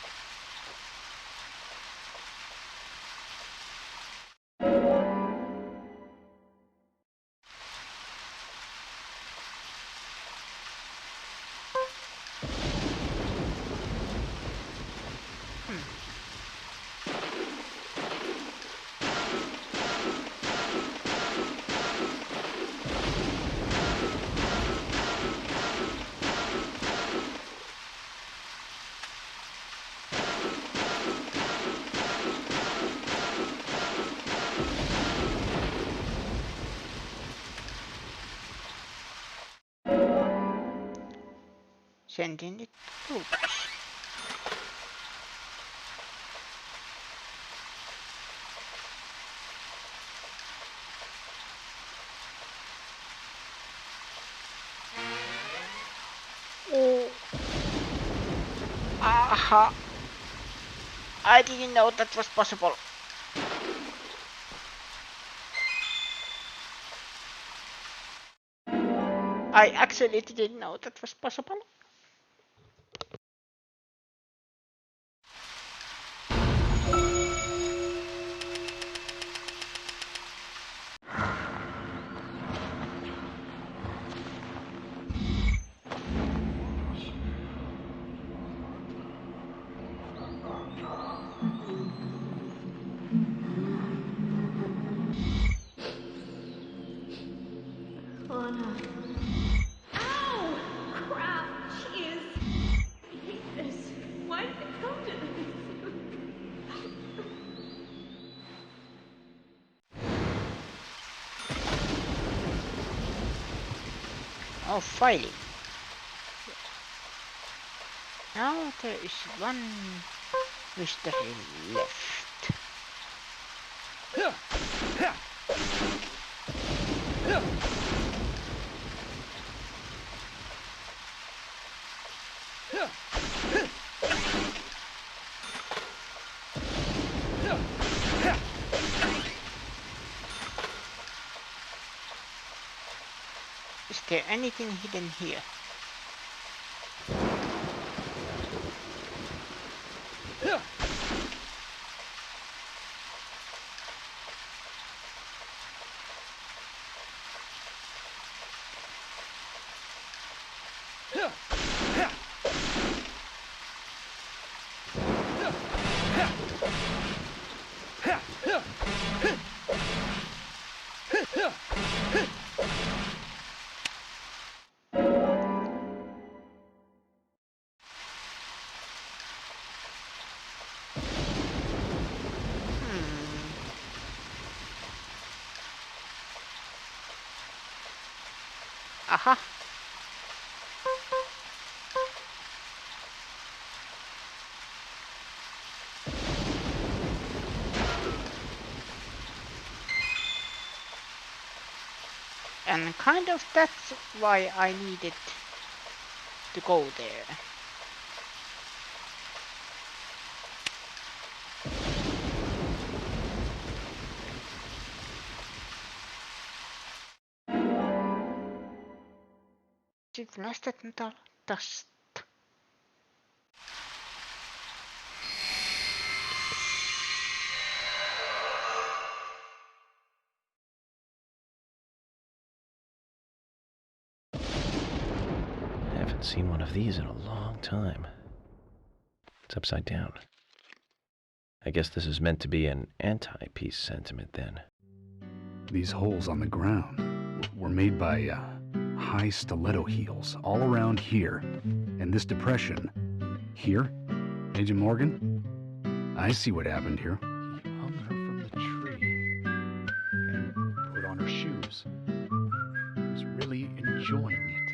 Sending it to toolbox. Oh. Aha! I didn't know that was possible. I actually didn't know that was possible. Anna. Ow! Crap! Jeez! I hate this. Why did it come to this? Oh, filing. Now there is one mystery left. Is there anything hidden here? Aha! And kind of that's why I needed to go there. You've lasted until dust. I haven't seen one of these in a long time. It's upside down. I guess this is meant to be an anti-peace sentiment then. These holes on the ground were made by high stiletto heels all around here. And this depression. Here? Agent Morgan? I see what happened here. He hung her from the tree and put on her shoes. He was really enjoying it.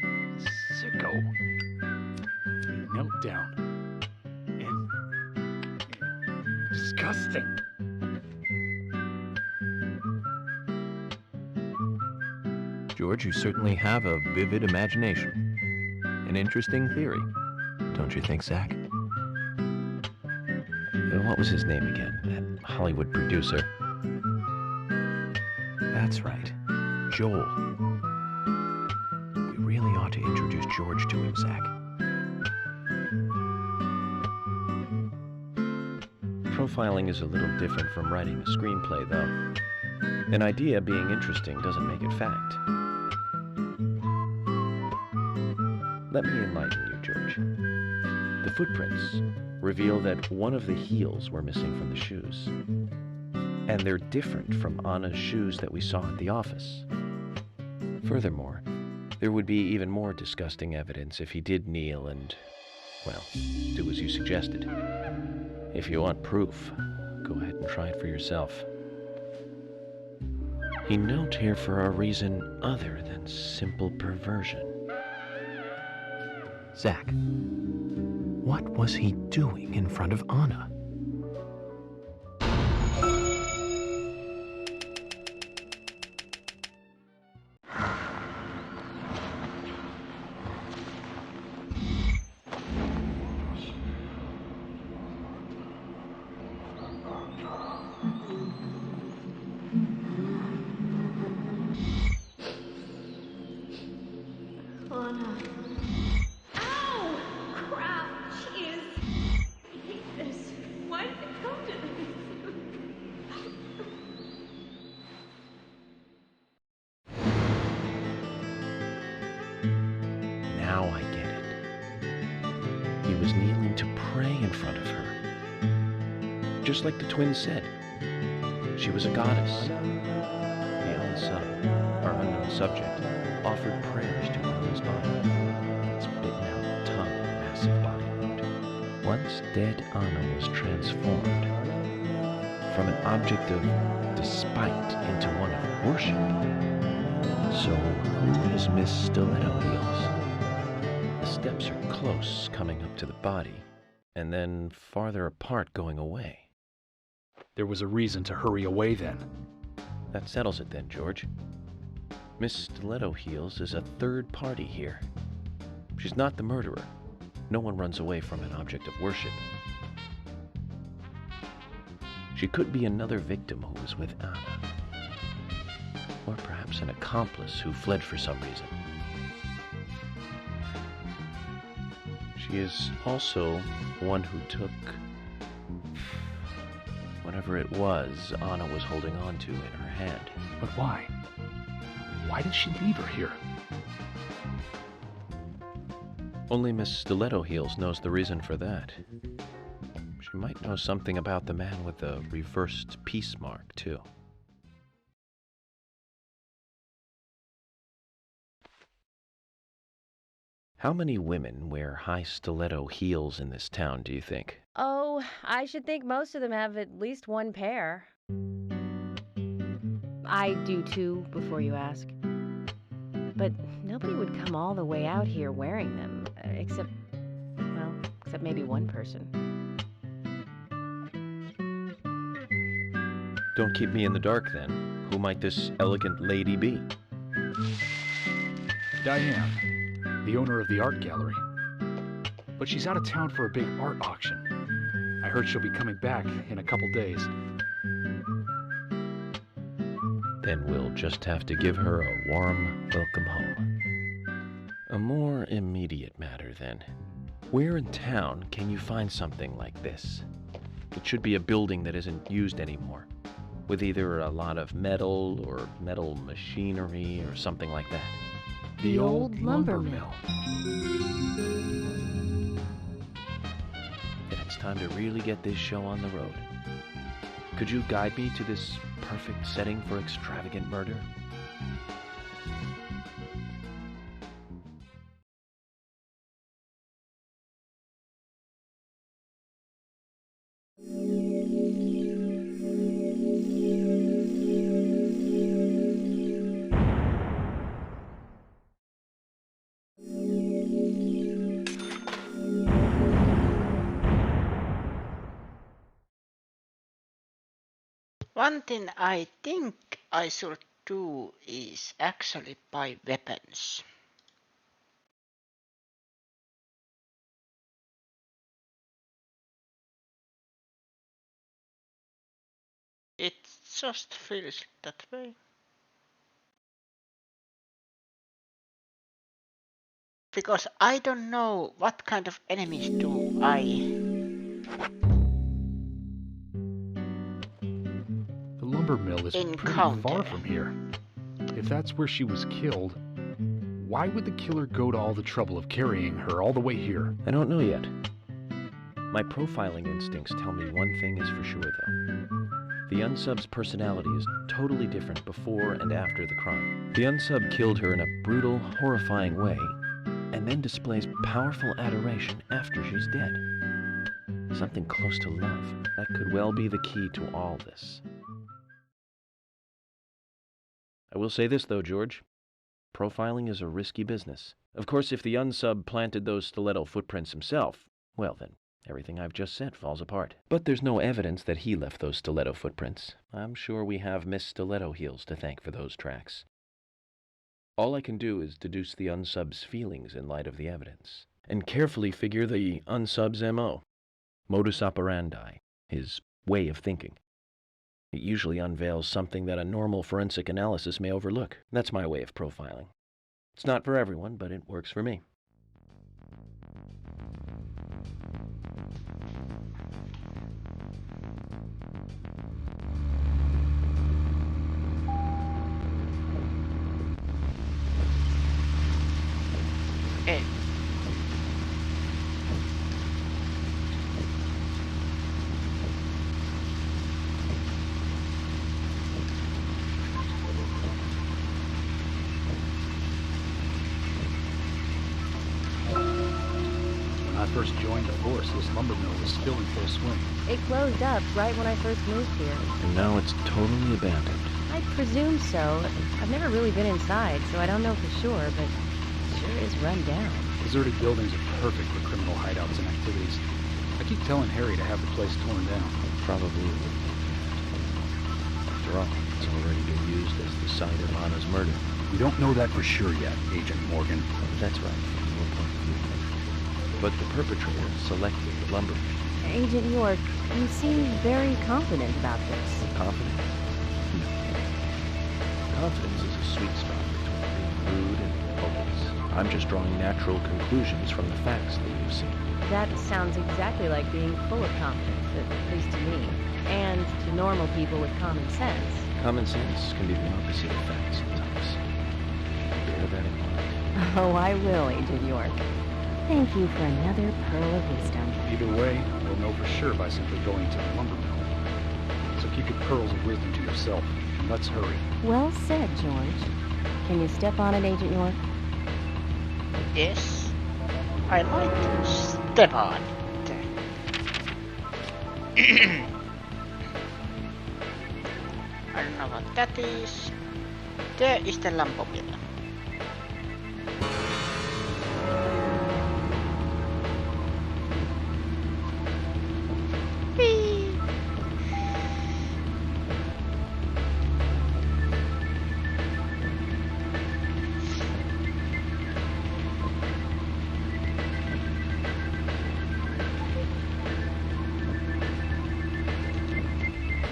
Sicko. He knelt down. And disgusting. George, you certainly have a vivid imagination. An interesting theory. Don't you think, Zach? What was his name again? That Hollywood producer. That's right. Joel. We really ought to introduce George to him, Zach. Profiling is a little different from writing a screenplay, though. An idea being interesting doesn't make it fact. Let me enlighten you, George. The footprints reveal that one of the heels were missing from the shoes. And they're different from Anna's shoes that we saw at the office. Furthermore, there would be even more disgusting evidence if he did kneel and, well, do as you suggested. If you want proof, go ahead and try it for yourself. He knelt here for a reason other than simple perversion. Zach, what was he doing in front of Anna? Anna. Ow! Crap! Jeez! I hate this. Why did it come to this? Now I get it. He was kneeling to pray in front of her. Just like the twins said. She was a goddess. The unsung, or unknown subject, offered prayers to Anna's body. Its bitten out tongue and massive body wound. Once dead, Anna was transformed from an object of despite into one of worship. So who is Miss Stiletto Heels? The steps are close coming up to the body, and then farther apart going away. There was a reason to hurry away then. That settles it then, George. Miss Stiletto Heels is a third party here. She's not the murderer. No one runs away from an object of worship. She could be another victim who was with Anna. Or perhaps an accomplice who fled for some reason. She is also one who took whatever it was Anna was holding on to in her hand. But why? Why did she leave her here? Only Miss Stiletto Heels knows the reason for that. She might know something about the man with the reversed peace mark, too. How many women wear high stiletto heels in this town, do you think? Oh, I should think most of them have at least one pair. I do too, before you ask. But nobody would come all the way out here wearing them, except maybe one person. Don't keep me in the dark, then. Who might this elegant lady be? Diane, the owner of the art gallery. But she's out of town for a big art auction. I heard she'll be coming back in a couple days. Then we'll just have to give her a warm welcome home. A more immediate matter, then. Where in town can you find something like this? It should be a building that isn't used anymore, with either a lot of metal or metal machinery or something like that. The old lumber mill. Then it's time to really get this show on the road. Could you guide me to this perfect setting for extravagant murder? One thing I think I should do is actually buy weapons. It just feels that way. Because I don't know what kind of enemies do I. The lumber mill is pretty Encounter. far from here. If that's where she was killed, why would the killer go to all the trouble of carrying her all the way here? I don't know yet. My profiling instincts tell me one thing is for sure, though. The unsub's personality is totally different before and after the crime. The unsub killed her in a brutal, horrifying way, and then displays powerful adoration after she's dead. Something close to love. That could well be the key to all this. I will say this, though, George. Profiling is a risky business. Of course, if the unsub planted those stiletto footprints himself, well then, everything I've just said falls apart. But there's no evidence that he left those stiletto footprints. I'm sure we have Miss Stiletto Heels to thank for those tracks. All I can do is deduce the unsub's feelings in light of the evidence, and carefully figure the unsub's MO, modus operandi, his way of thinking. It usually unveils something that a normal forensic analysis may overlook. That's my way of profiling. It's not for everyone, but it works for me. Eh. When I first joined the force, this lumber mill was still in full swing. It closed up right when I first moved here. And now it's totally abandoned. I presume so. I've never really been inside, so I don't know for sure, but it sure is run down. Deserted buildings are perfect for criminal hideouts and activities. I keep telling Harry to have the place torn down. Probably would. After all, it's already been used as the site of Anna's murder. We don't know that for sure yet, Agent Morgan. That's right, from your point of view. But the perpetrator selected the lumber. Agent York, you seem very confident about this. Confident? No. Confidence is a sweet spot between being rude and hopeless. I'm just drawing natural conclusions from the facts that you've seen. That sounds exactly like being full of confidence, at least to me, and to normal people with common sense. Common sense can be the opposite of facts sometimes. Bear that in mind. Oh, I will, Agent York. Thank you for another pearl of wisdom. Either way, we'll know for sure by simply going to the lumber mill. So keep your pearls of wisdom to yourself, and let's hurry. Well said, George. Can you step on it, Agent York? Yes, I like to step on it. I don't know what that is. There is the lumber mill. Whee!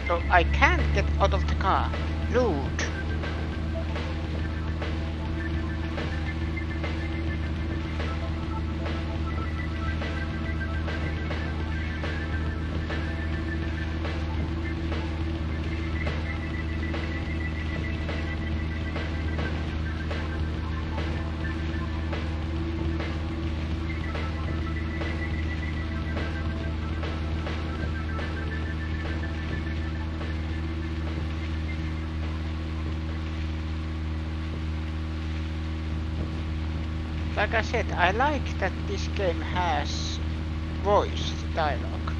So I can't get out of the car. Loot. Like I said, I like that this game has voiced dialogue.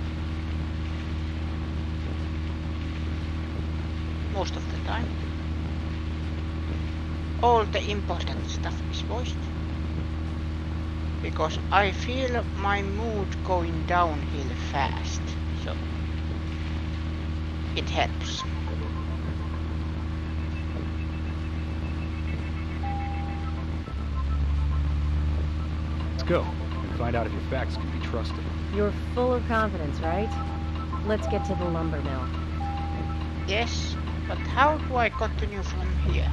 most of the time. All the important stuff is voiced. Because I feel my mood going downhill fast, so it helps. Let's go and find out if your facts can be trusted. You're full of confidence, right? Let's get to the lumber mill. Yes, but how do I continue from here?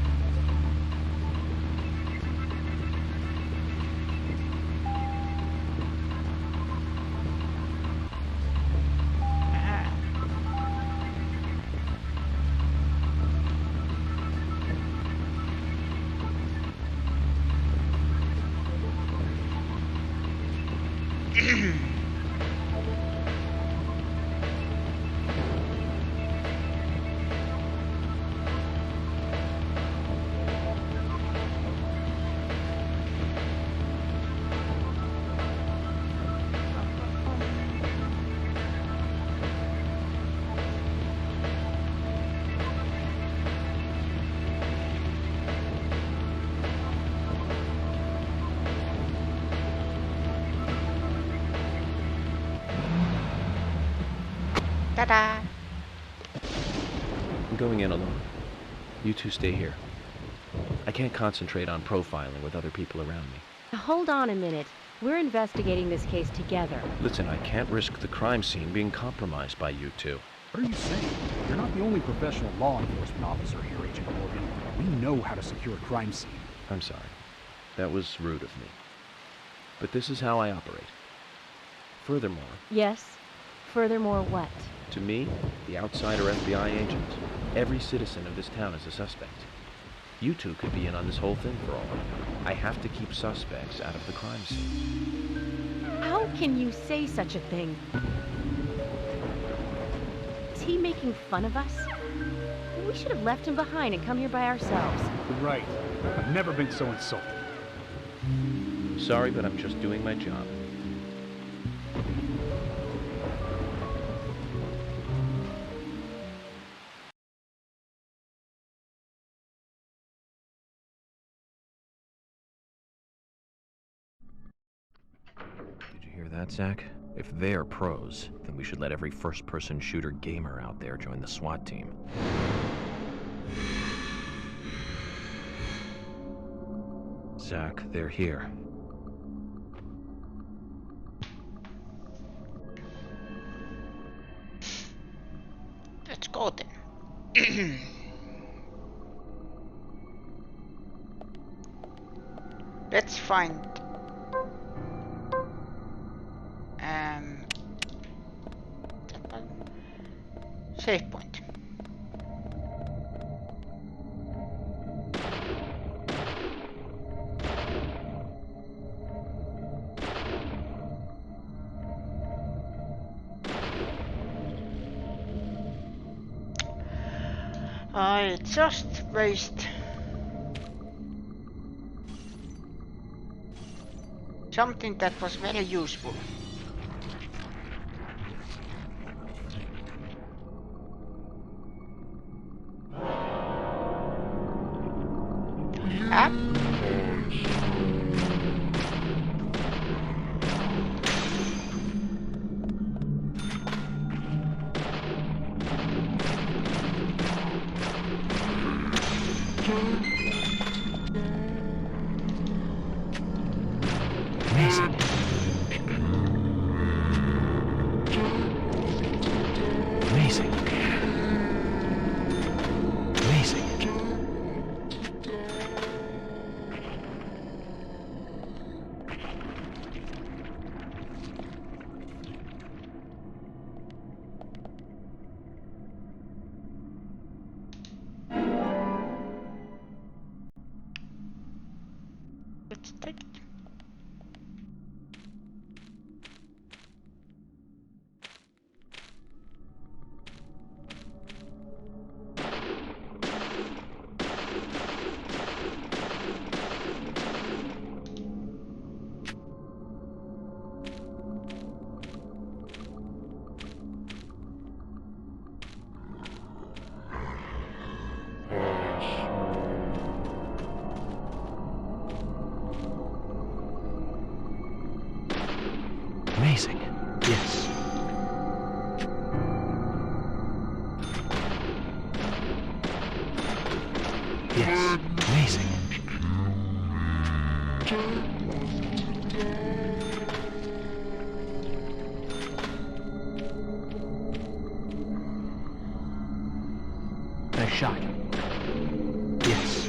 Ta-da! I'm going in alone. You two stay here. I can't concentrate on profiling with other people around me. Hold on a minute. We're investigating this case together. Listen, I can't risk the crime scene being compromised by you two. What are you saying? You're not the only professional law enforcement officer here, Agent Morgan. We know how to secure a crime scene. I'm sorry. That was rude of me. But this is how I operate. Furthermore... Yes? Furthermore what? To me, the outsider FBI agent, every citizen of this town is a suspect. You two could be in on this whole thing for all I know. I have to keep suspects out of the crime scene. How can you say such a thing? Is he making fun of us? We should have left him behind and come here by ourselves. Right. I've never been so insulted. Sorry, but I'm just doing my job. Did you hear that, Zach? If they're pros, then we should let every first-person shooter gamer out there join the SWAT team. Zach, they're here. Let's go then. Let's find save point. I just waste something that was very useful. Amazing. Amazing. Amazing. Yes. Yes. Amazing. Nice shot. Yes.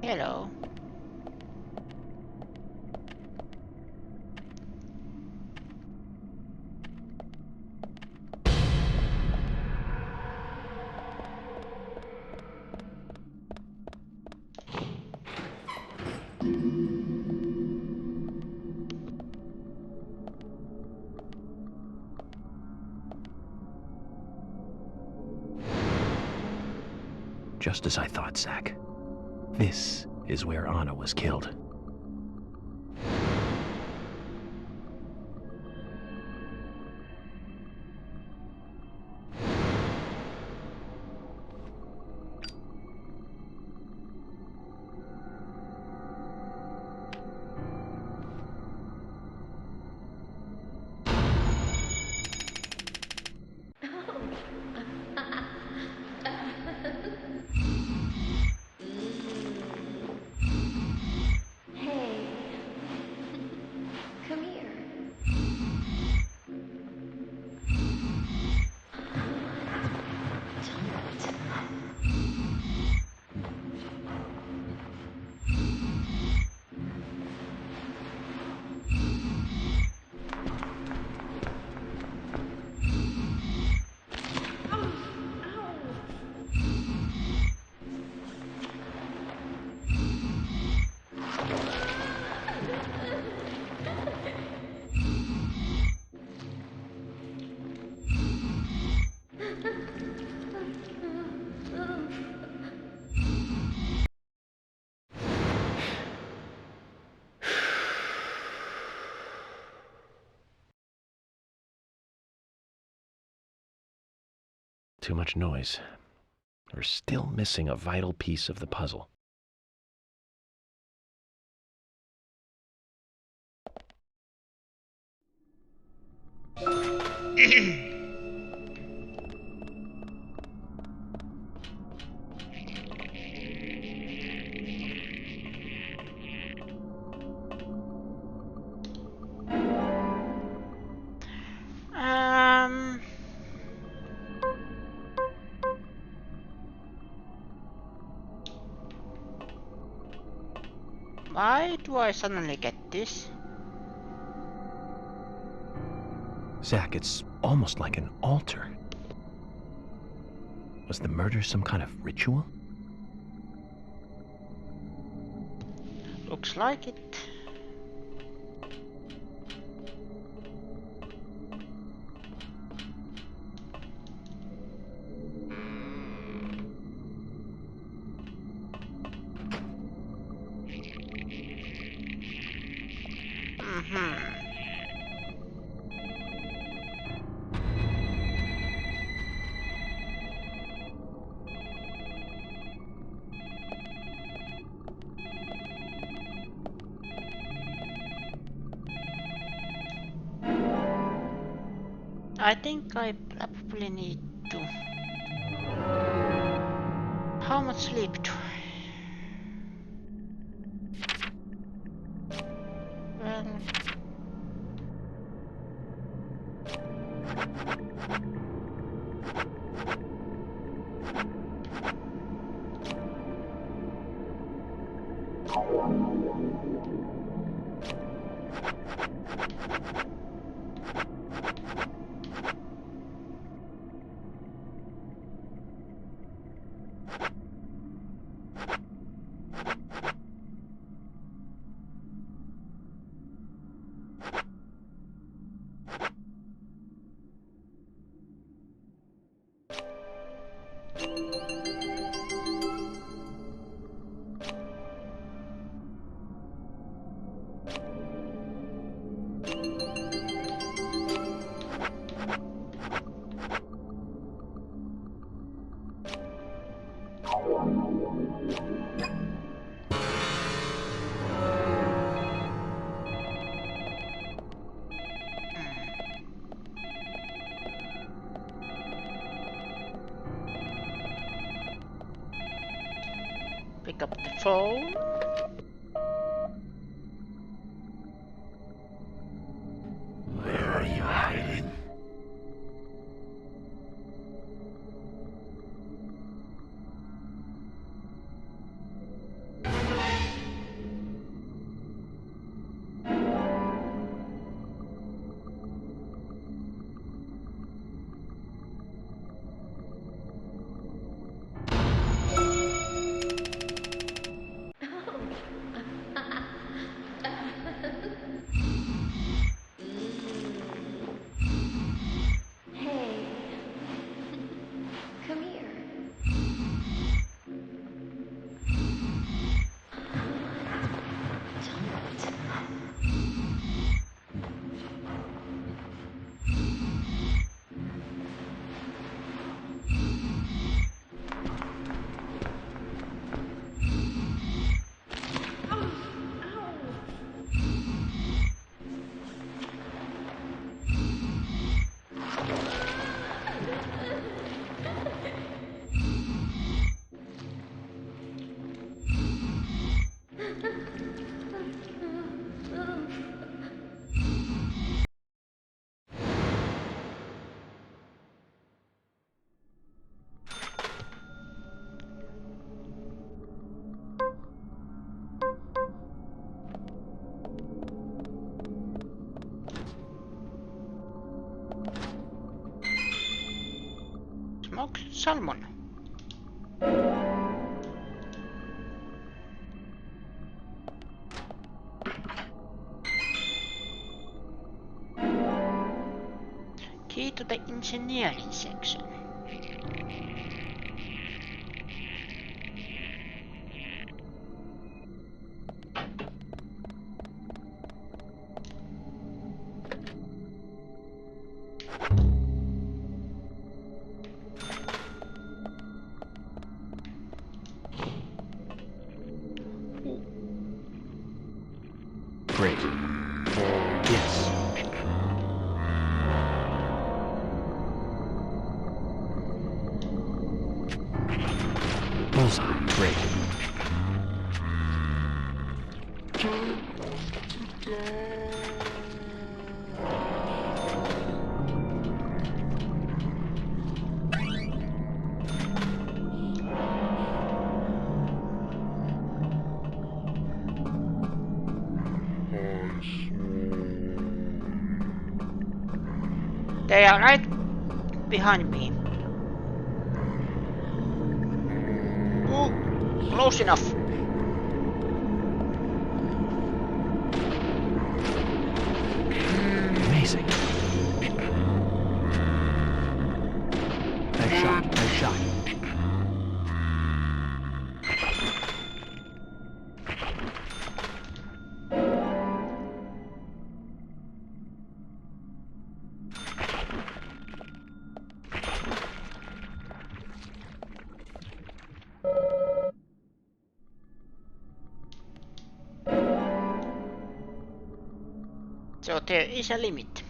Hello. Just as I thought, Zach. This is where Anna was killed. Hey, come here. Too much noise. We're still missing a vital piece of the puzzle. Why do I suddenly get this? Zach, it's almost like an altar. Was the murder some kind of ritual? Looks like it. I think I probably need to... How much sleep do I... Well... Pick up the phone. Where are you hiding? Hey. Come here. Smoked salmon. Key to the engineering section. Great. Yes. Bullseye. Great. They are right behind me. Ooh, close enough. Amazing. Nice shot. Nice shot. So there is a limit.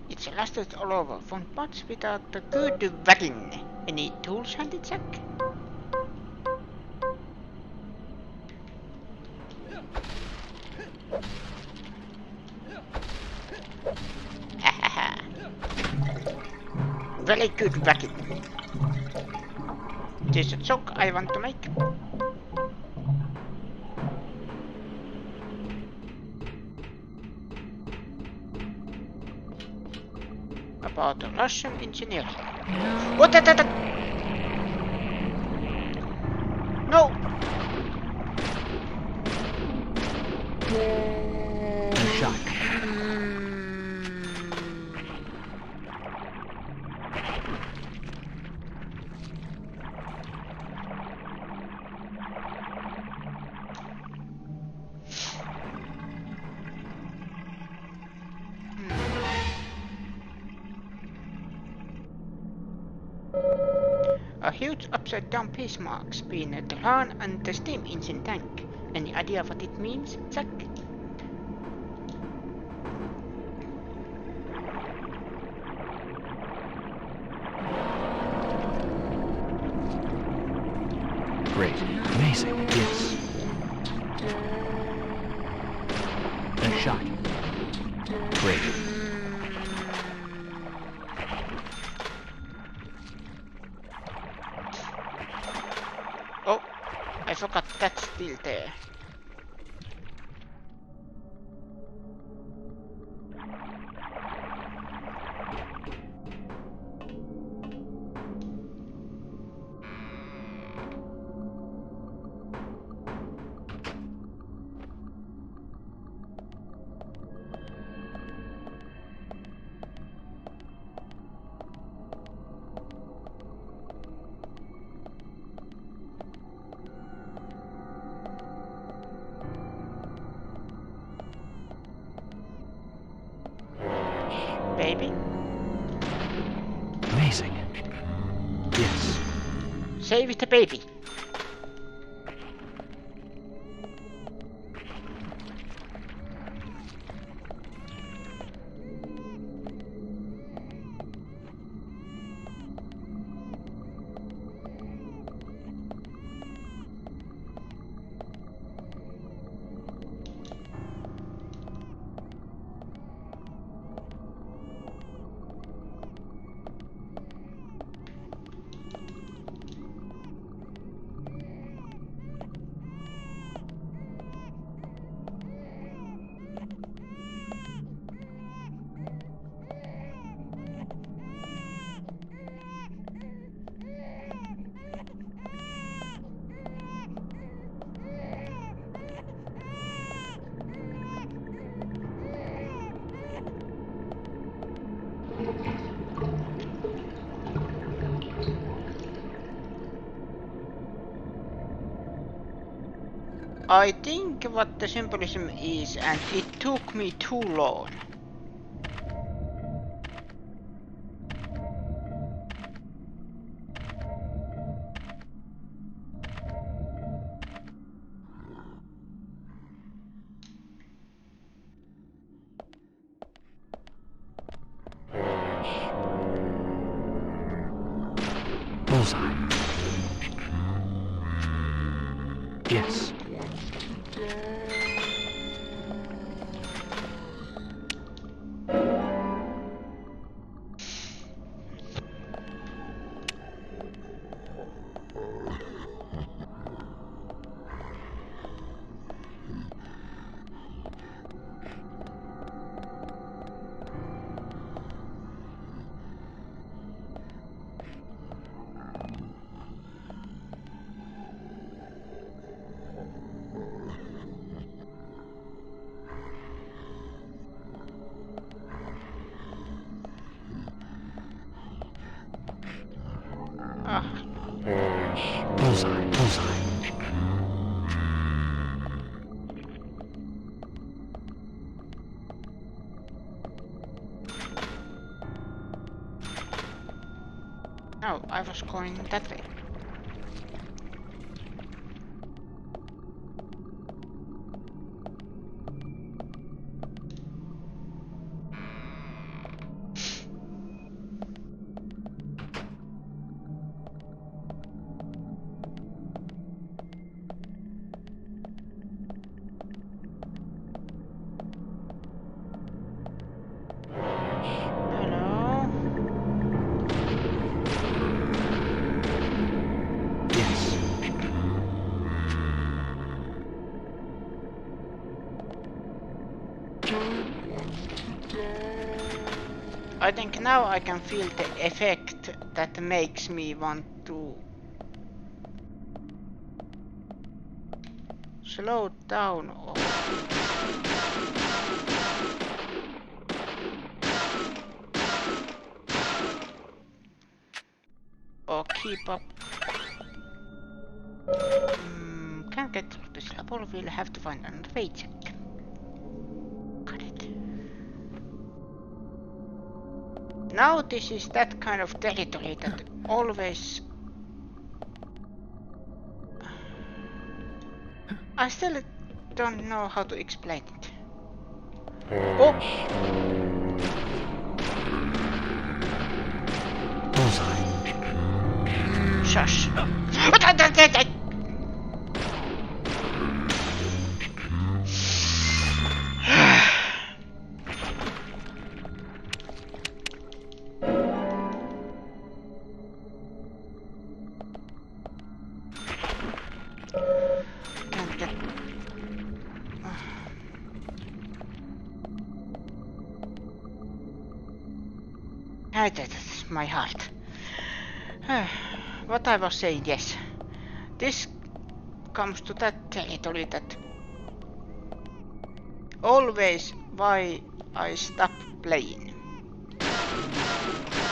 It's a blasted all over. Found much without the good whacking. Any tools handy, Jack? Hahaha. Very good whacking. There's a joke I want to make. About Russian engineering. What the? No! I'm shot. A huge upside down piece marks between the horn and the steam engine tank. Any idea what it means, Jack? Great. Amazing. Yes. A shot. Great. Oh, I forgot that's still there. Baby? Amazing. Yes. Save it, baby. I think what the symbolism is, and it took me too long. Bullseye. Yes. Bullseye. Bullseye. No, I was going that way. I think now I can feel the effect that makes me want to slow down or keep up. Can't get through this level, we'll have to find another way check. Got it. Now this is that kind of territory that always... I still don't know how to explain it. Oh! Shush! Can't get... That's my heart. What I was saying, yes. This comes to that territory that always why I stop playing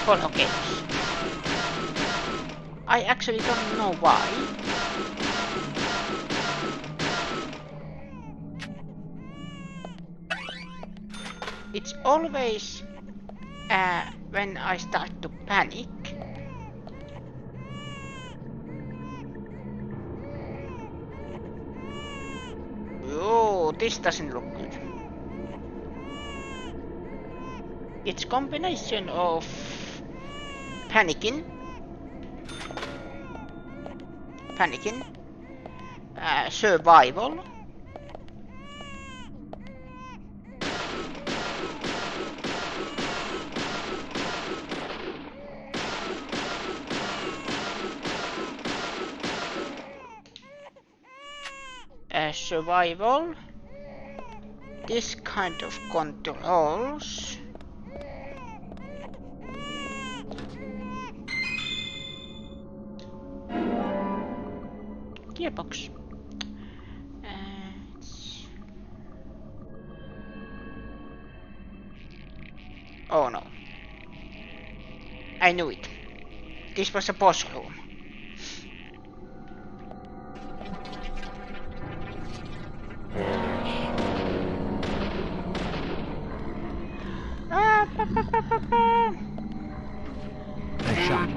horror games. I actually don't know why. It's always when I start to panic. Oh, this doesn't look good. It's combination of panicking, survival, survival, this kind of controls, gearbox. Oh no. I knew it. This was a boss room. Nice shot.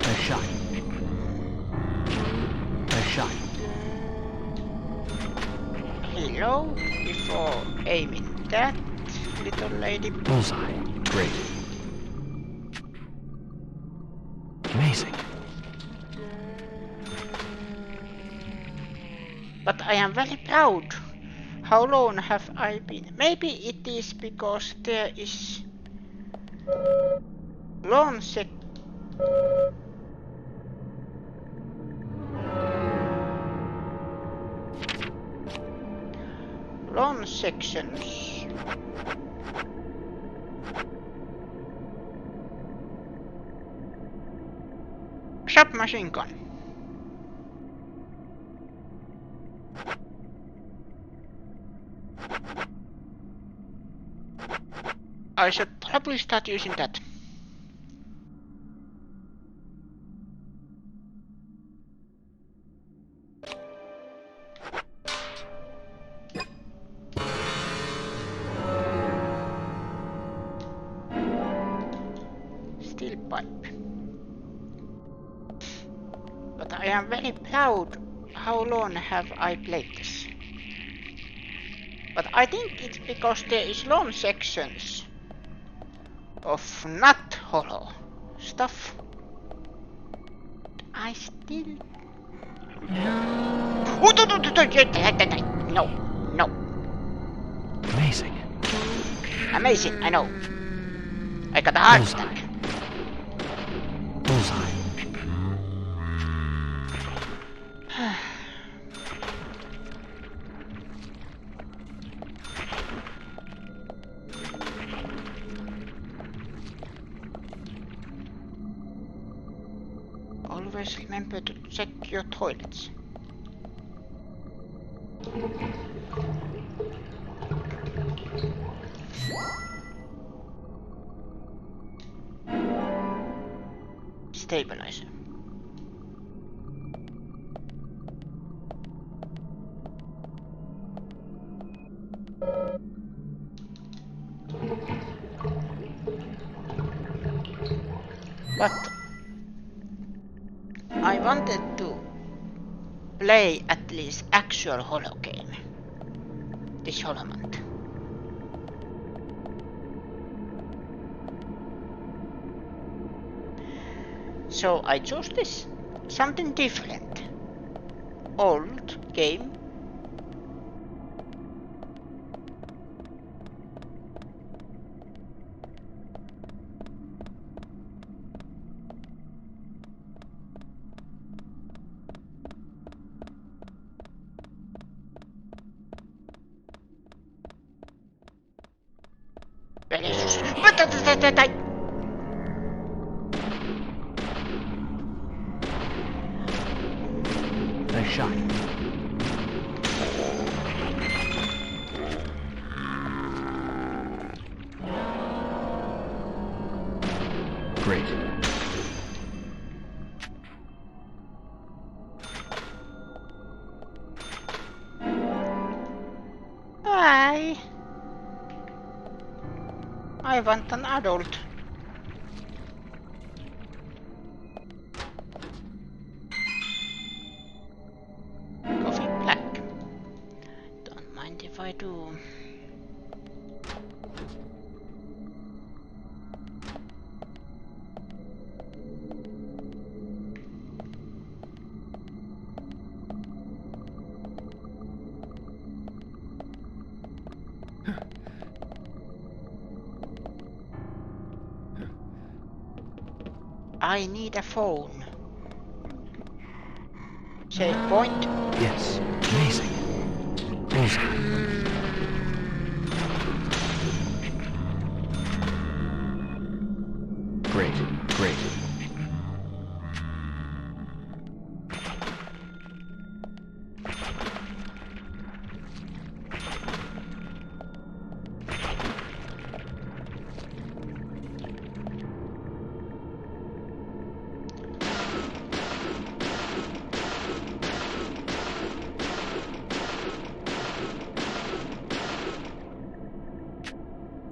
Nice shot. Nice shot. Hello, before aiming that little lady. Bullseye. Great. Amazing. But I am very proud. How long have I been? Maybe it is because there is long sections. Submachine gun. I should probably start using that. Steel pipe. But I am very proud. How long have I played this? But I think it's because there is long sections of not horror stuff. I still... No, no. Amazing, I know. I got a heart attack. Bullseye. Always remember to check your toilets. Stabilizer. But I wanted to play at least actual holo game this holo month. So I chose this. Something different. Old game. Nice shot. Great. I want an adult. Coffee black. Don't mind if I do. I need a phone. Save point. Yes. Amazing. Bullseye. Great. Great.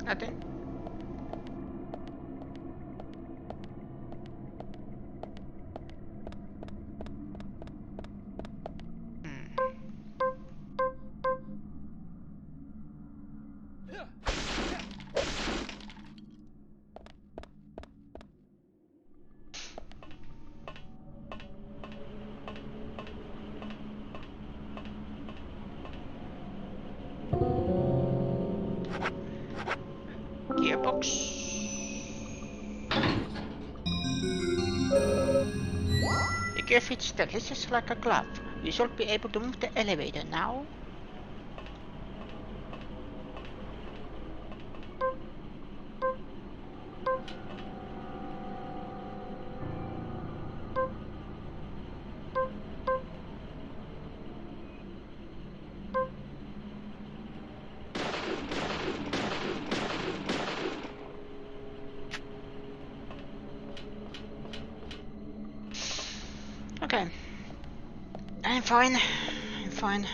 Nothing. Gearbox. The gear fits delicious like a glove. We should be able to move the elevator now. Okay. I'm fine. I'm fine.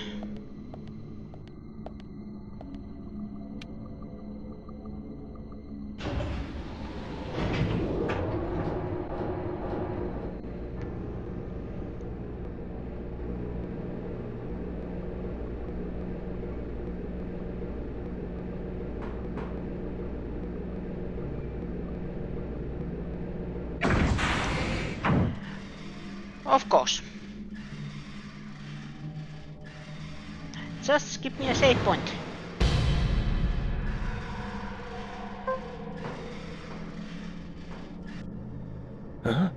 Of course. Just give me a save point. Huh?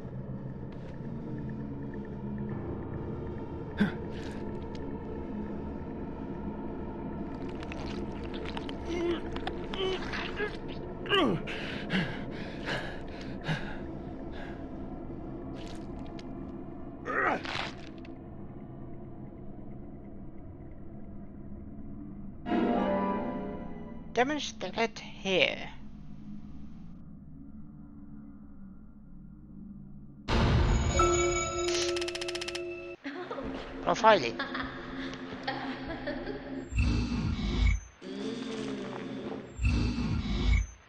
Demonstrate here. Profiling.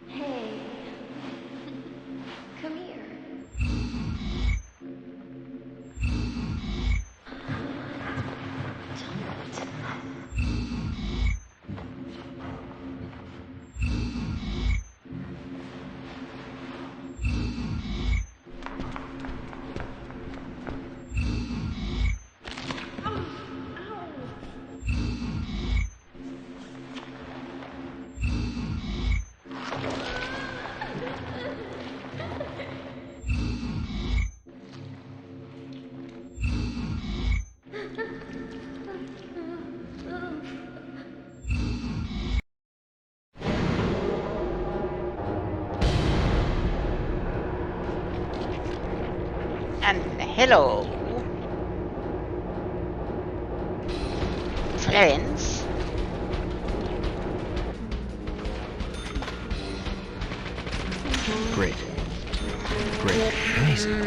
Hey. Come here. And hello, friends. Great. Great. Amazing.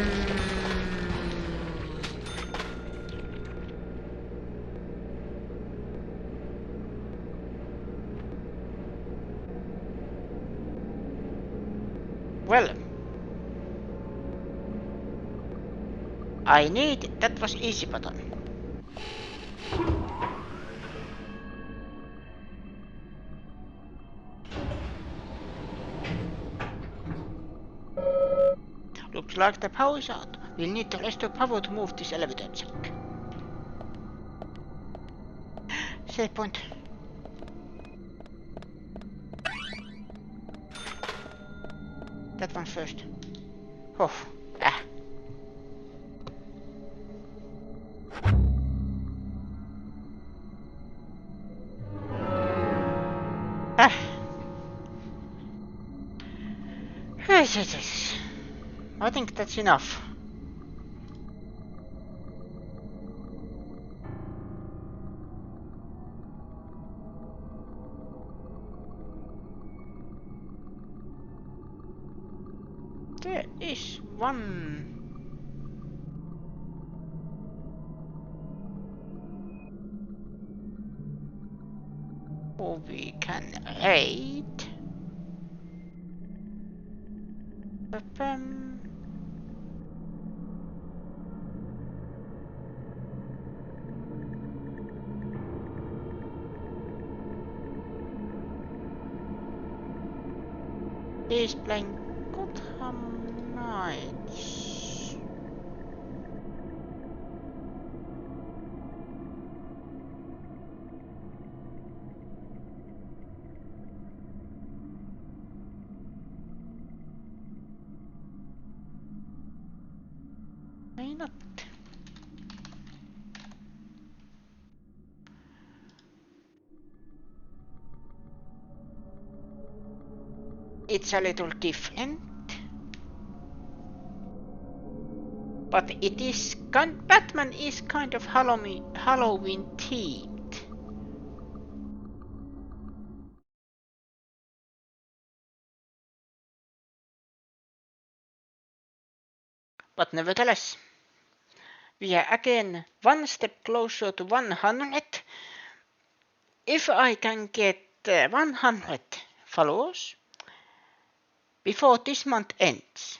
Well, I need that was easy button. Looks like the power is out. We'll need to restore power to move this elevator jack. Save point. That one first. Oh, ah. Ah. Yes. I think that's enough. There is one. Oh, we can raid. He's playing Gotham Knights. Why not? It's a little different, but it is Batman is kind of Halloween themed. But nevertheless, we are again one step closer to 100. If I can get 100 followers before this month ends,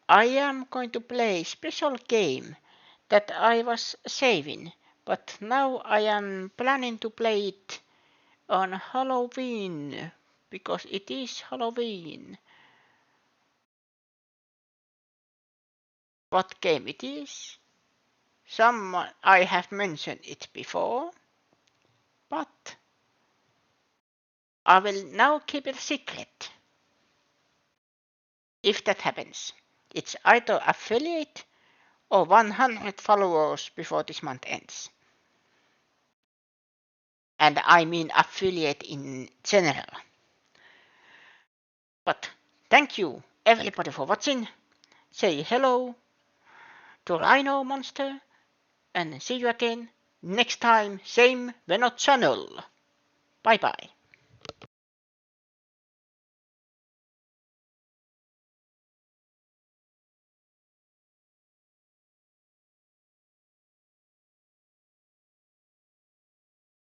I am going to play a special game that I was saving, but now I am planning to play it on Halloween, because it is Halloween. What game it is? Someone I have mentioned it before, but I will now keep it a secret. If that happens, it's either affiliate or 100 followers before this month ends. And I mean affiliate in general. But thank you everybody for watching. Say hello to Rhino Monster and see you again next time, same Venot channel. Bye bye.